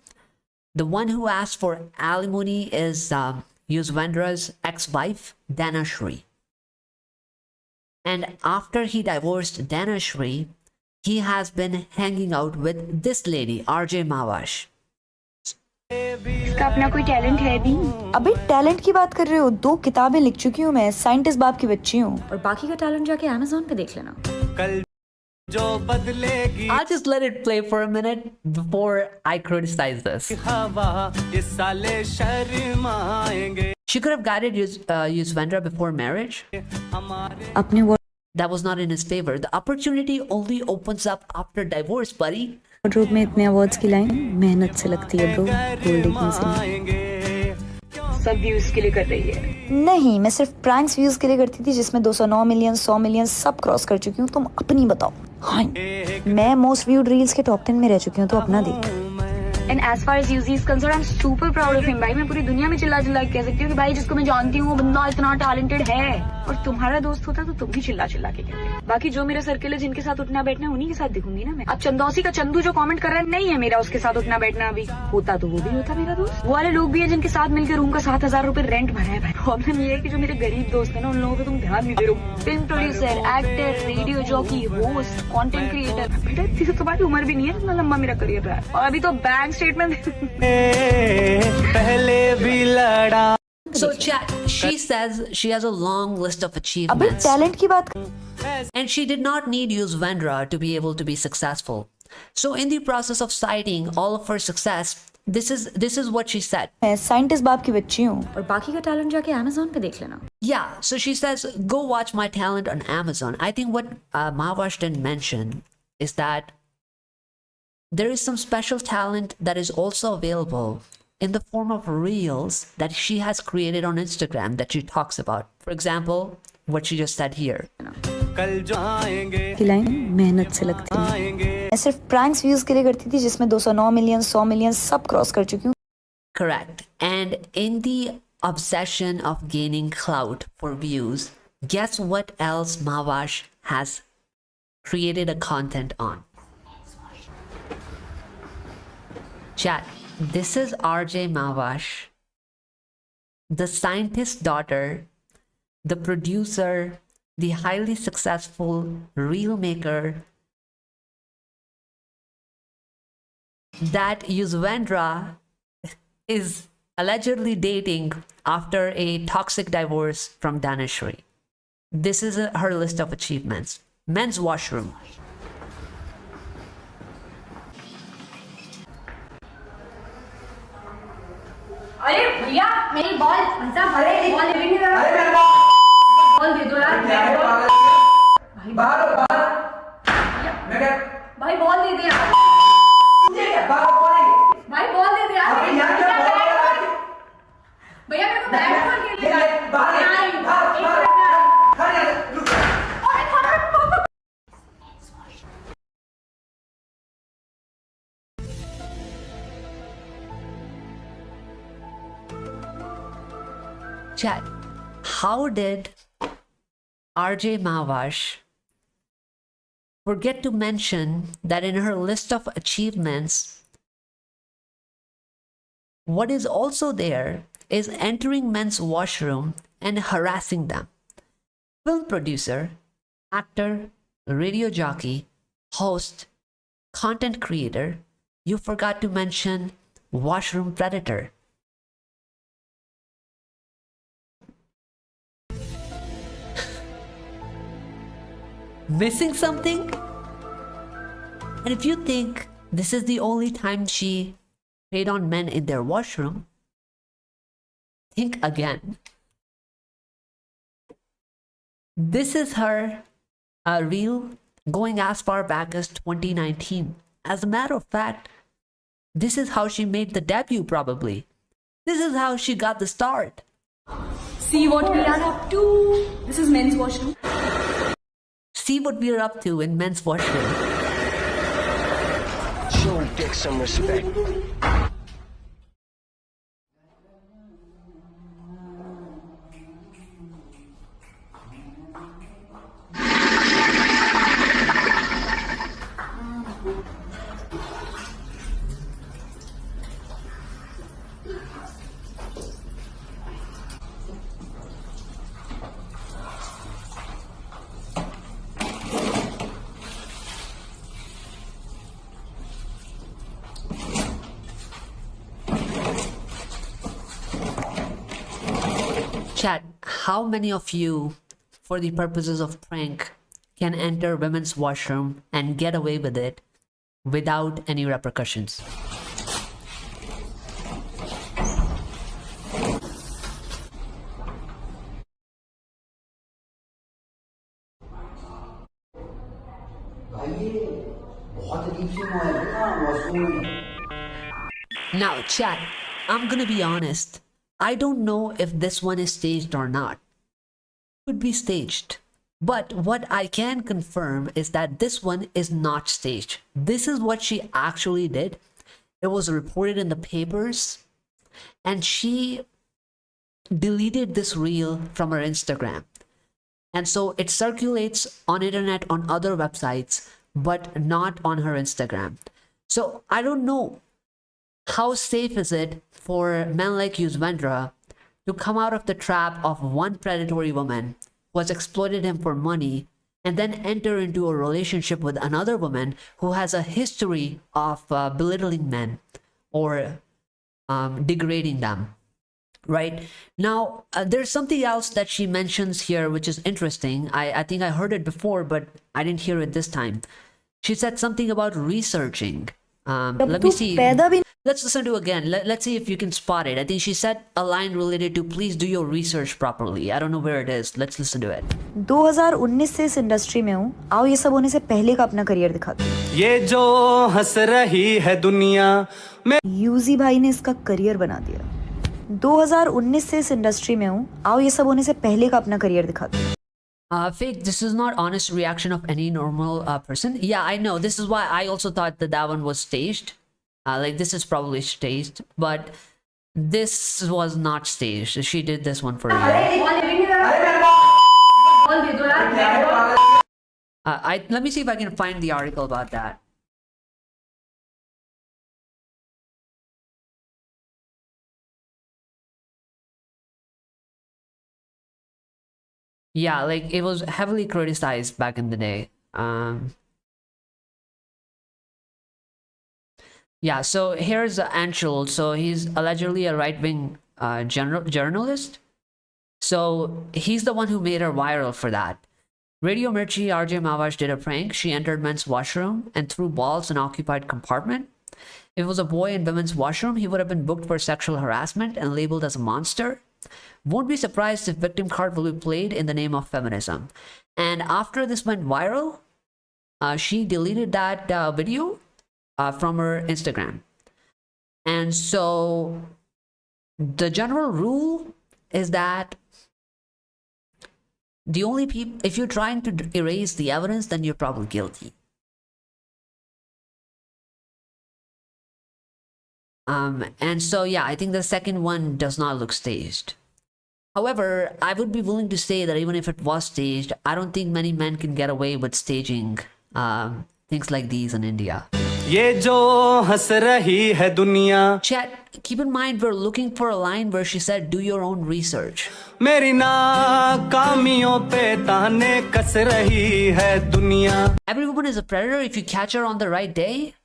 A: The one who asked for alimony is Yuzvendra's ex-wife, Dhanashree. And after he divorced Dhanashree, he has been hanging out with this lady, RJ Mahvash.
G: इसका अपना कोई talent है भी? अबे talent की बात कर रहे हो? 2 किताबें लिख चुकी हूँ मैं. साइंटिस्ट बाप की बच्ची हूँ. और बाकी का टैलेंट जाके Amazon पे देख लेना.
A: I'll just let it play for a minute before I criticize this. She could have guided Yuzvendra before marriage. That was not in his favor. The opportunity only opens up after divorce, buddy.
G: Wardrobe में इतने awards की line मेहनत से लगती है bro. Gold digging से सब views के लिए कर रही है. नहीं, मैं सिर्फ प्रैंक्स व्यूज के लिए करती थी जिसमें 209 मिलियन 100 मिलियन सब क्रॉस कर चुकी हूँ. तुम अपनी बताओ. हाँ, मैं मोस्ट व्यूड रील्स के टॉप 10 में रह चुकी हूँ, तो अपना देख. And as far as Yuzi is concerned, I'm super proud of him. भाई मैं पूरी दुनिया में चिल्ला चिल्ला कह सकती हूँ कि भाई जिसको मैं जानती हूँ वो बंदा इतना टैलेंटेड है. और तुम्हारा दोस्त होता तो तुम भी चिल्ला चिल्ला के कहते. बाकी जो मेरे सर्किल है जिनके साथ उठना बैठना उन्हीं के साथ दिखूंगी ना मैं. अब चंदौसी का चंदू जो कमेंट कर रहा है, नहीं है मेरा उसके साथ उठना बैठना. अभी होता तो वो भी होता मेरा दोस्त. वो वाले लोग भी है जिनके साथ मिलकर रूम का 7,000 रुपए रेंट भरा है. भाई प्रॉब्लम ये है कि जो मेरे गरीब दोस्त है ना, उन लोगों पे तुम ध्यान नहीं दे रहे हो. Film producer, actor, radio jockey, host, content creator. बेटा तुम्हारी उम्र भी नहीं है इतना लंबा मेरा करियर रहा है. और अभी तो bank statement.
A: So chat, she says she has a long list of achievements.
G: Talent की बात.
A: And she did not need Yuzvendra to be able to be successful. So in the process of citing all of her success, this is what she said.
G: मैं scientist बाप की बच्ची हूँ. और बाकी का टैलेंट जाके Amazon पे देख लेना.
A: Yeah, so she says, go watch my talent on Amazon. I think what Mahvash didn't mention is that there is some special talent that is also available in the form of reels that she has created on Instagram that she talks about. For example, what she just said here.
G: की line मेहनत से लगती है। मैं सिर्फ pranks views के लिए करती थी जिसमें 209 मिलियन 100 मिलियन सब क्रॉस कर चुकी हूँ।
A: Correct. And in the obsession of gaining clout for views, guess what else Mahvash has created a content on? Chat, this is RJ Mahvash, the scientist's daughter, the producer, the highly successful reel maker that Yuzvendra is allegedly dating after a toxic divorce from Daneshri. This is her list of achievements. Men's washroom.
K: अरे भैया मेरी ball अरे ball दे नहीं रहा। अरे मेरा ball दे दो यार। भाई बाहर भाई बॉल दे दे यार। भाई बॉल दे दे यार। भैया मेरे को बैट बॉल खेलने
A: Chat, how did RJ Mahvash forget to mention that in her list of achievements, what is also there is entering men's washroom and harassing them? Film producer, actor, radio jockey, host, content creator, you forgot to mention washroom predator. Missing something? And if you think this is the only time she preyed on men in their washroom, think again. This is her reel going as far back as 2019. As a matter of fact, this is how she made the debut, probably. This is how she got the start.
K: See what we are up to. This is men's washroom.
A: See what we're up to in men's washroom.
H: Show Dick some respect.
A: Chat, how many of you, for the purposes of prank, can enter women's washroom and get away with it without any repercussions? Now, chat, I'm gonna be honest. I don't know if this one is staged or not. Could be staged. But what I can confirm is that this one is not staged. This is what she actually did. It was reported in the papers. And she deleted this reel from her Instagram. And so it circulates on internet on other websites, but not on her Instagram. So I don't know. How safe is it for men like Yuzvendra to come out of the trap of one predatory woman who has exploited him for money and then enter into a relationship with another woman who has a history of belittling men or degrading them? Right now, there's something else that she mentions here which is interesting. I think I heard it before, but I didn't hear it this time. She said something about researching. Let me see. Let's listen to it again. Let's see if you can spot it. I think she said a line related to please do your research properly. I don't know where it is. Let's listen to it.
G: 2019 से इस industry में हूँ। आओ ये सब होने से पहले का अपना करियर दिखाते हैं।
I: ये जो हंस रही है दुनिया में
G: यूजी भाई ने इसका करियर बना दिया। 2019 से इस इंडस्ट्री में हूँ। आओ ये सब होने से पहले का अपना करियर दिखाते हैं।
A: Fake, this is not honest reaction of any normal person. Yeah, I know. This is why I also thought that one was staged. Like, this is probably staged, but this was not staged. She did this one for real. Let me see if I can find the article about that. Yeah, like, it was heavily criticized back in the day. Yeah, so here's Anshul. So he's allegedly a right-wing journalist. So he's the one who made her viral for that. Radio Mirchi RJ Mahvash did a prank. She entered men's washroom and threw balls in occupied compartment. If it was a boy in women's washroom, he would have been booked for sexual harassment and labeled as a monster. Won't be surprised if victim card will be played in the name of feminism. And after this went viral, she deleted that video from her Instagram. And so the general rule is that the only people, if you're trying to erase the evidence, then you're probably guilty. And so, yeah, I think the second one does not look staged. However, I would be willing to say that even if it was staged, I don't think many men can get away with staging things like these in India. Chat, keep in mind we're looking for a line where she said, do your own research. Every woman is a predator if you catch her on the right day.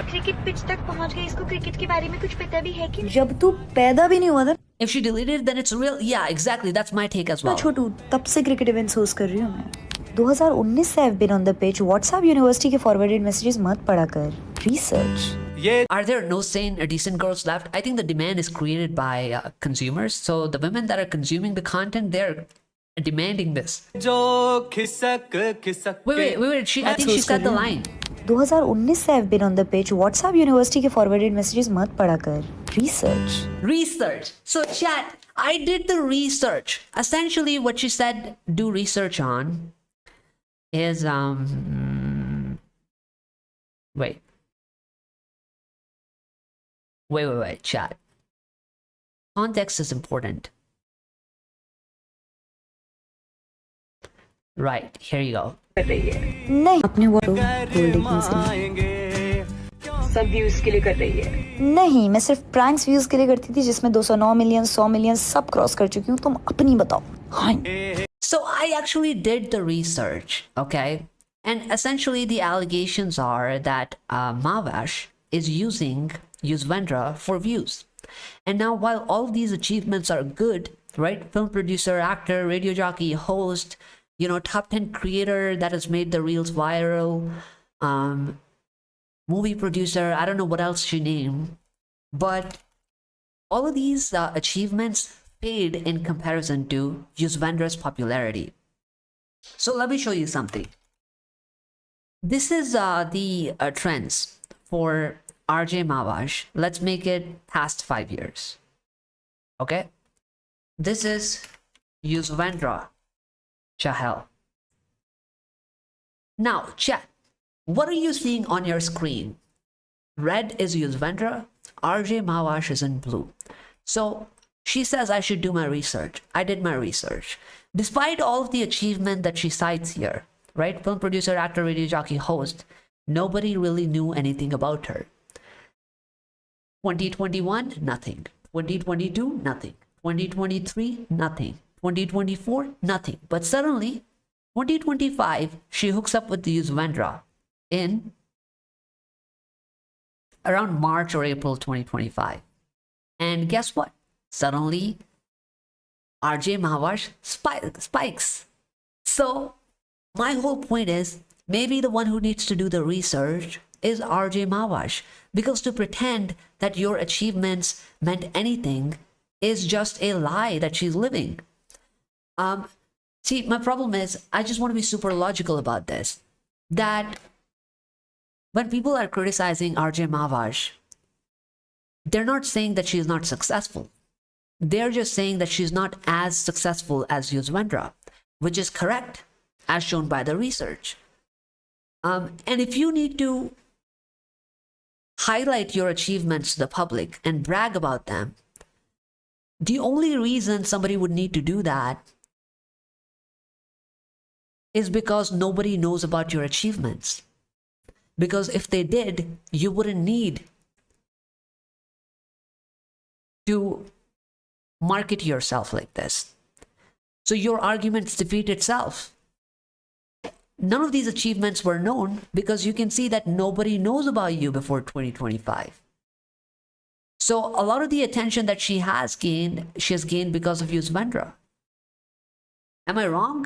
G: Cricket pitch तक पहुंच गई, इसको cricket के बारे में कुछ पता भी है कि जब तू पैदा भी नहीं हुआ था.
A: If she deleted, then it's real. Yeah, exactly. That's my take as well.
G: छोटू, तब से क्रिकेट इवेंट्स होस्ट कर रही हूँ मैं. 2019 से I've been on the pitch. WhatsApp university के फॉरवर्डेड मैसेजेस मत पढ़ा कर. Research.
A: Are there no sane or decent girls left? I think the demand is created by consumers. So the women that are consuming the content, they're demanding this. Wait. I think she said the line.
G: 2019 से I've been on the pitch. WhatsApp university के forwarded messages मत पढ़ा कर.
A: Research. So chat, I did the research. Essentially what she said do research on is wait, chat. Context is important. Right, here you go.
G: नहीं, अपने वो सब views के लिए कर रही है. नहीं, मैं सिर्फ प्रैंक्स व्यूज के लिए करती थी जिसमें 209 मिलियन 100 मिलियन सब क्रॉस कर चुकी हूँ. तुम अपनी बताओ. हाँ.
A: So I actually did the research, okay? And essentially the allegations are that Mahvash is using Yuzvendra for views. And now while all these achievements are good, right? Film producer, actor, radio jockey, host, top 10 creator that has made the reels viral, movie producer, I don't know what else she named, but all of these achievements fade in comparison to Yuzvendra's popularity. So let me show you something. This is the trends for RJ Mahvash. Let's make it past 5 years. Okay? This is Yuzvendra Chahal. Now, chat. What are you seeing on your screen? Red is Yuzvendra, RJ Mahvash is in blue. So she says I should do my research. I did my research. Despite all of the achievement that she cites here, right? Film producer, actor, radio jockey, host, nobody really knew anything about her. 2021, nothing. 2022, nothing. 2023, nothing. 2024, nothing. But suddenly, 2025, she hooks up with Yuzvendra in around March or April 2025. And guess what? Suddenly, RJ Mahvash spikes. So my whole point is, maybe the one who needs to do the research is RJ Mahvash, because to pretend that your achievements meant anything is just a lie that she's living. See, my problem is, I just want to be super logical about this, that when people are criticizing RJ Mahvash, they're not saying that she is not successful. They're just saying that she's not as successful as Yuzvendra, which is correct, as shown by the research. And if you need to highlight your achievements to the public and brag about them, the only reason somebody would need to do that is because nobody knows about your achievements. Because if they did, you wouldn't need to market yourself like this. So your arguments defeat itself. None of these achievements were known because you can see that nobody knows about you before 2025. So a lot of the attention that she has gained because of Yuzvendra. Am I wrong?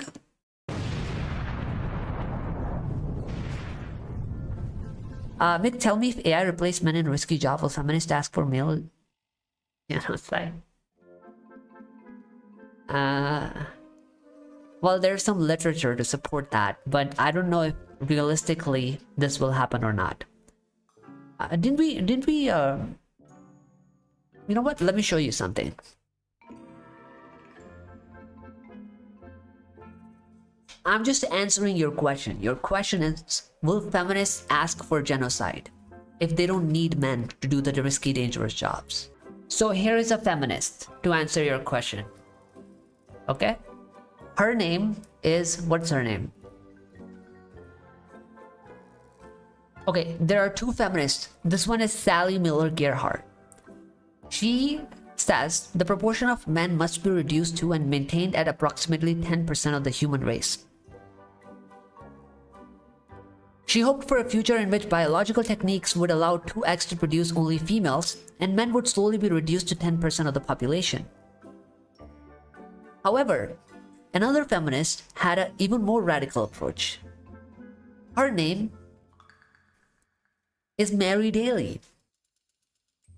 A: Mick, tell me if AI replaced men in risky job, will feminists ask for male genocide? Well, there's some literature to support that, but I don't know if realistically this will happen or not. Didn't we, you know what? Let me show you something. I'm just answering your question. Your question is, will feminists ask for genocide if they don't need men to do the risky, dangerous jobs? So here is a feminist to answer your question. Okay? Her name is, what's her name? Okay, there are two feminists. This one is Sally Miller Gerhardt. She says the proportion of men must be reduced to and maintained at approximately 10% of the human race. She hoped for a future in which biological techniques would allow two eggs to produce only females, and men would slowly be reduced to 10% of the population. However, another feminist had an even more radical approach. Her name is Mary Daly.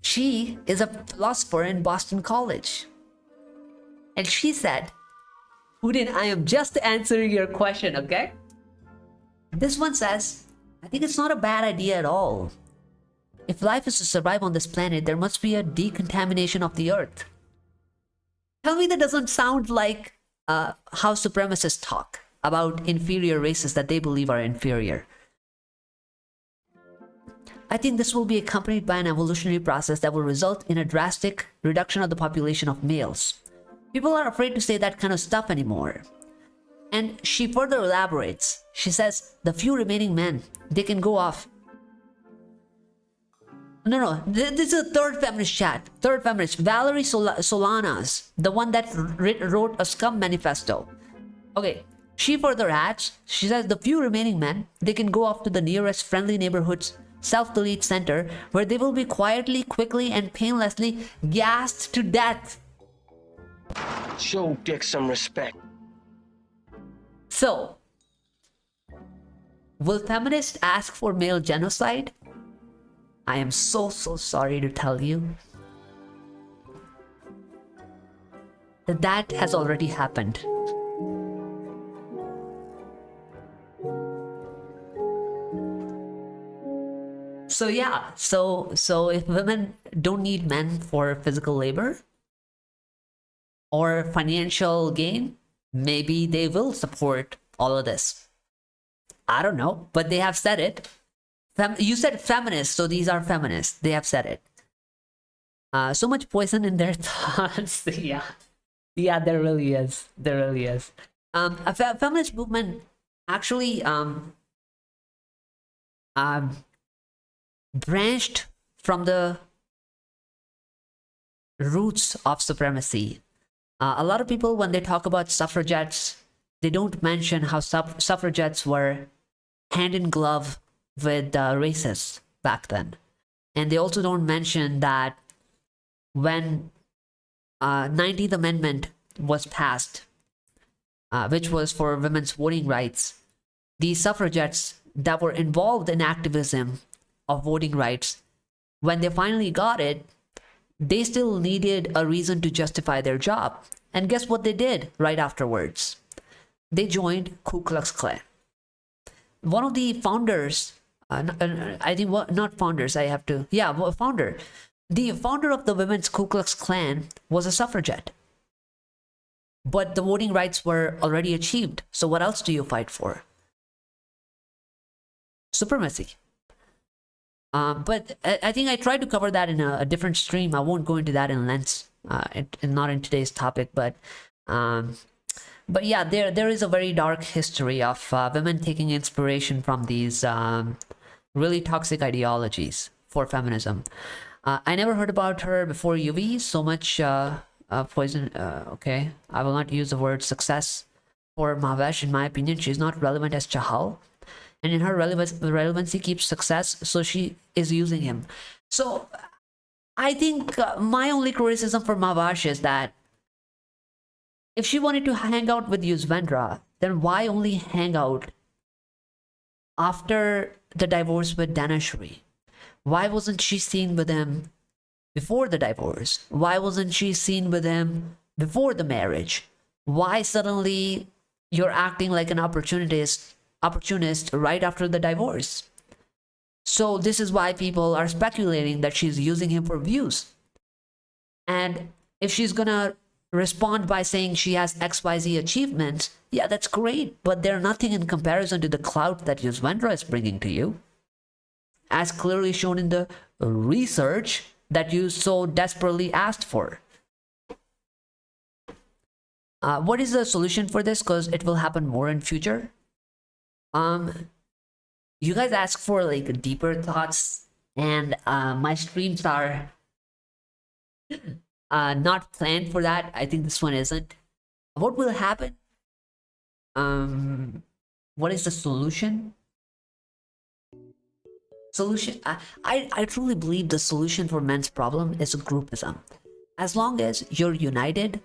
A: She is a philosopher in Boston College. And she said, Udin, I am just answering your question, okay? This one says, I think it's not a bad idea at all. If life is to survive on this planet, there must be a decontamination of the earth. Tell me that doesn't sound like how supremacists talk about inferior races that they believe are inferior. I think this will be accompanied by an evolutionary process that will result in a drastic reduction of the population of males. People are afraid to say that kind of stuff anymore. And she further elaborates. She says, the few remaining men, they can go off. No, this is a third feminist chat. Third feminist, Valerie Solanas, the one that wrote a scum manifesto. Okay, she further adds, she says, the few remaining men, they can go off to the nearest friendly neighborhood's self-delete center where they will be quietly, quickly, and painlessly gassed to death.
H: Show Dick some respect.
A: So, will feminists ask for male genocide? I am so sorry to tell you that has already happened. So yeah, so if women don't need men for physical labor or financial gain, maybe they will support all of this. I don't know, but they have said it. You said feminists, so these are feminists. They have said it. So much poison in their thoughts. Yeah, there really is. There really is. A feminist movement actually branched from the roots of supremacy. A lot of people, when they talk about suffragettes, they don't mention how suffragettes were hand in glove with racists back then. And they also don't mention that when 19th Amendment was passed, which was for women's voting rights, the suffragettes that were involved in activism of voting rights, when they finally got it, they still needed a reason to justify their job. And guess what they did right afterwards? They joined Ku Klux Klan. One of the founders, I think, not founders, founder The founder of the Women's Ku Klux Klan was a suffragette. But the voting rights were already achieved. So what else do you fight for? Supremacy. But I think I tried to cover that in a different stream. I won't go into that in length, not in today's topic. But yeah, there is a very dark history of women taking inspiration from these really toxic ideologies for feminism. I never heard about her before UV. So much poison. Okay, I will not use the word success for Mahvash. In my opinion, she's not relevant as Chahal. And in her relevancy keeps success, so she is using him. So I think my only criticism for Mahvash is that if she wanted to hang out with Yuzvendra, then why only hang out after the divorce with Daneshri? Why wasn't she seen with him before the divorce? Why wasn't she seen with him before the marriage? Why suddenly you're acting like an opportunist right after the divorce? So this is why people are speculating that she's using him for views. And if she's gonna respond by saying she has XYZ achievements, yeah, that's great, but they're nothing in comparison to the clout that Yuzvendra is bringing to you, as clearly shown in the research that you so desperately asked for. What is the solution for this? Because it will happen more in future. You guys ask for like deeper thoughts, and my streams are not planned for that. I think this one isn't. What will happen? What is the solution? I truly believe the solution for men's problem is groupism. As long as you're united,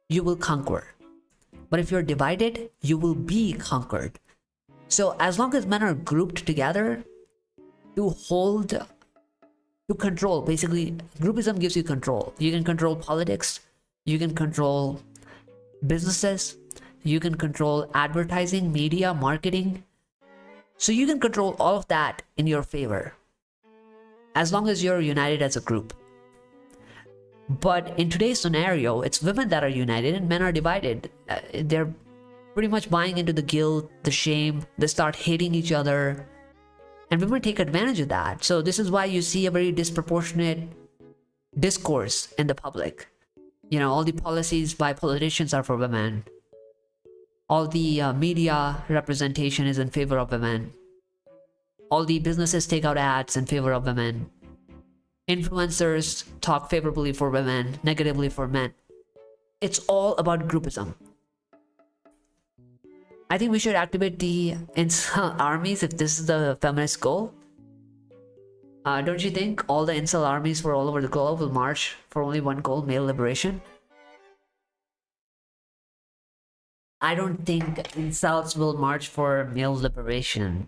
A: you will conquer. But if you're divided, you will be conquered. So as long as men are grouped together to control, basically, groupism gives you control. You can control politics, you can control businesses, you can control advertising, media, marketing. So you can control all of that in your favor, as long as you're united as a group. But in today's scenario, it's women that are united and men are divided. They're pretty much buying into the guilt, the shame. They start hating each other. And women take advantage of that. So this is why you see a very disproportionate discourse in the public. You know, all the policies by politicians are for women. All the media representation is in favor of women. All the businesses take out ads in favor of women. Influencers talk favorably for women, negatively for men. It's all about groupism. I think we should activate the incel armies if this is the feminist goal. Don't you think all the incel armies for all over the globe will march for only one goal, male liberation? I don't think incels will march for male liberation.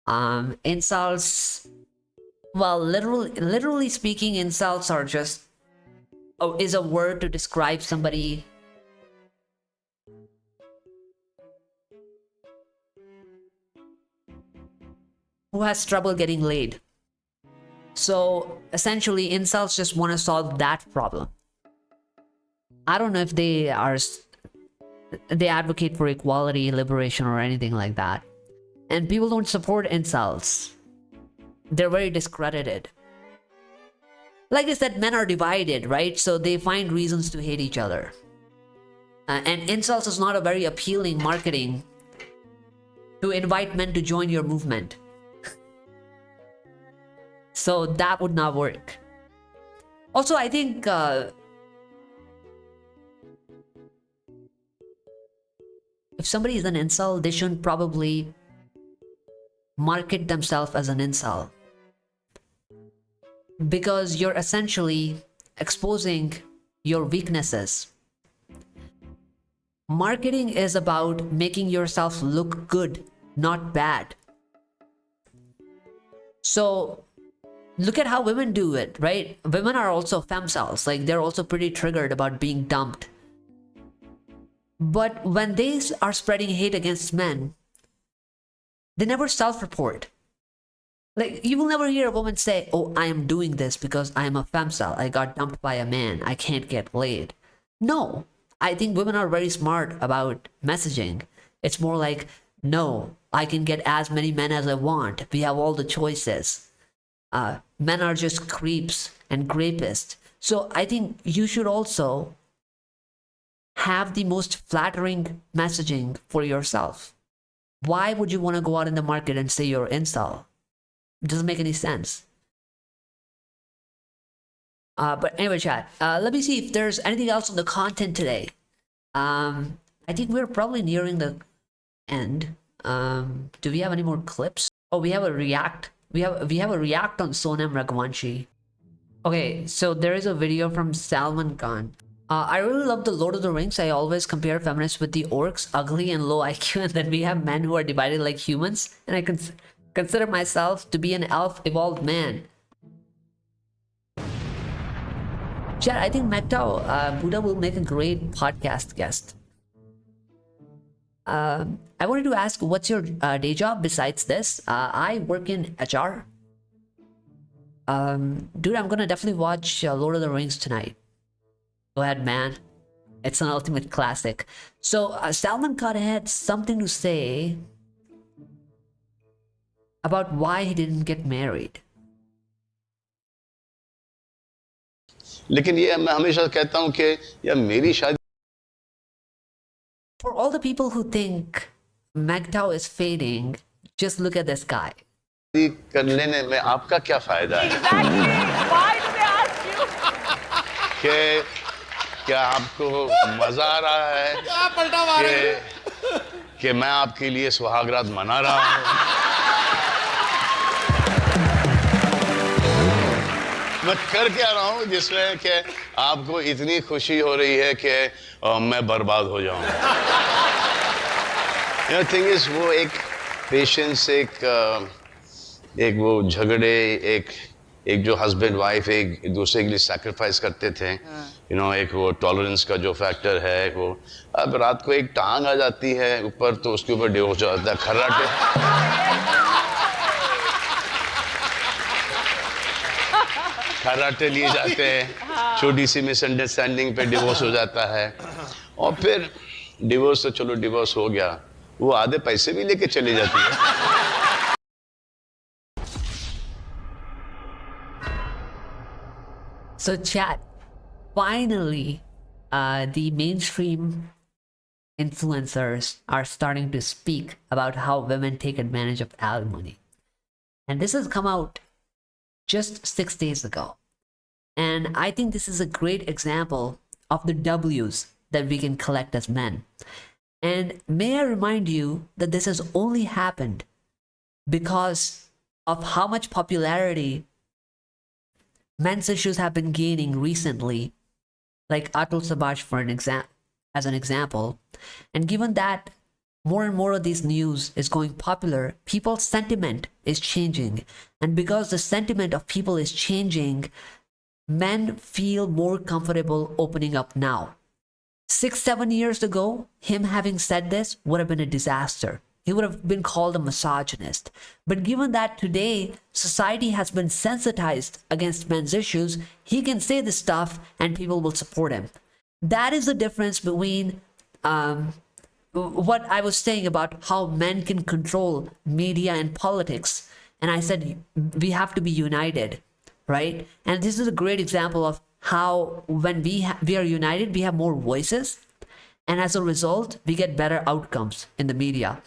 A: Incels... Well, literally speaking, insults are just is a word to describe somebody who has trouble getting laid. So essentially, incels just want to solve that problem. I don't know if they advocate for equality, liberation, or anything like that. And people don't support incels. They're very discredited. Like I said, men are divided, right? So they find reasons to hate each other. And incels is not a very appealing marketing to invite men to join your movement. So that would not work. Also, I think if somebody is an incel, they shouldn't probably market themselves as an incel, because you're essentially exposing your weaknesses. Marketing is about making yourself look good, not bad. So look at how women do it, right? Women are also femcells, like they're also pretty triggered about being dumped. But when they are spreading hate against men, they never self-report. Like, you will never hear a woman say, oh, I am doing this because I am a femcel. I got dumped by a man. I can't get laid. No, I think women are very smart about messaging. It's more like, no, I can get as many men as I want. We have all the choices. Men are just creeps and rapists. So I think you should also have the most flattering messaging for yourself. Why would you want to go out in the market and say you're incel? It doesn't make any sense. But anyway, chat, let me see if there's anything else on the content today. I think we're probably nearing the end. Do we have any more clips? Oh, we have a react. We have a react on Sonam Raghuvanshi. Okay, so there is a video from Salman Khan. I really love the Lord of the Rings. I always compare feminists with the orcs, ugly and low IQ, and then we have men who are divided like humans. And I consider myself to be an elf evolved man. Chad, I think Mektao, Buddha will make a great podcast guest. I wanted to ask, what's your day job besides this? I work in HR. Dude, I'm gonna definitely watch Lord of the Rings tonight. Go ahead, man. It's an ultimate classic. So Salman Khan had something to say about why he didn't get married.
B: लेकिन ये मैं हमेशा कहता हूँ कि या मेरी शादी.
A: For all the people who think Mektao is fading, just look at this guy.
B: कर लेने में आपका क्या फायदा है? कि क्या आपको मजा आ रहा है कि मैं आपके लिए सुहागरात मना रहा हूँ? मैं कर क्या रहा हूँ जिसमें कि आपको इतनी खुशी हो रही है कि मैं बर्बाद हो जाऊँ? थिंग इज वो एक पेशेंस, एक वो झगड़े, एक जो हस्बैंड वाइफ एक दूसरे के लिए सैक्रिफाइस करते थे, यू नो, एक वो टॉलरेंस का जो फैक्टर है, वो अब रात को एक टांग आ जाती है ऊपर तो उसके ऊपर डिवोर्स हो जाता है. खर्राटे लिए जाते हैं, छोटी सी मिसअंडरस्टैंडिंग पे डिवोर्स हो जाता है, और फिर डिवोर्स तो चलो डिवोर्स हो गया, वो आधे पैसे भी लेके चली जाती है.
A: So chat, finally, the mainstream influencers are starting to speak about how women take advantage of alimony. And this has come out just 6 days ago. And I think this is a great example of the W's that we can collect as men. And may I remind you that this has only happened because of how much popularity men's issues have been gaining recently, like Atul Sabash as an example. And given that more and more of these news is going popular, people's sentiment is changing. And because the sentiment of people is changing, men feel more comfortable opening up now. 6-7 years ago, him having said this would have been a disaster. He would have been called a misogynist. But given that today society has been sensitized against men's issues, he can say this stuff and people will support him. That is the difference between what I was saying about how men can control media and politics. And I said, we have to be united, right? And this is a great example of how when we are united, we have more voices. And as a result, we get better outcomes in the media.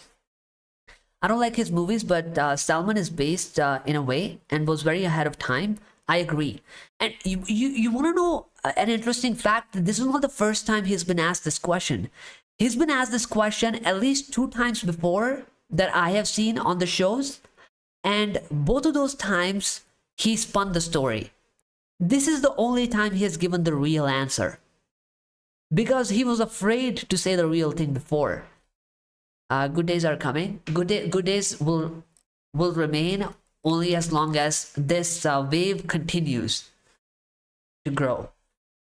A: I don't like his movies, but Salman is based in a way and was very ahead of time. I agree. And you want to know an interesting fact? This is not the first time he's been asked this question. He's been asked this question at least 2 times before that I have seen on the shows. And both of those times, he spun the story. This is the only time he has given the real answer. Because he was afraid to say the real thing before. Good days are coming. Good days will remain only as long as this wave continues to grow.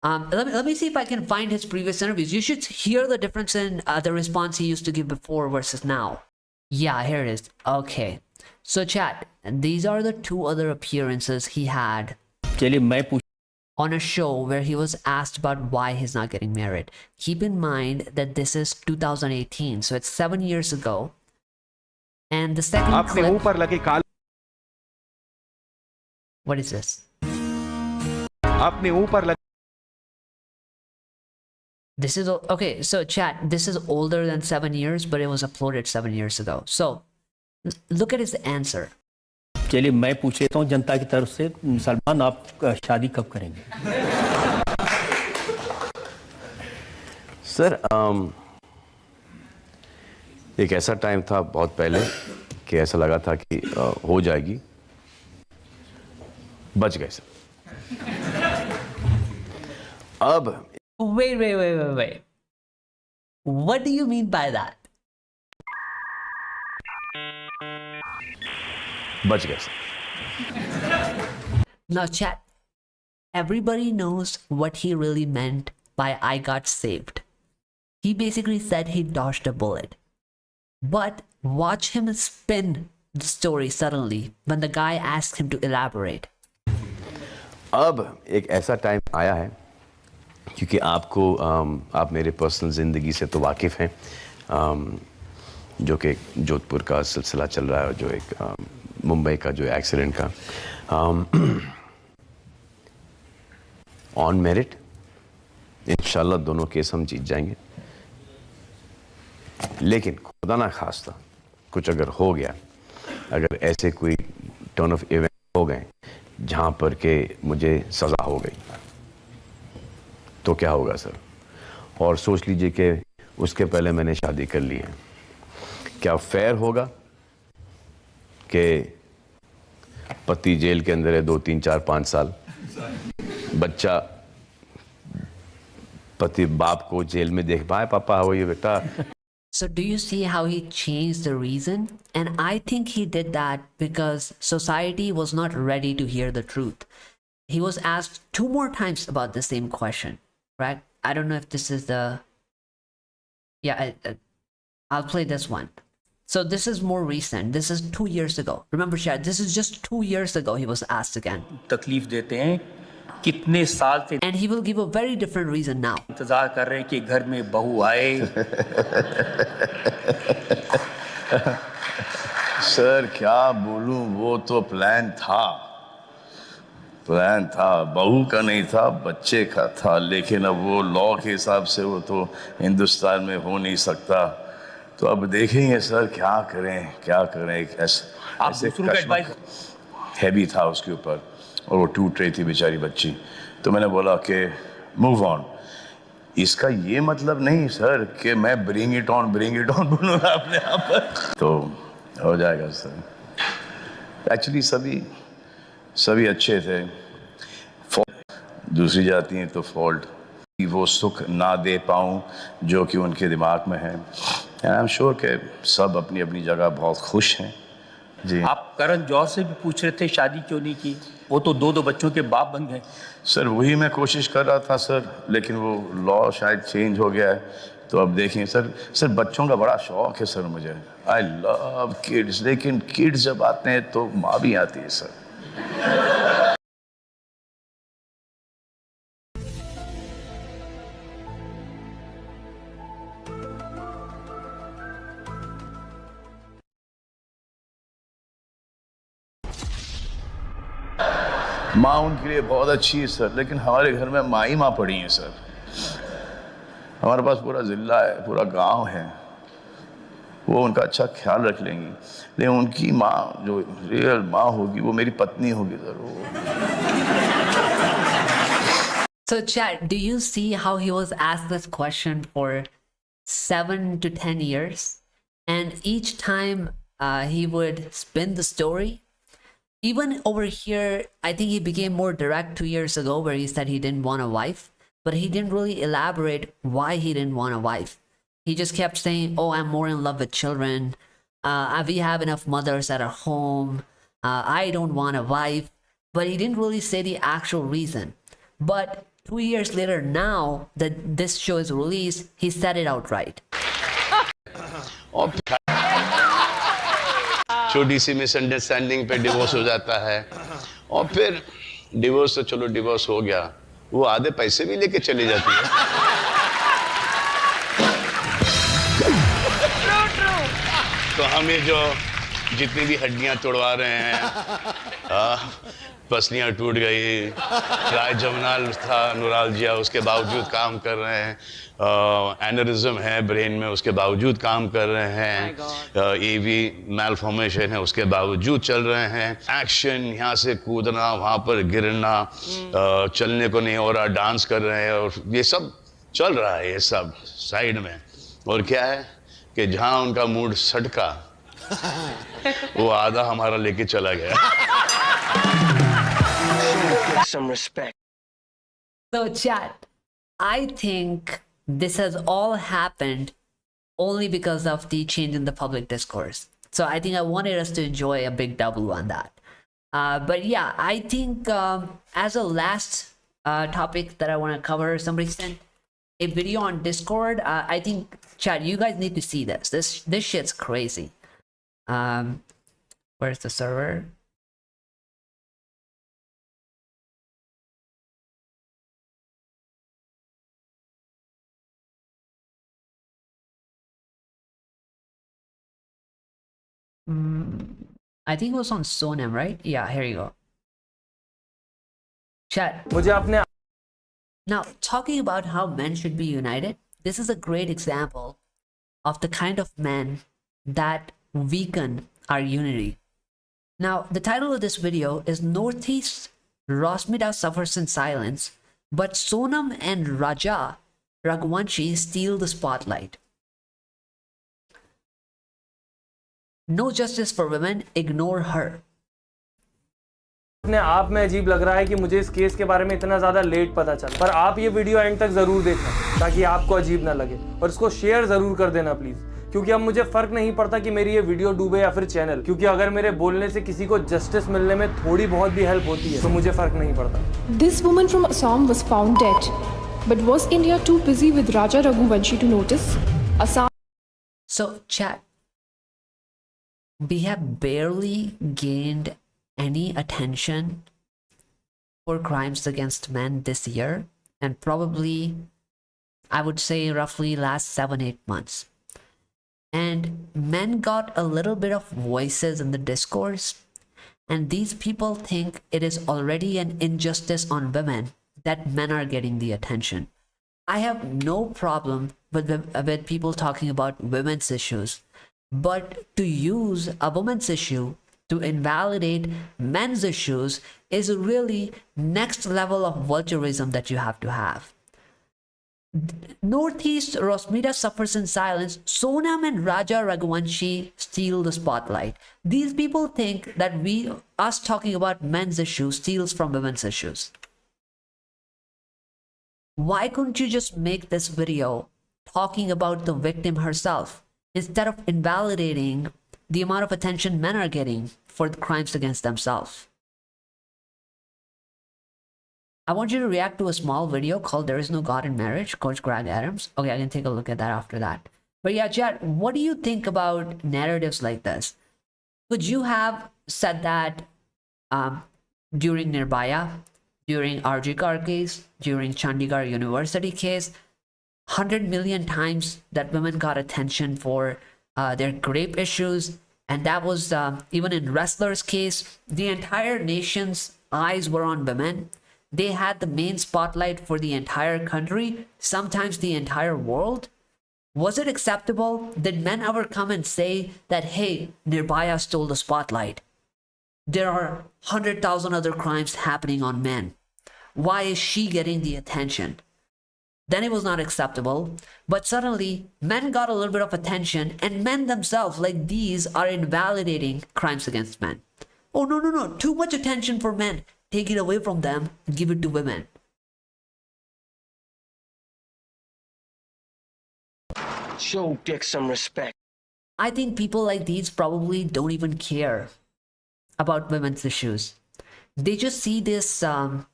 A: Let me see if I can find his previous interviews. You should hear the difference in the response he used to give before versus now. Yeah, here it is. Okay. So chat, these are the two other appearances he had on a show where he was asked about why he's not getting married. Keep in mind that this is 2018, so it's 7 years ago. And the second clip... What is this? This is okay. So chat, this is older than 7 years, but it was uploaded 7 years ago. So look at his answer.
C: चलिए मैं पूछ लेता हूँ जनता की तरफ से, सलमान आप शादी कब करेंगे?
B: सर एक ऐसा टाइम था बहुत पहले कि ऐसा लगा था कि हो जाएगी, बच गए सर। अब
A: Wait. What do you mean by that?
B: बच गए sir.
A: Now chat, everybody knows what he really meant by I got saved. He basically said he dodged a bullet. But watch him spin the story suddenly when the guy asked him to elaborate.
B: अब एक ऐसा time आया है, क्योंकि आप मेरे personal ज़िंदगी से तो वाकिफ़ हैं, जो कि जोधपुर का सिलसिला चल रहा है और जो एक मुंबई का जो एक्सीडेंट का ऑन मेरिट इंशाल्लाह दोनों केस हम जीत जाएंगे। लेकिन खुदा ना खास्ता कुछ अगर हो गया, अगर ऐसे कोई टर्न ऑफ इवेंट हो गए जहां पर के मुझे सज़ा हो गई, तो क्या होगा सर? और सोच लीजिए कि उसके पहले मैंने शादी कर ली है, क्या फेयर होगा कि पति जेल के अंदर है 2, 3, 4, 5 साल, बच्चा पति बाप को जेल में देख पाए, पापा हो ये बेटा।
A: So do you see how he changed the reason? And I think he did that because society was not ready to hear the truth. He was asked 2 more times about the same question, right? I don't know if this is the... Yeah, I'll play this one. So this is more recent. This is 2 years ago. Remember, Shad, this is just 2 years ago he was asked again.
C: तकलीफ देते हैं कितने साल से,
A: and he will give a very different reason now.
C: इंतजार कर रहे हैं कि घर में बहू आए।
B: सर क्या बोलूं, वो तो प्लान था, बहू का नहीं था, बच्चे का था, लेकिन अब वो लॉ के हिसाब से वो तो हिंदुस्तान में हो नहीं सकता। तो अब देखेंगे सर क्या करें। ऐसे हैवी था उसके ऊपर और वो टूट रही थी बेचारी बच्ची। तो मैंने बोला कि मूव ऑन। इसका ये मतलब नहीं सर कि मैं ब्रिंग इट ऑन बोलूँगा अपने आप पर, तो हो जाएगा सर। एक्चुअली सभी अच्छे थे, दूसरी जाती हैं तो फॉल्ट वो सुख ना दे पाऊँ जो कि उनके दिमाग में है। एंड आई एम श्योर कि सब अपनी अपनी जगह बहुत खुश हैं जी।
C: आप करण जौहर से भी पूछ रहे थे शादी क्यों नहीं की, वो तो 2 बच्चों के बाप बन गए।
B: सर वही मैं कोशिश कर रहा था सर, लेकिन वो लॉ शायद चेंज हो गया है, तो अब देखिए सर बच्चों का बड़ा शौक है सर मुझे। आई लव किड्स, लेकिन किड्स जब आते हैं तो माँ भी आती है सर। माँ उनके लिए बहुत अच्छी है सर, लेकिन हमारे घर में माँ ही माँ पड़ी हैं सर। हमारे पास पूरा ज़िला है, पूरा गांव है, वो उनका अच्छा ख्याल रख लेंगी, लेकिन उनकी माँ जो रियल माँ होगी वो मेरी पत्नी होगी सर। वो
A: So chat, do you see how he was asked this question for 7 to 10 years? And each time he would spin the story. Even over here, I think he became more direct 2 years ago where he said he didn't want a wife, but he didn't really elaborate why he didn't want a wife. He just kept saying, oh, I'm more in love with children. We have enough mothers at our home. I don't want a wife. But he didn't really say the actual reason. But 2 years later, now that this show is released, he said it outright.
B: छोटी सी misunderstanding पे divorce हो जाता है, और फिर divorce तो चलो divorce हो गया, वो आधे पैसे भी लेके चली जाती है। तो हम ये जो जितनी भी हड्डियां तोड़वा रहे हैं, पसलियां टूट गई, ट्राई जमनाल था न्यूरालजिया, उसके बावजूद काम कर रहे हैं, एनरिज्म है ब्रेन में, उसके बावजूद काम कर रहे हैं, ईवी मैलफॉर्मेशन है, उसके बावजूद चल रहे हैं, एक्शन यहाँ से कूदना, वहाँ पर गिरना, चलने को नहीं हो रहा, डांस कर रहे हैं, और ये सब चल रहा है, ये सब साइड में। और क्या है कि जहाँ उनका मूड सटका, वो आधा हमारा लेके चला गया।
H: Some respect.
A: So, chat, I think this has all happened only because of the change in the public discourse. So I think I wanted us to enjoy a big W on that. But yeah, I think as a last topic that I want to cover, somebody sent a video on Discord. I think, chat, you guys need to see this. This shit's crazy. Where's the server? I think it was on Sonam, right? Yeah, here you go. Chat. Now, talking about how men should be united, this is a great example of the kind of men that weaken our unity. Now, the title of this video is Northeast Rosmita Suffers in Silence, but Sonam and Raja Raghuvanshi steal the spotlight. No justice for women, ignore her.
I: अपने आप में अजीब लग रहा है कि मुझे इस केस के बारे में इतना ज़्यादा लेट पता चला, पर आप ये वीडियो एंड तक ज़रूर देखना ताकि आपको अजीब ना लगे, और इसको शेयर ज़रूर कर देना प्लीज़, क्योंकि अब मुझे फ़र्क नहीं पड़ता कि मेरी ये वीडियो डूबे या फिर चैनल, क्योंकि अगर मेरे बोलने से किसी को जस्टिस मिलने में थोड़ी बहुत भी हेल्प होती है तो मुझे फ़र्क नहीं पड़ता।
Q: This woman from Assam was found dead, but was India too busy with Raja Raghuvanshi to notice? Assam.
A: So, chat, we have barely gained any attention for crimes against men this year, and probably, I would say, roughly last 7-8 months. And men got a little bit of voices in the discourse, and these people think it is already an injustice on women that men are getting the attention. I have no problem with people talking about women's issues, but to use a woman's issue to invalidate men's issues is really next level of vulturism that you have to have. Northeast Rosmita suffers in silence. Sonam and Raja Raghuvanshi steal the spotlight. These people think that us talking about men's issues steals from women's issues. Why couldn't you just make this video talking about the victim herself instead of invalidating the amount of attention men are getting for the crimes against themselves? I want you to react to a small video called There Is No God in Marriage, Coach Greg Adams. Okay, I can take a look at that after that. But yeah, chat, what do you think about narratives like this? Could you have said that during Nirbhaya, during RG Kar case, during Chandigarh University case, 100 million times that women got attention for their rape issues, and that was even in wrestlers' case, the entire nation's eyes were on women. They had the main spotlight for the entire country, sometimes the entire world. Was it acceptable? Did men ever come and say that, hey, Nirbhaya stole the spotlight? There are 100,000 other crimes happening on men. Why is she getting the attention? Then it was not acceptable. But suddenly, men got a little bit of attention, and men themselves, like these, are invalidating crimes against men. Oh, no, no, no. Too much attention for men. Take it away from them, give it to women.
H: Show Dick some respect.
A: I think people like these probably don't even care about women's issues. They just see this. I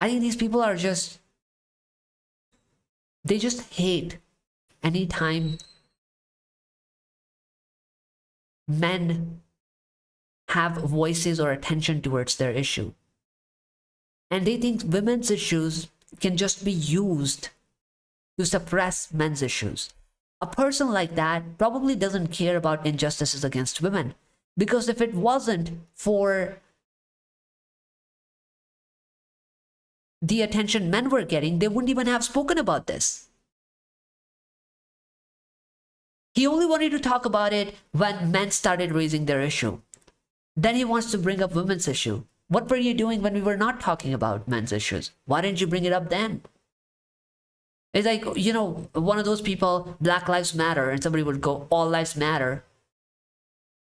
A: think these people are just. They just hate anytime men have voices or attention towards their issue. And they think women's issues can just be used to suppress men's issues. A person like that probably doesn't care about injustices against women, because if it wasn't for the attention men were getting, they wouldn't even have spoken about this. He only wanted to talk about it when men started raising their issue. Then he wants to bring up women's issue. What were you doing when we were not talking about men's issues? Why didn't you bring it up then? It's like, you know, one of those people, Black Lives Matter, and somebody would go, all lives matter.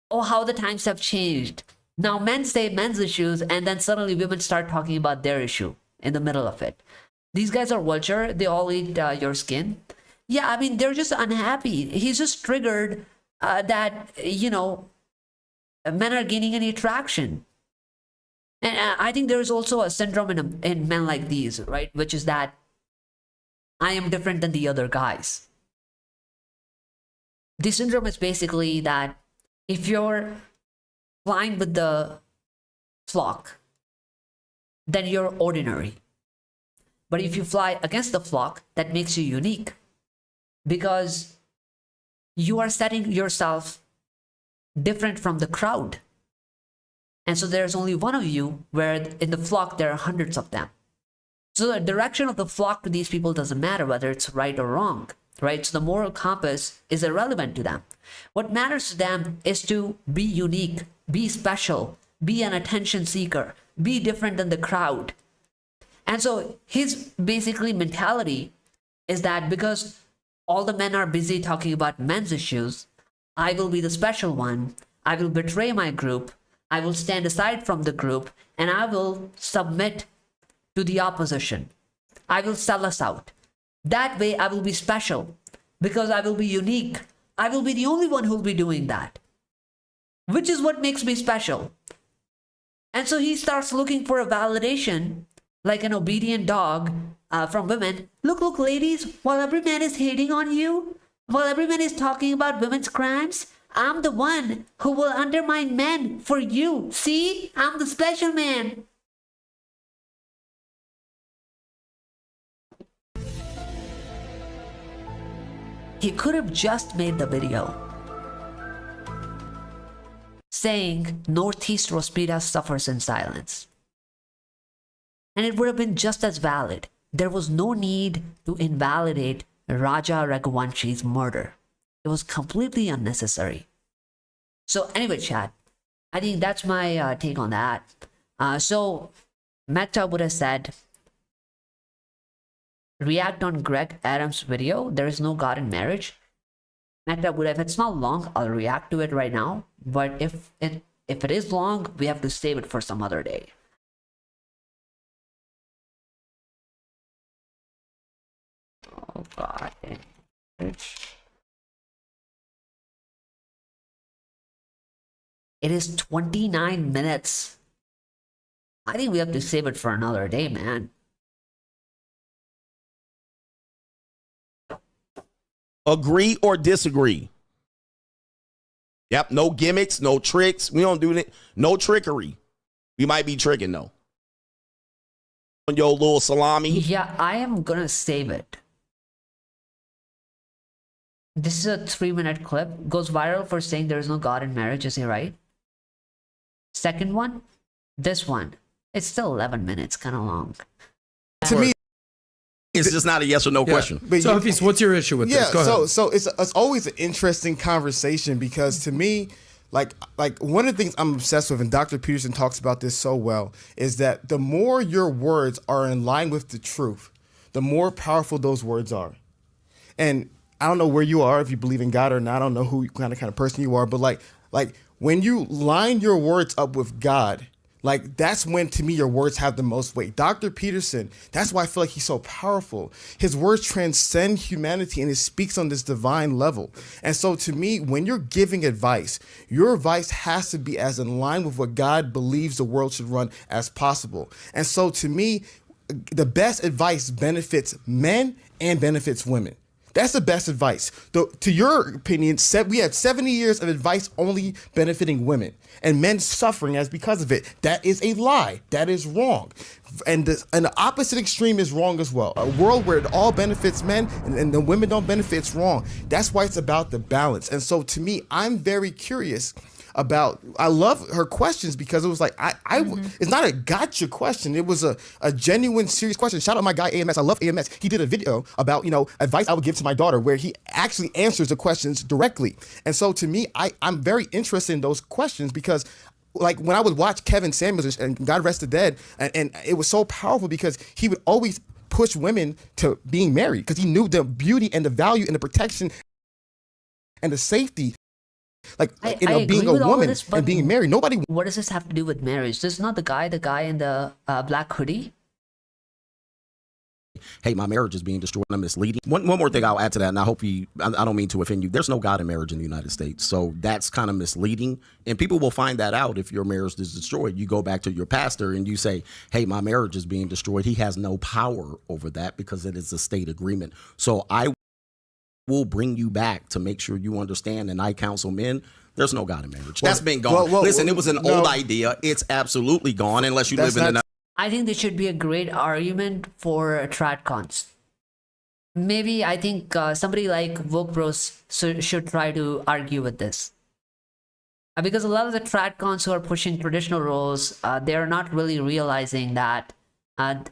A: Oh, how the times have changed. Now men say men's issues, and then suddenly women start talking about their issue in the middle of it. These guys are vulture. They all eat your skin. Yeah, I mean, they're just unhappy. He's just triggered that, you know, men are gaining any traction. And I think there is also a syndrome in men like these, right? Which is that I am different than the other guys. The syndrome is basically that if you're flying with the flock, then you're ordinary. But if you fly against the flock, that makes you unique, because you are setting yourself different from the crowd. And so there's only one of you, where in the flock there are hundreds of them. So the direction of the flock to these people doesn't matter whether it's right or wrong, right? So the moral compass is irrelevant to them. What matters to them is to be unique, be special, be an attention seeker, be different than the crowd. And so his basically mentality is that because all the men are busy talking about men's issues, I will be the special one. I will betray my group. I will stand aside from the group, and I will submit to the opposition. I will sell us out. That way I will be special, because I will be unique. I will be the only one who will be doing that, which is what makes me special. And so he starts looking for a validation, like an obedient dog, from women. Look, ladies, while every man is hating on you, while every man is talking about women's crimes, I'm the one who will undermine men for you. See, I'm the special man. He could have just made the video saying Northeast Rospita suffers in silence, and it would have been just as valid. There was no need to invalidate Raja Raghuvanshi's murder. It was completely unnecessary. So anyway, chat, I think that's my take on that. So Meta would have said, react on Greg Adams' video, there is no God in marriage. Meta would have, it's not long, I'll react to it right now. But if it is long, we have to save it for some other day. Oh God. It is 29 minutes. I think we have to save it for another day, man.
D: Agree or disagree? Yep, no gimmicks, no tricks. We don't do it. No trickery. We might be tricking though. On your little salami.
A: Yeah, I am gonna save it. This is a 3-minute clip. Goes viral for saying there is no God in marriage. Is he right? Second one, this one. It's still 11 minutes, kind of long.
D: To me, it's just not a yes or no question.
J: So, Hafiz, what's your issue with this? Go ahead.
W: So it's always an interesting conversation, because to me, like one of the things I'm obsessed with, and Dr. Peterson talks about this so well, is that the more your words are in line with the truth, the more powerful those words are. And I don't know where you are, if you believe in God or not. I don't know who kind of person you are, but like when you line your words up with God, like that's when, to me, your words have the most weight. Dr. Peterson, that's why I feel like he's so powerful. His words transcend humanity, and it speaks on this divine level. And so to me, when you're giving advice, your advice has to be as in line with what God believes the world should run as possible. And so to me, the best advice benefits men and benefits women. That's the best advice. To your opinion, we had 70 years of advice only benefiting women and men suffering as because of it. That is a lie. That is wrong. And the opposite extreme is wrong as well. A world where it all benefits men and the women don't benefit, it's wrong. That's why it's about the balance. And so to me, I'm very curious about, I love her questions because it was like, it's not a gotcha question. It was a genuine, serious question. Shout out my guy AMS. I love AMS. He did a video about, advice I would give to my daughter where he actually answers the questions directly. And so to me, I'm very interested in those questions because like when I would watch Kevin Samuels and God Rest the Dead, and it was so powerful because he would always push women to being married because he knew the beauty and the value and the protection and the safety. Like, being a woman and being married,
A: What does this have to do with marriage? This is not the guy in the black hoodie.
D: Hey, my marriage is being destroyed. I'm misleading. One more thing I'll add to that, and I hope I don't mean to offend you. There's no God in marriage in the United States, so that's kind of misleading. And people will find that out if your marriage is destroyed. You go back to your pastor and you say, hey, my marriage is being destroyed. He has no power over that because it is a state agreement. So I will bring you back to make sure you understand, and I counsel men, there's no God in marriage. That's been gone. Listen, it was an old idea. It's absolutely gone unless you live in
A: I think there should be a great argument for Tradcons. Maybe I think somebody like Vogue Bros should try to argue with this. Because a lot of the Tradcons who are pushing traditional roles, they're not really realizing that,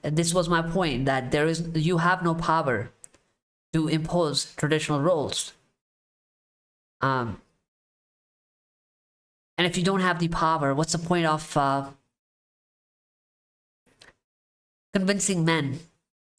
A: this was my point, that you have no power to impose traditional roles. And if you don't have the power, what's the point of convincing men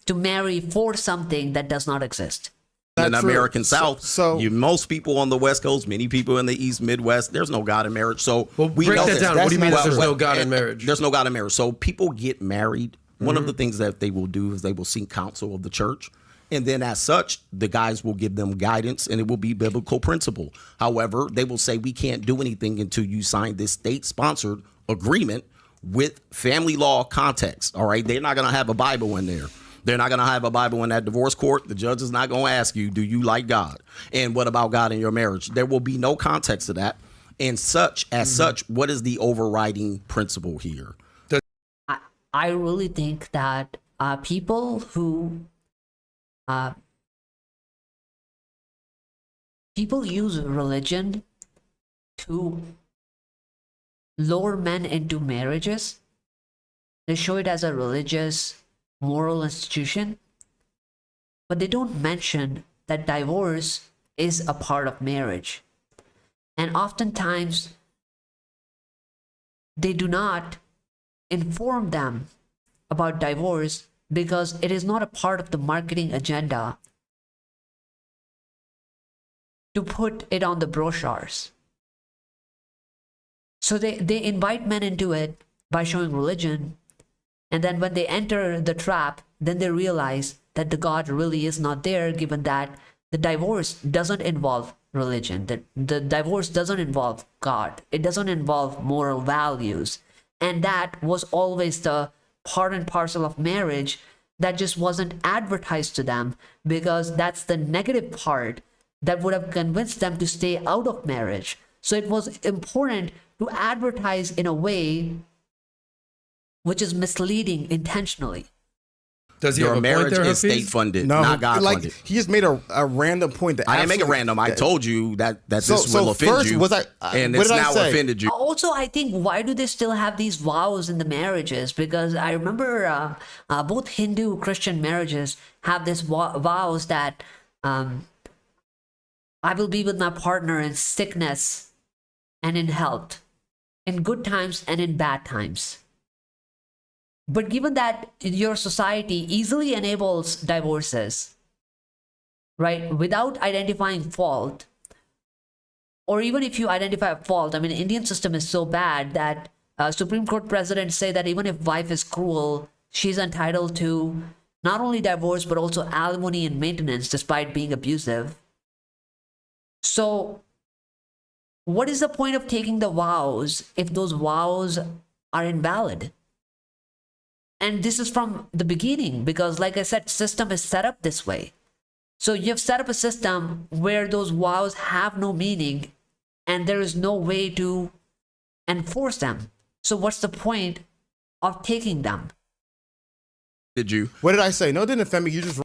A: to marry for something that does not exist?
D: In the American South, most people on the West Coast, many people in the East Midwest, there's no God in marriage. So we
J: break
D: know
J: that down. What do you mean there's no God in marriage?
D: There's no God in marriage. So people get married. One of the things that they will do is they will seek counsel of the church. And then as such, the guys will give them guidance and it will be biblical principle. However, they will say, we can't do anything until you sign this state-sponsored agreement with family law context. All right. They're not going to have a Bible in there. They're not going to have a Bible in that divorce court. The judge is not going to ask you, do you like God? And what about God in your marriage? There will be no context to that. And such, what is the overriding principle here?
A: I really think that people who people use religion to lure men into marriages. They show it as a religious, moral institution, but they don't mention that divorce is a part of marriage. And oftentimes, they do not inform them about divorce because it is not a part of the marketing agenda to put it on the brochures. So they invite men into it by showing religion, and then when they enter the trap, then they realize that the God really is not there, given that the divorce doesn't involve religion, that the divorce doesn't involve God, it doesn't involve moral values. And that was always the part and parcel of marriage that just wasn't advertised to them, because that's the negative part that would have convinced them to stay out of marriage. So it was important to advertise in a way which is misleading intentionally.
J: Does he
D: your
J: have a
D: marriage
J: point there,
D: is state funded, not God funded.
W: He just made a random point. That
D: I didn't make it random. I told you that this will offend you, and it's now offended you.
A: Also, I think, why do they still have these vows in the marriages? Because I remember both Hindu Christian marriages have this vows that I will be with my partner in sickness and in health, in good times and in bad times. But given that your society easily enables divorces, right, without identifying fault, or even if you identify a fault, I mean, Indian system is so bad that Supreme Court presidents say that even if wife is cruel, she's entitled to not only divorce, but also alimony and maintenance despite being abusive. So what is the point of taking the vows if those vows are invalid? And this is from the beginning, because like I said, system is set up this way. So you've set up a system where those vows have no meaning and there is no way to enforce them. So what's the point of taking them?
D: Did you?
W: What did I say? No, it didn't offend me. You just.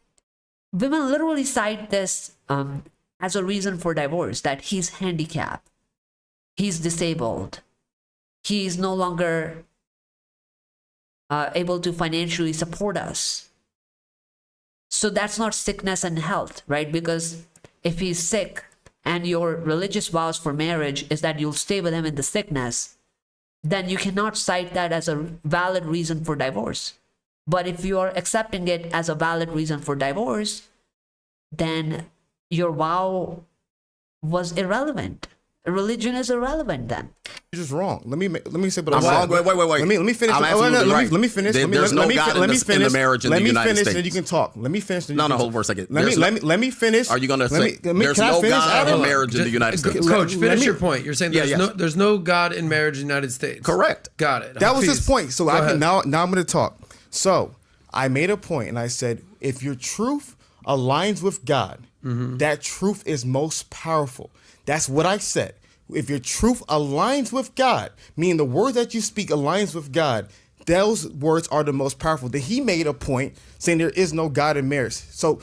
A: Women literally cite this as a reason for divorce, that he's handicapped, he's disabled, he's no longer able to financially support us. So that's not sickness and health, right? Because if he's sick and your religious vows for marriage is that you'll stay with him in the sickness, then you cannot cite that as a valid reason for divorce. But if you are accepting it as a valid reason for divorce, then your vow was irrelevant. Religion is irrelevant then.
W: You're just wrong. Let me say what
D: I'm wrong. Wait.
W: Let me finish.
D: I'm absolutely right.
W: Let me finish.
D: There's no God in the marriage in the United States.
W: Then you can talk. Let me finish.
D: No, hold for a second.
W: Let me finish.
D: Are you going to say there's no God in marriage in the United States?
J: Coach, finish your point. You're saying there's no God in marriage in the United States.
D: Correct.
J: Got it.
W: That was his point. So now I'm going to talk. So I made a point and I said, if your truth aligns with God, that truth is most powerful. That's what I said. If your truth aligns with God, meaning the word that you speak aligns with God, those words are the most powerful. Then he made a point saying there is no God in marriage. So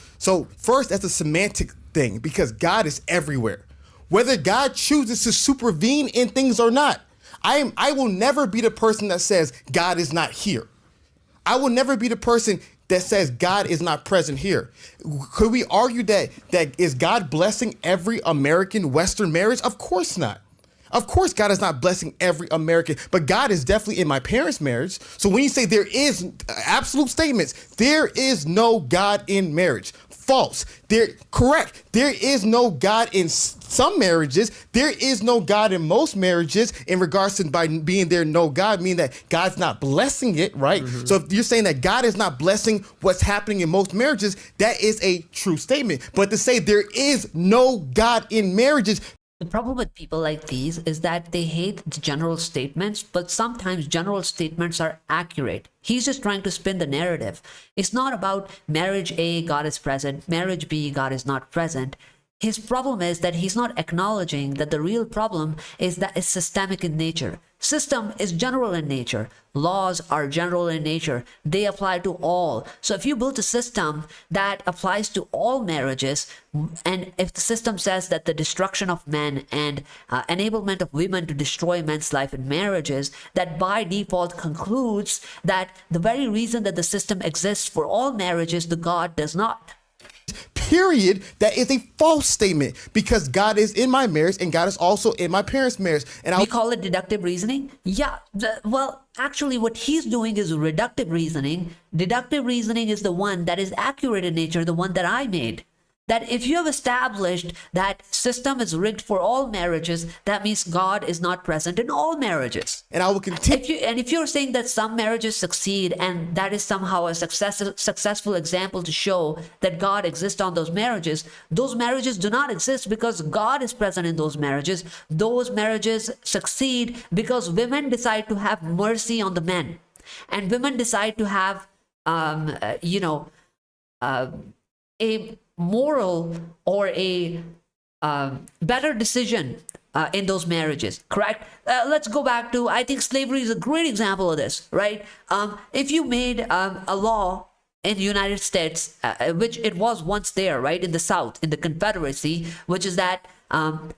W: first, that's a semantic thing because God is everywhere. Whether God chooses to supervene in things or not, I will never be the person that says God is not here. I will never be the person that says God is not present here. Could we argue that is God blessing every American Western marriage? Of course not. Of course God is not blessing every American, but God is definitely in my parents' marriage. So when you say there is absolute statements, there is no God in marriage. False. Correct. There is no God in some marriages. There is no God in most marriages in regards to by being there no God, meaning that God's not blessing it, right? So if you're saying that God is not blessing what's happening in most marriages, that is a true statement. But to say there is no God in marriages.
A: The problem with people like these is that they hate the general statements, but sometimes general statements are accurate. He's just trying to spin the narrative. It's not about marriage A, God is present, marriage B, God is not present. His problem is that he's not acknowledging that the real problem is that it's systemic in nature. System is general in nature. Laws are general in nature. They apply to all. So if you build a system that applies to all marriages, and if the system says that the destruction of men and enablement of women to destroy men's life in marriages, that by default concludes that the very reason that the system exists for all marriages, the God does not.
W: Period. That is a false statement because God is in my marriage and God is also in my parents' marriage. And
A: we call it deductive reasoning. Yeah. Well, actually, what he's doing is reductive reasoning. Deductive reasoning is the one that is accurate in nature, the one that I made. That if you have established that system is rigged for all marriages, that means God is not present in all marriages.
W: And I will continue.
A: If you're saying that some marriages succeed and that is somehow a successful example to show that God exists on those marriages do not exist because God is present in those marriages. Those marriages succeed because women decide to have mercy on the men. And women decide to have, a moral or a better decision in those marriages, correct? Let's go back to, I think slavery is a great example of this, right? If you made a law in the United States, which it was once there, right, in the South, in the Confederacy, which is that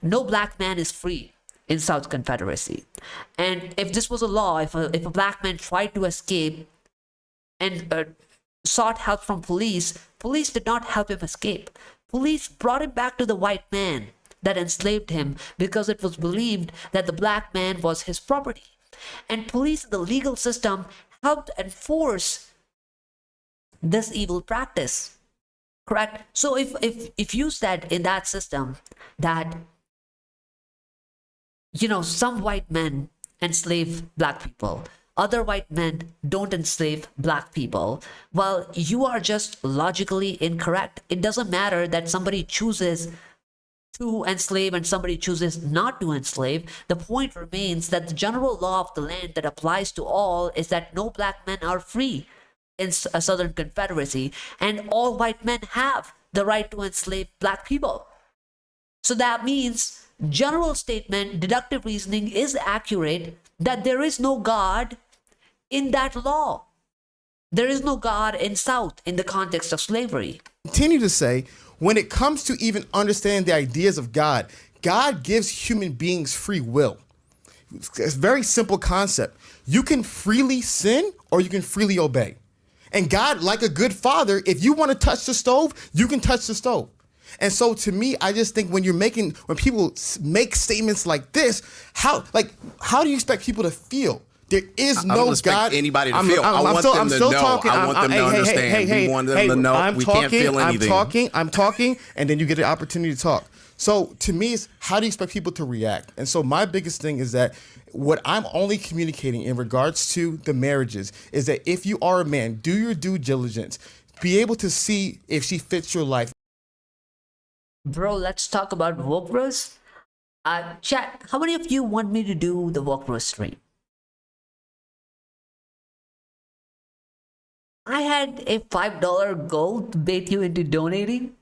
A: no black man is free in South Confederacy. And if this was a law, if a black man tried to escape and sought help from police did not help him escape. Police brought him back to the white man that enslaved him because it was believed that the black man was his property. And police in the legal system helped enforce this evil practice, correct? So if you said in that system that, some white men enslave black people, other white men don't enslave black people, well, you are just logically incorrect. It doesn't matter that somebody chooses to enslave and somebody chooses not to enslave. The point remains that the general law of the land that applies to all is that no black men are free in a Southern Confederacy, and all white men have the right to enslave black people. So that means general statement, deductive reasoning is accurate that there is no God in that law. There is no God in South in the context of slavery.
W: Continue to say, when it comes to even understanding the ideas of God, God gives human beings free will. It's a very simple concept. You can freely sin or you can freely obey. And God, like a good father, if you want to touch the stove, you can touch the stove. And so to me, I just think when people make statements like this, how do you expect people to feel? There is no God.
D: I don't expect anybody to feel. I want them to know. I want them to understand. We want them to know we can't feel anything.
W: I'm talking, and then you get the opportunity to talk. So to me, it's how do you expect people to react? And so my biggest thing is that what I'm only communicating in regards to the marriages is that if you are a man, do your due diligence. Be able to see if she fits your life.
A: Bro, let's talk about Woke Bros. Chat, how many of you want me to do the Woke Bros stream? I had a $5 goal to bait you into donating,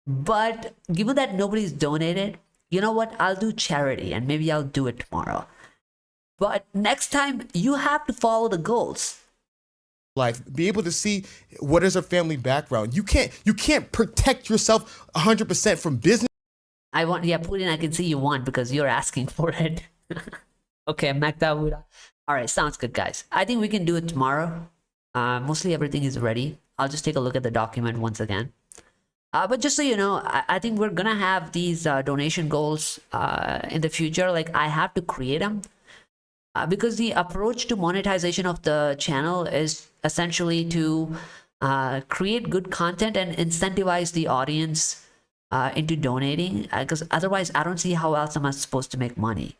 A: but given that nobody's donated, you know what? I'll do charity and maybe I'll do it tomorrow. But next time, you have to follow the goals.
W: Life, be able to see what is her family background. You can't protect yourself 100% from business.
A: Putin, I can see you want because you're asking for it. Okay, Magda. All right, sounds good, guys. I think we can do it tomorrow. Mostly everything is ready. I'll just take a look at the document once again. But just so you know, I think we're gonna have these donation goals in the future. Like, I have to create them. Because the approach to monetization of the channel is essentially to create good content and incentivize the audience into donating. Because otherwise, I don't see how else am I supposed to make money.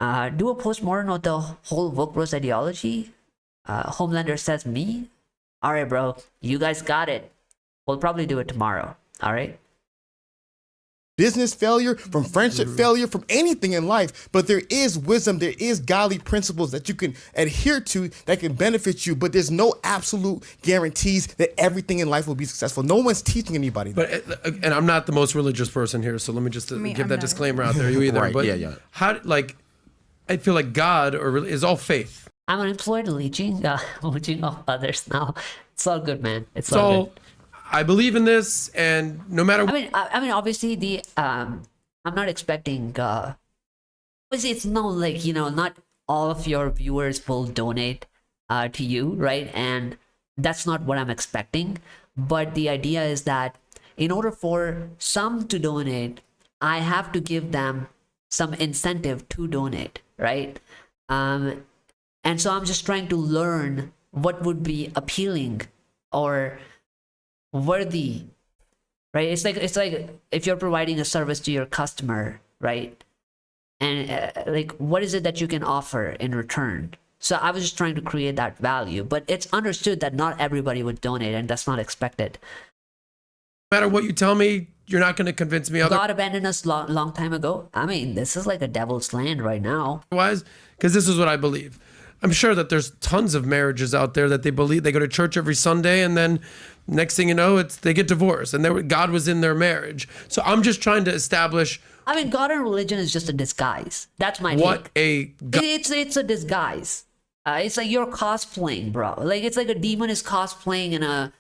A: Do a postmortem of the whole Woke Bros ideology. Homelander says me. All right, bro. You guys got it. We'll probably do it tomorrow. All right.
W: Business failure, from friendship failure, from anything in life. But there is wisdom, there is godly principles that you can adhere to that can benefit you. But there's no absolute guarantees that everything in life will be successful. No one's teaching anybody that.
J: But and I'm not the most religious person here, so let me just give that disclaimer out there. You either,
D: right,
J: but
D: yeah.
J: How I feel like God is all faith.
A: I'm unemployed, leeching off others now. It's all good, man. It's all good.
J: I believe in this, and no matter.
A: I mean, obviously I'm not expecting. Obviously, it's not like not all of your viewers will donate to you, right? And that's not what I'm expecting. But the idea is that in order for some to donate, I have to give them some incentive to donate, right? And so I'm just trying to learn what would be appealing or worthy, right? It's like if you're providing a service to your customer, right? And like, what is it that you can offer in return? So I was just trying to create that value, but it's understood that not everybody would donate, and that's not expected.
J: No matter what you tell me, you're not going to convince me.
A: God abandoned us long time ago. I mean, this is like a devil's land right now.
J: Otherwise, because this is what I believe. I'm sure that there's tons of marriages out there that they believe they go to church every Sunday, and then next thing you know, they get divorced, and God was in their marriage. So I'm just trying to establish.
A: I mean, God and religion is just a disguise. That's my take. It's a disguise. It's like you're cosplaying, bro. Like, it's like a demon is cosplaying in a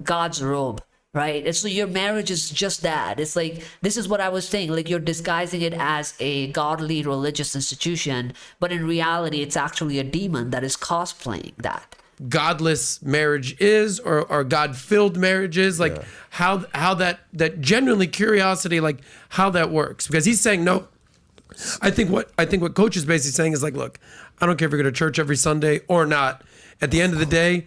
A: God's robe, right? And so your marriage is just that. It's like, this is what I was saying, like, you're disguising it as a godly religious institution, but in reality, it's actually a demon that is cosplaying that.
J: Godless marriage is, or God-filled marriage is, like, how that genuinely curiosity, like how that works. Because he's saying no. I think what Coach is basically saying is like, look, I don't care if you're going to church every Sunday or not. At the end of the day,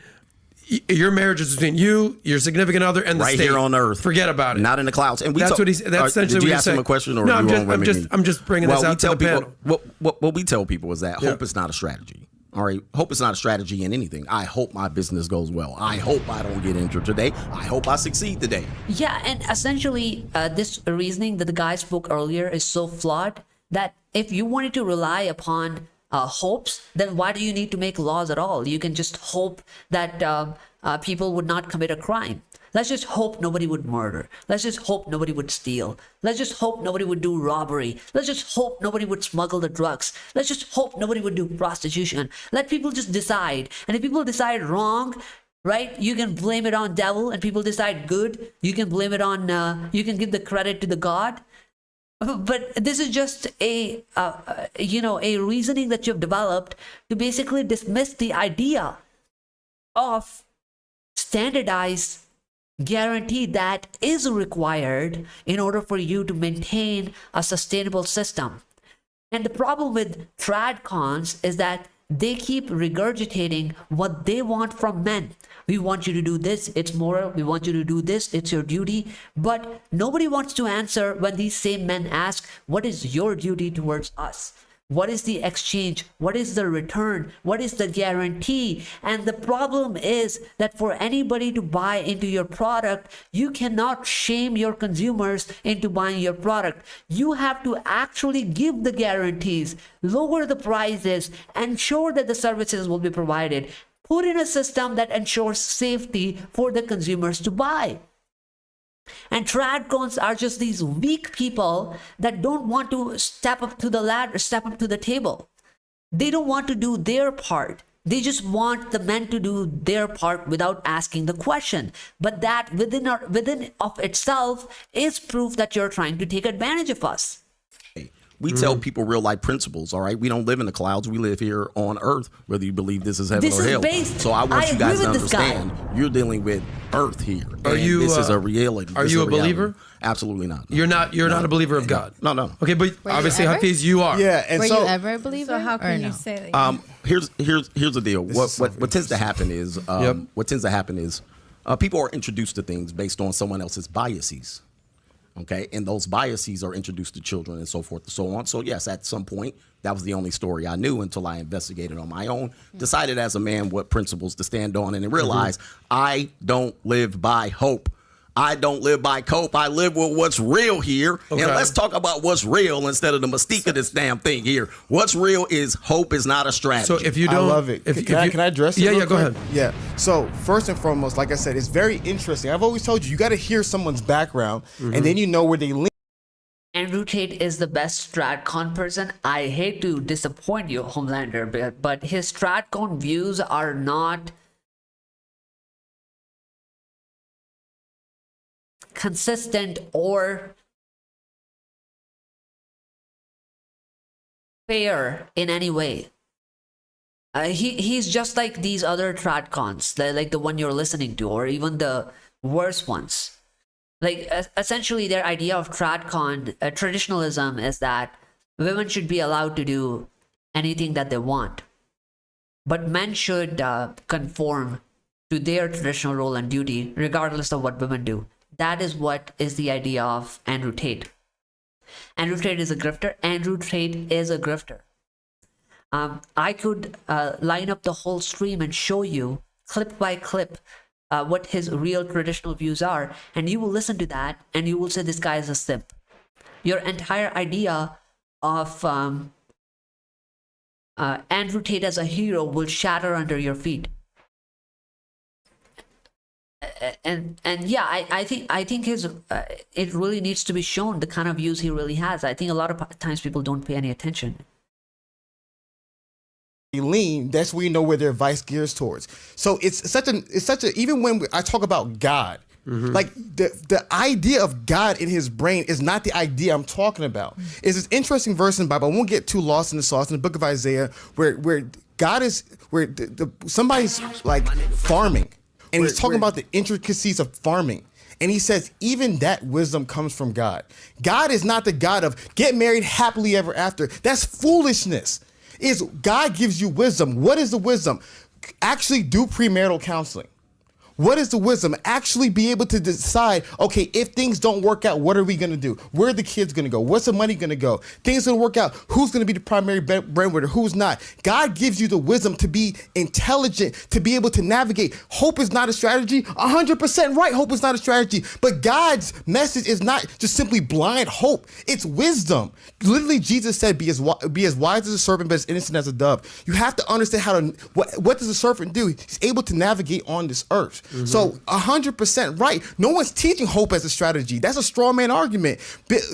J: your marriage is between you, your significant other, and the state.
D: Right here on earth.
J: Forget about it.
D: Not in the clouds. And
J: that's essentially
D: what he's saying. Did you ask him a question, or
J: no? I'm just bringing this out to the panel.
D: What we tell people is that hope is not a strategy. All right, hope is not a strategy in anything. I hope my business goes well. I hope I don't get injured today. I hope I succeed today.
A: Yeah, and essentially, this reasoning that the guy spoke earlier is so flawed that if you wanted to rely upon hopes, then why do you need to make laws at all? You can just hope that people would not commit a crime. Let's just hope nobody would murder. Let's just hope nobody would steal. Let's just hope nobody would do robbery. Let's just hope nobody would smuggle the drugs. Let's just hope nobody would do prostitution. Let people just decide. And if people decide wrong, right, you can blame it on devil. And people decide good, you can blame it on, you can give the credit to the God. But this is just a reasoning that you've developed to basically dismiss the idea of standardized guarantee that is required in order for you to maintain a sustainable system. And the problem with Tradcons is that they keep regurgitating what they want from men. We want you to do this, it's moral. We want you to do this, it's your duty. But nobody wants to answer when these same men ask, what is your duty towards us? What is the exchange? What is the return? What is the guarantee? And the problem is that for anybody to buy into your product, you cannot shame your consumers into buying your product. You have to actually give the guarantees, lower the prices, ensure that the services will be provided. Put in a system that ensures safety for the consumers to buy. And Tradcons are just these weak people that don't want to step up to the ladder, step up to the table. They don't want to do their part. They just want the men to do their part without asking the question. But that within of itself is proof that you're trying to take advantage of us.
D: We tell people real life principles, all right? We don't live in the clouds. We live here on earth, whether you believe this is heaven or hell. So I want you guys to understand you're dealing with earth here. This is a reality.
J: Are you a believer?
D: Absolutely not.
J: You're not a believer of God?
D: No.
J: Okay, but obviously, Hafiz, you are.
W: Yeah, and
M: Were
W: so
M: you ever a believer? So how can you say that?
D: Here's the deal. What tends to happen is people are introduced to things based on someone else's biases. Okay, and those biases are introduced to children and so forth and so on. So yes, at some point, that was the only story I knew until I investigated on my own, decided as a man what principles to stand on, and then realized I don't live by hope. I don't live by cope. I live with what's real here. Okay. And let's talk about what's real instead of the mystique of this damn thing here. What's real is hope is not a strategy.
W: So if you don't, I love it. Can I address it?
J: Yeah, go ahead.
W: Yeah. So first and foremost, like I said, it's very interesting. I've always told you got to hear someone's background, and then you know where they lean.
A: Andrew Tate is the best Tradcon person. I hate to disappoint you, Homelander, but his Tradcon views are not consistent or fair in any way. He's just like these other Tradcons, like the one you're listening to, or even the worse ones. Like essentially their idea of Tradcon traditionalism is that women should be allowed to do anything that they want, but men should conform to their traditional role and duty regardless of what women do. That is what is the idea of Andrew Tate. Andrew Tate is a grifter. Andrew Tate is a grifter. I could line up the whole stream and show you clip by clip what his real traditional views are, and you will listen to that and you will say this guy is a simp. Your entire idea of Andrew Tate as a hero will shatter under your feet. And yeah, I think his it really needs to be shown the kind of views he really has. I think a lot of times people don't pay any attention.
W: Lean, that's where you know where their advice gears towards. So it's such a even when I talk about God, like the idea of God in his brain is not the idea I'm talking about. It's this interesting verse in the Bible. I won't get too lost in the sauce in the book of Isaiah where God is where somebody's like farming. And he's talking about the intricacies of farming. And he says, even that wisdom comes from God. God is not the God of get married happily ever after. That's foolishness. God gives you wisdom. What is the wisdom? Actually do premarital counseling. What is the wisdom? Actually be able to decide, okay, if things don't work out, what are we going to do? Where are the kids going to go? What's the money going to go? Things going to work out. Who's going to be the primary breadwinner? Who's not? God gives you the wisdom to be intelligent, to be able to navigate. Hope is not a strategy. 100% right. Hope is not a strategy. But God's message is not just simply blind hope. It's wisdom. Literally, Jesus said, be as wise as a serpent, but as innocent as a dove. You have to understand what does a serpent do? He's able to navigate on this earth. So 100% right. No one's teaching hope as a strategy. That's a straw man argument.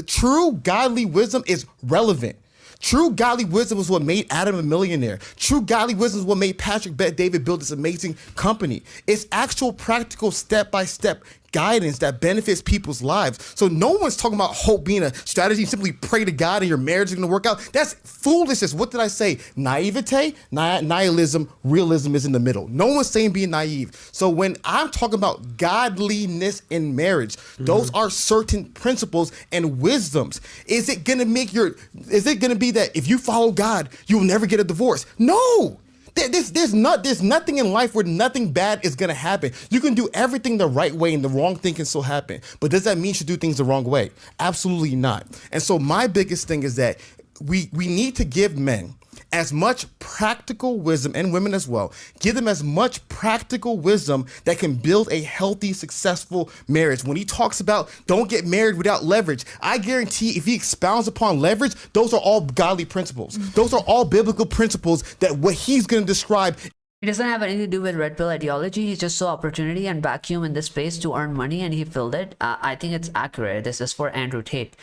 W: True godly wisdom is relevant. True godly wisdom is what made Adam a millionaire. True godly wisdom is what made Patrick Bet-David build this amazing company. It's actual practical step-by-step guidance that benefits people's lives. So no one's talking about hope being a strategy. Simply pray to God and your marriage is going to work out. That's foolishness. What did I say? Naivete, nihilism, realism is in the middle. No one's saying being naive. So when I'm talking about godliness in marriage, those are certain principles and wisdoms. Is it going to be that if you follow God, you will never get a divorce? No. There's nothing in life where nothing bad is gonna happen. You can do everything the right way and the wrong thing can still happen. But does that mean you should do things the wrong way? Absolutely not. And so my biggest thing is that we need to give men as much practical wisdom, and women as well, give them as much practical wisdom that can build a healthy, successful marriage. When he talks about don't get married without leverage, I guarantee if he expounds upon leverage, those are all godly principles. Those are all biblical principles that what he's going to describe.
A: It doesn't have anything to do with red pill ideology. He just saw opportunity and vacuum in this space to earn money, and he filled it. I think it's accurate. This is for Andrew Tate.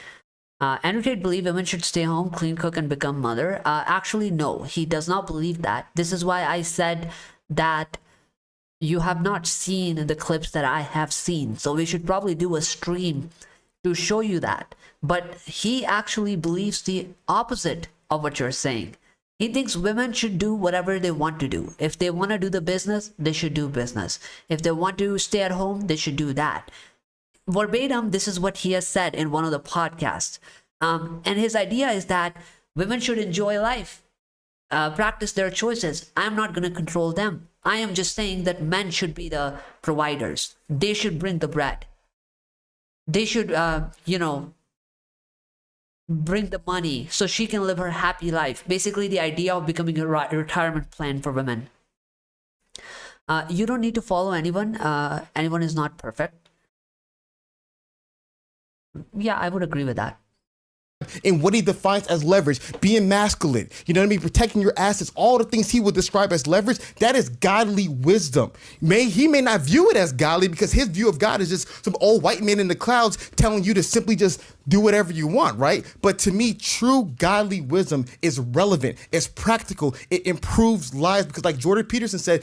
A: Andrew Tate believed women should stay home, clean, cook, and become mother. Actually, no, he does not believe that. This is why I said that you have not seen the clips that I have seen. So we should probably do a stream to show you that. But he actually believes the opposite of what you're saying. He thinks women should do whatever they want to do. If they want to do the business, they should do business. If they want to stay at home, they should do that. Verbatim, this is what he has said in one of the podcasts. And his idea is that women should enjoy life, practice their choices. I'm not going to control them. I am just saying that men should be the providers. They should bring the bread. They should, bring the money so she can live her happy life. Basically, the idea of becoming a retirement plan for women. You don't need to follow anyone. Anyone is not perfect. Yeah, I would agree with that.
W: In what he defines as leverage, being masculine, you know what I mean, protecting your assets, all the things he would describe as leverage, that is godly wisdom. He may not view it as godly because his view of God is just some old white man in the clouds telling you to simply just do whatever you want, right? But to me, true godly wisdom is relevant, it's practical, it improves lives, because like Jordan Peterson said,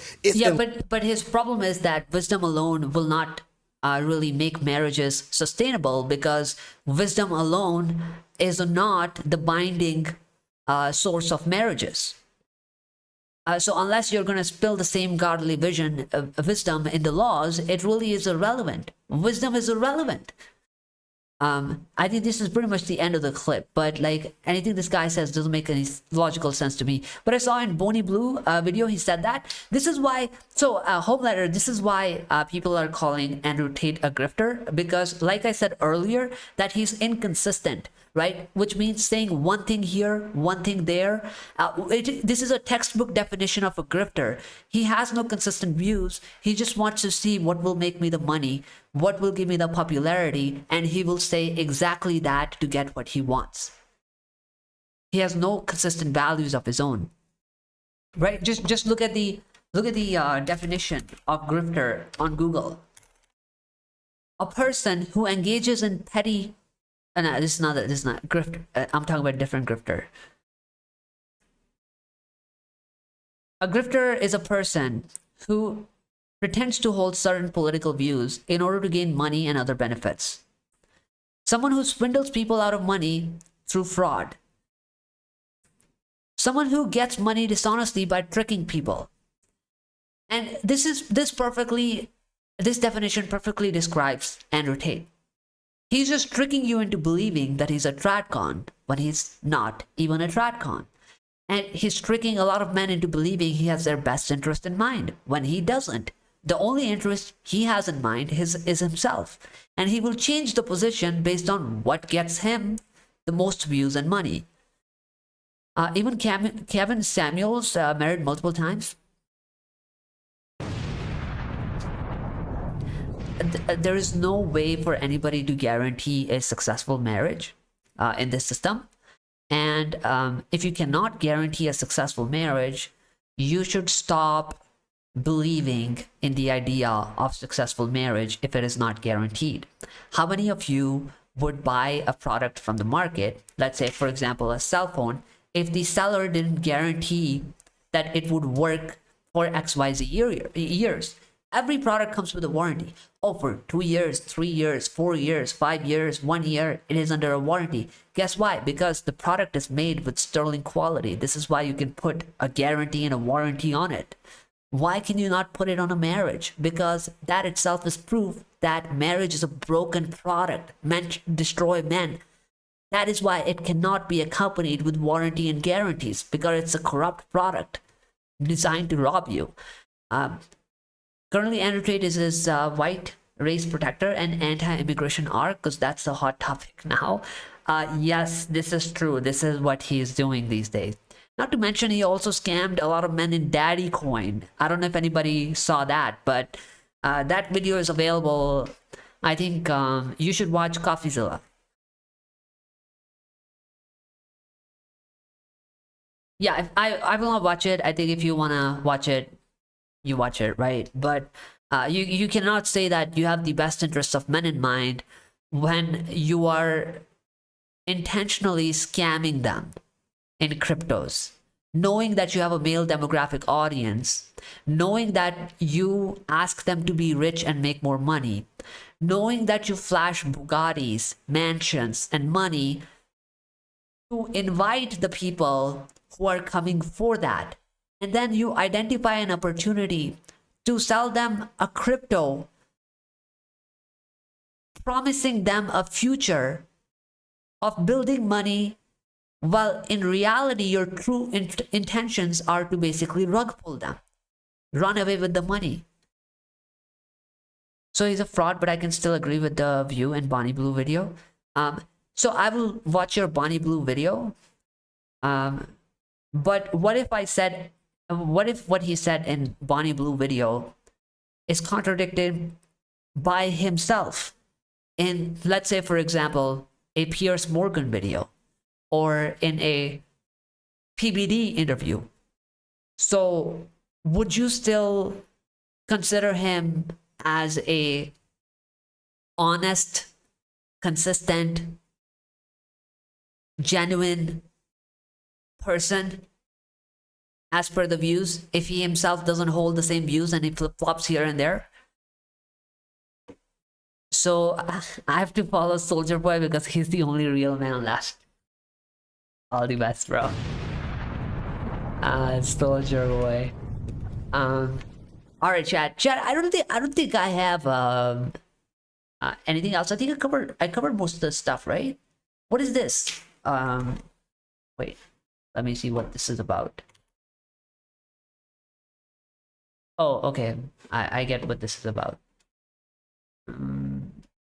A: but his problem is that wisdom alone will not really make marriages sustainable, because wisdom alone is not the binding source of marriages. So unless you're going to spill the same godly vision of wisdom in the laws, it really is irrelevant. Wisdom is irrelevant. I think this is pretty much the end of the clip, but like anything this guy says doesn't make any logical sense to me. But I saw in Bonnie Blue video, he said that. This is why, Home Letter, this is why people are calling Andrew Tate a grifter, because like I said earlier, that he's inconsistent, right? Which means saying one thing here, one thing there. This is a textbook definition of a grifter. He has no consistent views. He just wants to see what will make me the money, what will give me the popularity, and he will say exactly that to get what he wants. He has no consistent values of his own, right? Just look at the definition of grifter on Google. A person who engages in petty. No, this is not grifter. I'm talking about a different grifter. A grifter is a person who pretends to hold certain political views in order to gain money and other benefits. Someone who swindles people out of money through fraud. Someone who gets money dishonestly by tricking people. And this definition perfectly describes Andrew Tate. He's just tricking you into believing that he's a Tradcon when he's not even a Tradcon. And he's tricking a lot of men into believing he has their best interest in mind when he doesn't. The only interest he has in mind is himself. And he will change the position based on what gets him the most views and money. Even Kevin Samuels married multiple times. There is no way for anybody to guarantee a successful marriage in this system. And if you cannot guarantee a successful marriage, you should stop believing in the idea of successful marriage if it is not guaranteed? How many of you would buy a product from the market, let's say, for example, a cell phone, if the seller didn't guarantee that it would work for XYZ years? Every product comes with a warranty. Oh, for 2 years, 3 years, 4 years, 5 years, 1 year, it is under a warranty. Guess why? Because the product is made with sterling quality. This is why you can put a guarantee and a warranty on it. Why can you not put it on a marriage? Because that itself is proof that marriage is a broken product meant to destroy men. That is why it cannot be accompanied with warranty and guarantees, because it's a corrupt product designed to rob you. Currently, Andrew Tate is his white race protector and anti-immigration arc, because that's the hot topic now. Yes, this is true. This is what he is doing these days. Not to mention, he also scammed a lot of men in Daddy Coin. I don't know if anybody saw that, but that video is available. I think you should watch CoffeeZilla. Yeah, I will not watch it. I think if you want to watch it, you watch it, right? But you cannot say that you have the best interests of men in mind when you are intentionally scamming them in cryptos, knowing that you have a male demographic audience, knowing that you ask them to be rich and make more money, knowing that you flash Bugattis, mansions, and money to invite the people who are coming for that. And then you identify an opportunity to sell them a crypto, promising them a future of building money, while in reality, your true intentions are to basically rug pull them, run away with the money. So he's a fraud, but I can still agree with the view in Bonnie Blue video. So I will watch your Bonnie Blue video. But what if I said, what if what he said in Bonnie Blue video is contradicted by himself in, let's say, for example, a Piers Morgan video or in a PBD interview? So would you still consider him as a honest, consistent, genuine person as per the views, if he himself doesn't hold the same views and he flip-flops here and there? So I have to follow Soldier Boy because he's the only real man left. All the best, bro. Soldier Boy. All right, chat. I don't think I have anything else. I think I covered most of the stuff, right? What is this? Wait, let me see what this is about. Oh, okay. I get what this is about.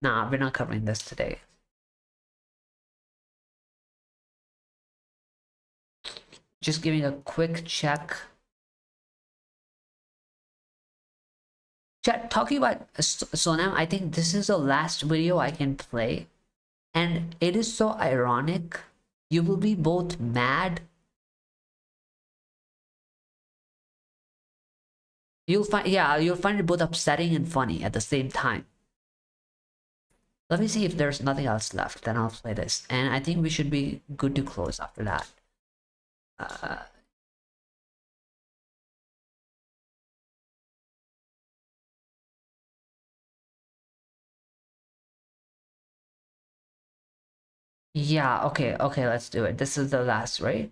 A: Nah, we're not covering this today. Just giving a quick check. Chat, talking about Sonam, I think this is the last video I can play. And it is so ironic. You will be both mad. You'll find it both upsetting and funny at the same time. Let me see if there's nothing else left, then I'll play this. And I think we should be good to close after that. Yeah, okay, let's do it. This is the last, right?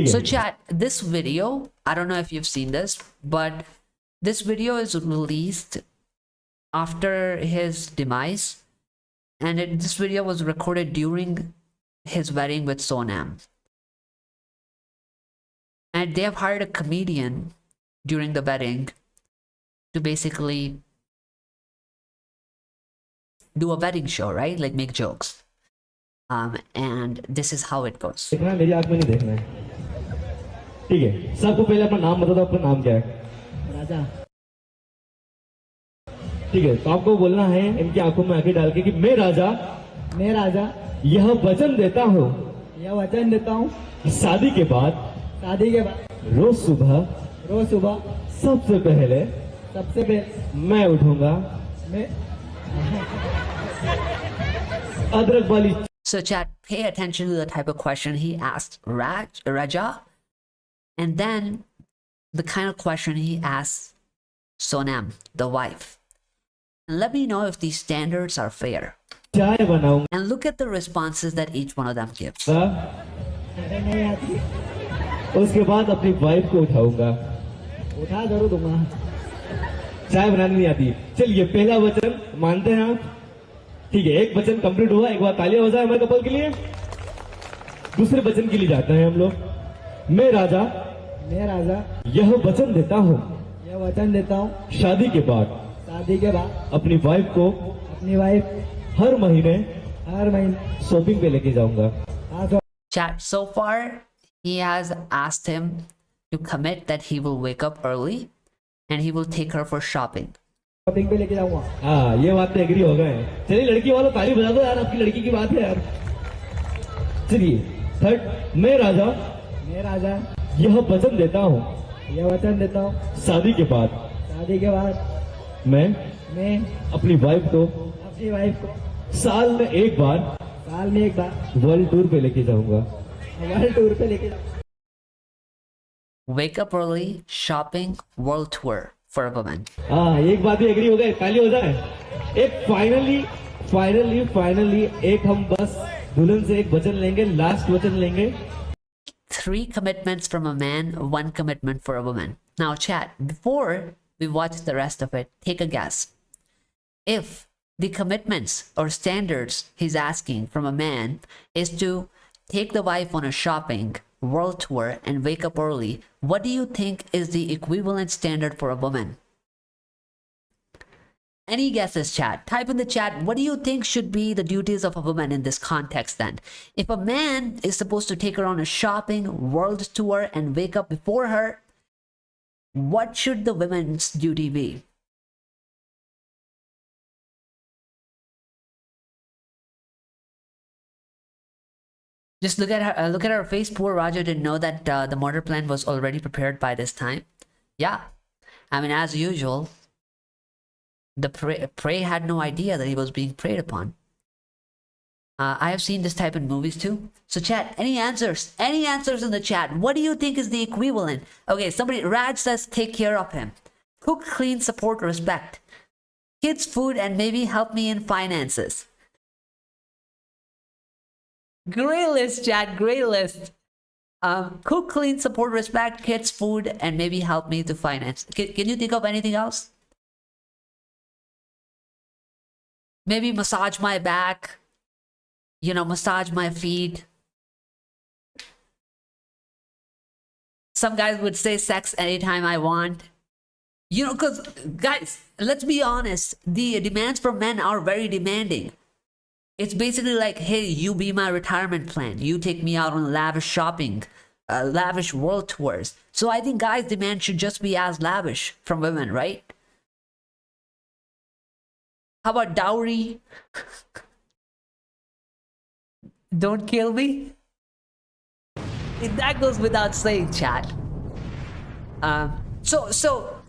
A: So chat, this video, I don't know if you've seen this, but this video is released after his demise, and this video was recorded during his wedding with Sonam. And they have hired a comedian during the wedding to basically do a wedding show, right? Like make jokes. And this is how it goes.
N: सबको पहले अपना नाम बता दो, अपना नाम क्या है? राजा। ठीक है, तो आपको बोलना है इनकी आंखों में आंखें डाल के कि मैं राजा यह वचन देता हूँ शादी के बाद रोज सुबह सबसे पहले मैं उठूंगा अदरक वाली.
A: So chat, pay attention to the type of question he asked Raja, and then the kind of question he asked Sonam, the wife. And let me know if these standards are fair. And look at the responses that each one of them gives.
N: उसके बाद अपनी wife को उठाऊंगा.
M: उठा जरूर दूंगा.
N: चाय बनानी नहीं आती. चलिए पहला वचन मानते हैं आप. ठीक है, एक वचन कंप्लीट हुआ. एक बार तालियां हो जाए हमारे कपल के लिए. दूसरे वचन के लिए जाते हैं हम लोग. मैं राजा यह वचन देता हूँ शादी के बाद अपनी वाइफ हर महीने शॉपिंग पे लेके जाऊंगा.
A: Chat, so far he has asked him to commit that he will wake up early and he will take her for shopping.
M: Shopping पे लेके जाऊंगा.
N: हाँ, ये बात तो एग्री हो गए. चलिए लड़की वालों ताली बजा दो यार, आपकी लड़की की बात है यार. चलिए थर्ड, मैं राजा यह वचन देता हूँ शादी के बाद मैं अपनी वाइफ को साल में एक बार वर्ल्ड टूर पे लेके जाऊंगा.
A: Wake up early, shopping, world tour for a woman.
N: हाँ, एक बात भी एग्री हो गए. ताली हो जाए. एक फाइनली एक हम बस दुल्हन से एक वचन लेंगे, लास्ट वचन लेंगे.
A: 3 commitments from a man, 1 commitment for a woman. Now chat, before we watch the rest of it, take a guess. If the commitments or standards he's asking from a man is to take the wife on a shopping, world tour, and wake up early, what do you think is the equivalent standard for a woman? Any guesses, chat? Type in the chat, what do you think should be the duties of a woman in this context then? If a man is supposed to take her on a shopping, world tour, and wake up before her, what should the woman's duty be? Just look at her face. Poor Raja didn't know that the murder plan was already prepared by this time. Yeah, I mean, as usual, the prey had no idea that he was being preyed upon. I have seen this type in movies too. So chat, any answers? Any answers in the chat? What do you think is the equivalent? Okay, Raj says take care of him. Cook, clean, support, respect. Kids, food, and maybe help me in finances. Great list, chat. Great list. Cook, clean, support, respect, kids, food, and maybe help me to finance. Can you think of anything else? Maybe massage my back. Massage my feet. Some guys would say sex anytime I want. Because, guys, let's be honest. The demands from men are very demanding. It's basically like, hey, you be my retirement plan. You take me out on lavish shopping, lavish world tours. So I think guys' demand should just be as lavish from women, right? How about dowry? Don't kill me. That goes without saying, chat. So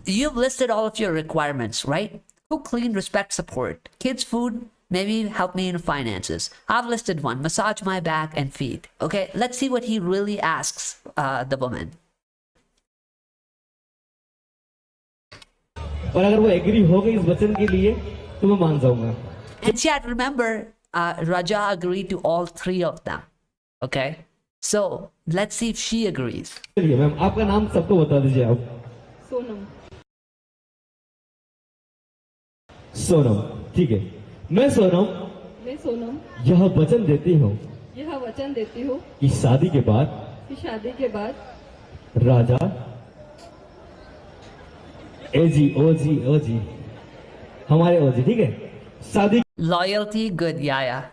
A: you've listed all of your requirements, right? Cook, clean, respect, support. Kids, food, maybe help me in finances. I've listed 1, massage my back and feet. Okay, let's see what he really asks the woman.
N: और अगर वो agree हो गई इस वचन के लिए तो मैं मान जाऊंगा.
A: And chat, remember, Raja agreed to all 3 of them. Okay, so let's see if she agrees.
N: चलिए मैम, आपका नाम सबको बता दीजिए आप. सोनम. ठीक है. मैं सोनम यह वचन देती हूँ कि शादी के बाद राजा ओजी हमारे ओजी, ठीक है, शादी
A: Loyalty, good, yeah.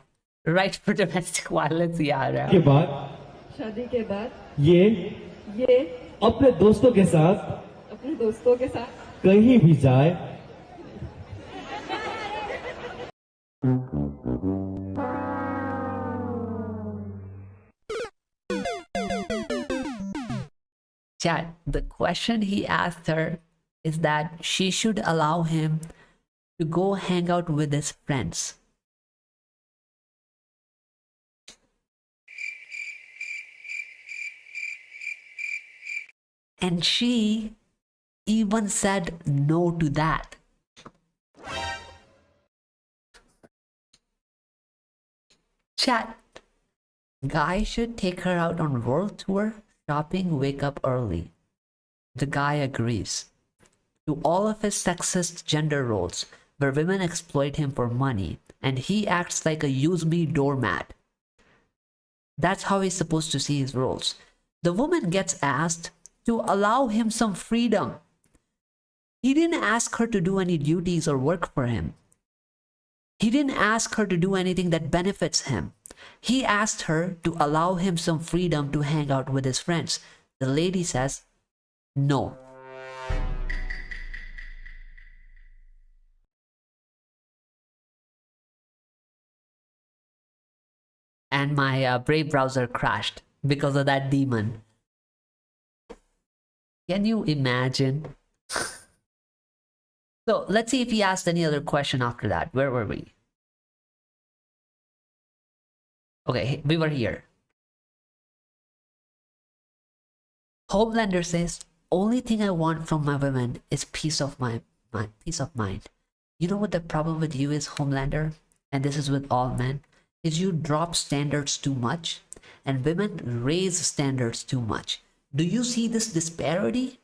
A: Right for domestic violence, yeah.
N: शादी के बाद ये अपने दोस्तों के साथ कहीं भी जाए
A: Chat, the question he asked her is that she should allow him to go hang out with his friends. And she even said no to that. Chat, guy should take her out on world tour, shopping, wake up early. The guy agrees to all of his sexist gender roles where women exploit him for money and he acts like a use me doormat. That's how he's supposed to see his roles. The woman gets asked to allow him some freedom. He didn't ask her to do any duties or work for him. He didn't ask her to do anything that benefits him. He asked her to allow him some freedom to hang out with his friends. The lady says, no. And my Brave browser crashed because of that demon. Can you imagine? So let's see if he asked any other question after that. Where were we? Okay, we were here. Homelander says, only thing I want from my women is peace of mind. Peace of mind. You know what the problem with you is, Homelander? And this is with all men, is you drop standards too much and women raise standards too much. Do you see this disparity?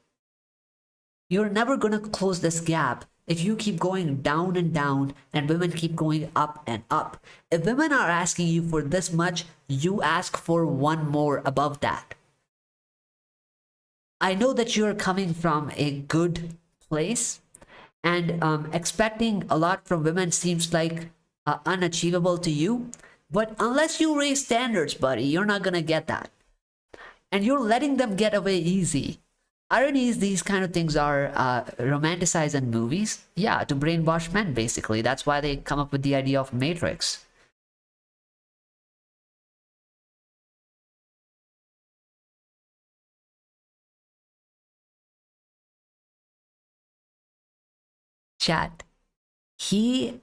A: You're never gonna close this gap if you keep going down and down and women keep going up and up. If women are asking you for this much, you ask for one more above that. I know that you're coming from a good place and expecting a lot from women seems like unachievable to you, but unless you raise standards, buddy, you're not gonna get that. And you're letting them get away easy. Irony is these kind of things are romanticized in movies. Yeah, to brainwash men, basically. That's why they come up with the idea of Matrix. Chat. He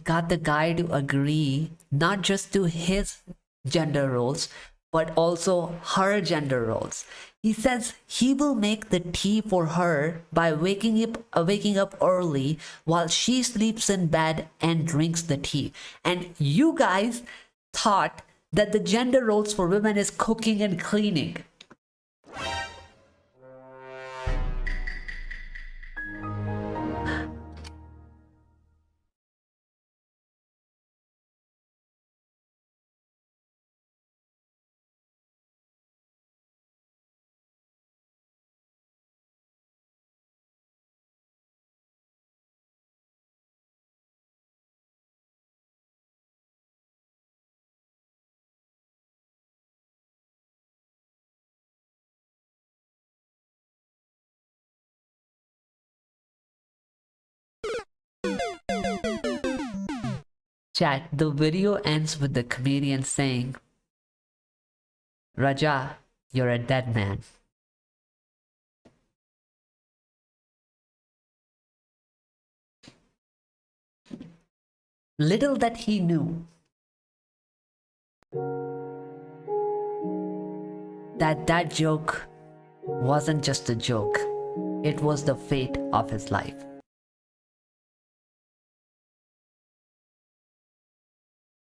A: got the guy to agree not just to his gender roles, but also her gender roles. He says he will make the tea for her by waking up early while she sleeps in bed and drinks the tea. And you guys thought that the gender roles for women is cooking and cleaning. Chat, the video ends with the comedian saying, Raja, you're a dead man. Little that he knew that joke wasn't just a joke. It was the fate of his life.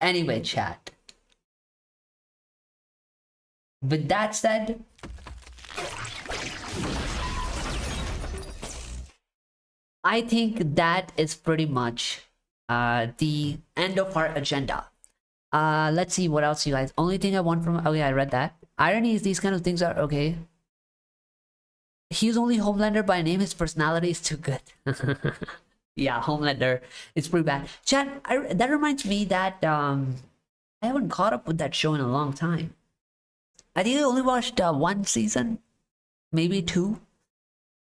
A: Anyway, chat. With that said, I think that is pretty much the end of our agenda. Let's see what else you guys. Only thing I want from... Okay, I read that. Irony is these kind of things are okay. He's only Homelander by name. His personality is too good. Yeah, Homelander. It's pretty bad. Chat, that reminds me that I haven't caught up with that show in a long time. I think I only watched one season, maybe two.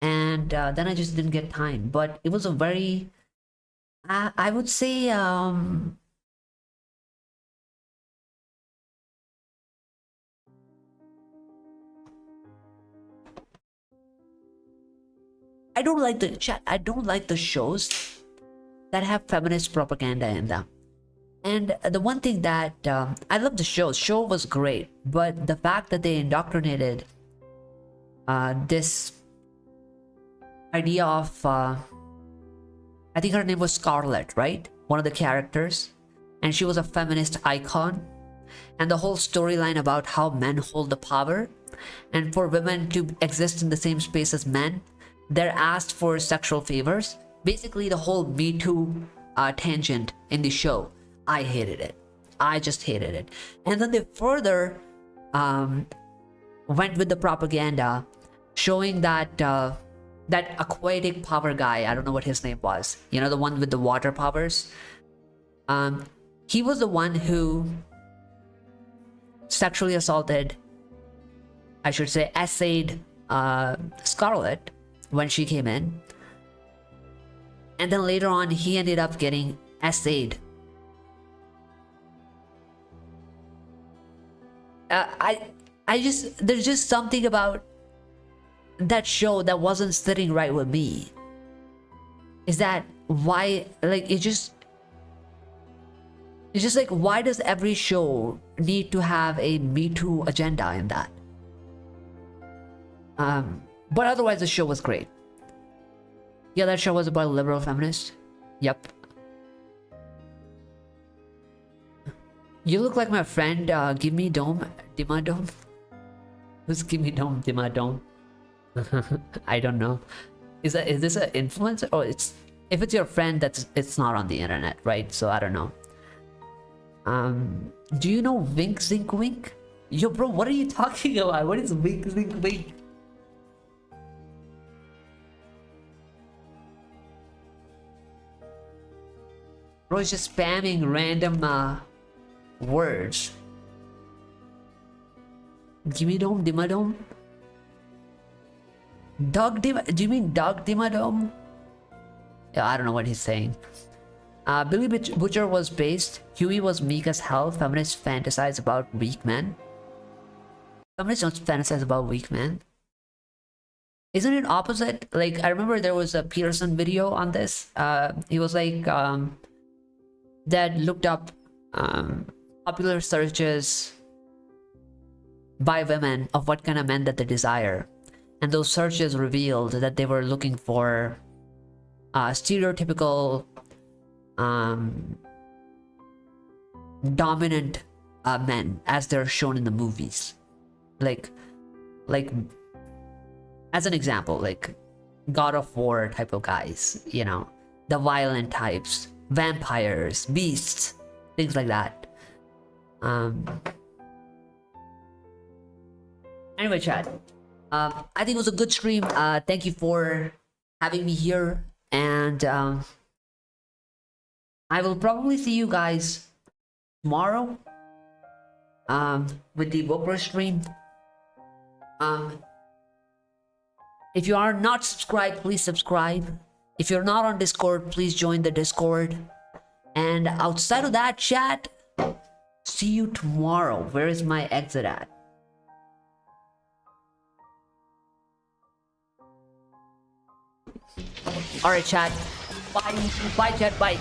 A: And then I just didn't get time. But it was a very... I would say I don't like the shows that have feminist propaganda in them. And the one thing that I love the show was great, but the fact that they indoctrinated this idea of I think her name was Scarlett, right? One of the characters, and she was a feminist icon, and the whole storyline about how men hold the power, and for women to exist in the same space as men, they're asked for sexual favors. Basically, the whole Me Too tangent in the show, I hated it. I just hated it. And then they further went with the propaganda, showing that that aquatic power guy, I don't know what his name was, you know, the one with the water powers. He was the one who sexually assaulted, I should say, essayed Scarlett when she came in. And then later on, he ended up getting essayed. There's just something about that show that wasn't sitting right with me. Is that why, like, it's just like, why does every show need to have a Me Too agenda in that? But otherwise the show was great. Yeah, that show was about a liberal feminist. Yep. You look like my friend Gimme Dome Dima Dome. Who's Gimme Dome Dima Dome? I don't know. Is this an influencer? Oh, if it's your friend, it's not on the internet, right? So I don't know. Do you know Wink Zink Wink? Yo, bro, what are you talking about? What is Wink Zink Wink? Bro, is just spamming random words. Gimme Dome Dima Dome? Do you mean Doug Dimadome? Yeah, I don't know what he's saying. Billy Butcher was based. Huey was meek as hell. Feminists fantasize about weak men. Feminists don't fantasize about weak men. Isn't it opposite? Like, I remember there was a Peterson video on this. He was like, that looked up popular searches by women of what kind of men that they desire. And those searches revealed that they were looking for stereotypical dominant men as they're shown in the movies. Like as an example, like God of War type of guys, you know, the violent types, vampires, beasts, things like that. Anyway, chat. I think it was a good stream. Thank you for having me here, and I will probably see you guys tomorrow with the Whopper stream. If you are not subscribed, please subscribe. If you're not on Discord, please join the Discord. And outside of that, chat, see you tomorrow. Where is my exit at? Alright, chat. Bye. Bye, chat. Bye.